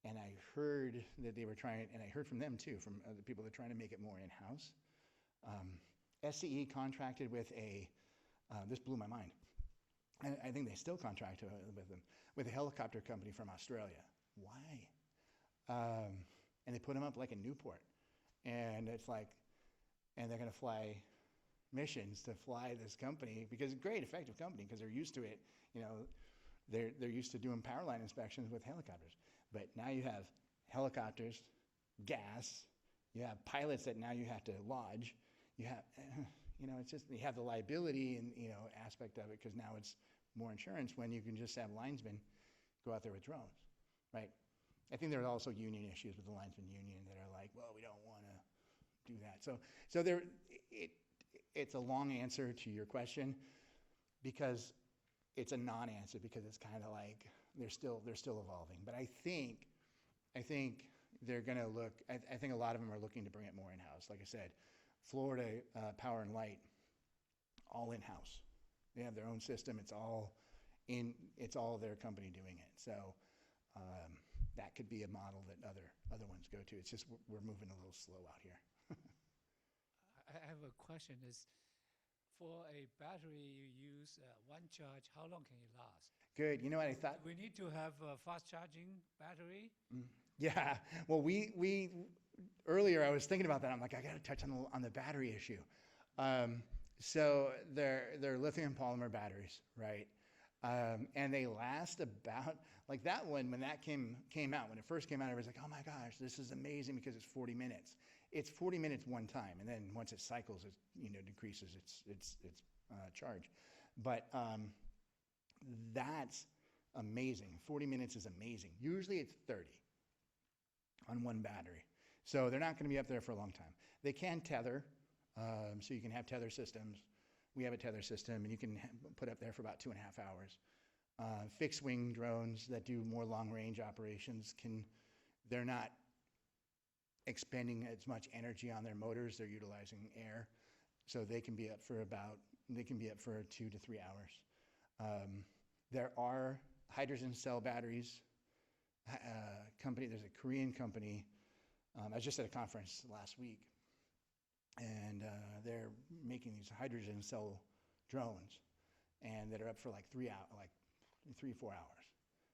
And I heard that they were trying, and I heard from them too, from other people that are trying to make it more in-house. SCE contracted with this blew my mind. I think they still contract with them, with a helicopter company from Australia. Why? And they put them up like in Newport. And it's like, and they're going to fly missions to fly this company, because it's a great, effective company, because they're used to it. They're used to doing power line inspections with helicopters. But now you have helicopters, gas, you have pilots that now you have to lodge. You have, it's just, you have the liability and, aspect of it, because now it's more insurance when you can just have linesmen go out there with drones, right? I think there are also union issues with the linesman union that are like, well, we don't want to do that. So it's a long answer to your question, because it's a non-answer, because it's kind of like they're still evolving. But I think they're going to look. I think a lot of them are looking to bring it more in-house. Like I said, Florida Power and Light, all in-house. They have their own system. It's all their company doing it. So that could be a model that other ones go to. It's just we're moving a little slow out here. I have a question. Is for a battery you use one charge, how long can it last? Good. You know what I thought? We need to have a fast charging battery. Yeah. Well, we earlier I was thinking about that. I'm like, I got to touch on the battery issue. So they're lithium polymer batteries, right? And they last about, like that one, when that came out, when it first came out, everybody's like, oh my gosh, this is amazing because it's 40 minutes. It's 40 minutes one time, and then once it cycles, it decreases its charge. But that's amazing. 40 minutes is amazing. Usually it's 30 on one battery. So they're not going to be up there for a long time. They can tether, so you can have tether systems. We have a tether system, and you can put up there for about 2.5 hours. Fixed wing drones that do more long range operations they're not expending as much energy on their motors. They're utilizing air, so they can be up for 2 to 3 hours. There are hydrogen cell batteries. There's a Korean company. I was just at a conference last week, and they're making these hydrogen cell drones, and that are up for like 3 or 4 hours.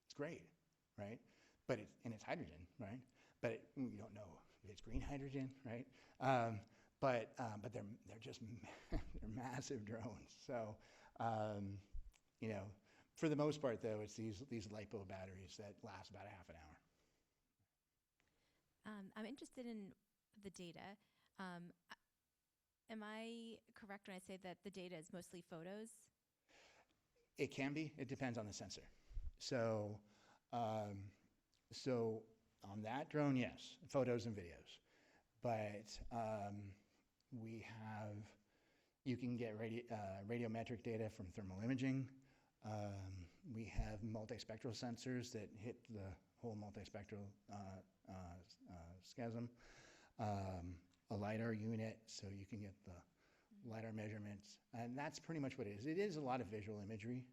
It's great, right? But it's hydrogen, right? But you don't know if it's green hydrogen, right? But they're just they're massive drones. So for the most part, though, it's these LiPo batteries that last about a half an hour. I'm interested in the data. Am I correct when I say that the data is mostly photos It can be. It depends on the sensor. So, so on that drone, yes, photos and videos. But we have, you can get radiometric data from thermal imaging. We have multispectral sensors that hit the whole multispectral schism. A LiDAR unit, so you can get the LiDAR measurements. And that's pretty much what it is. It is a lot of visual imagery.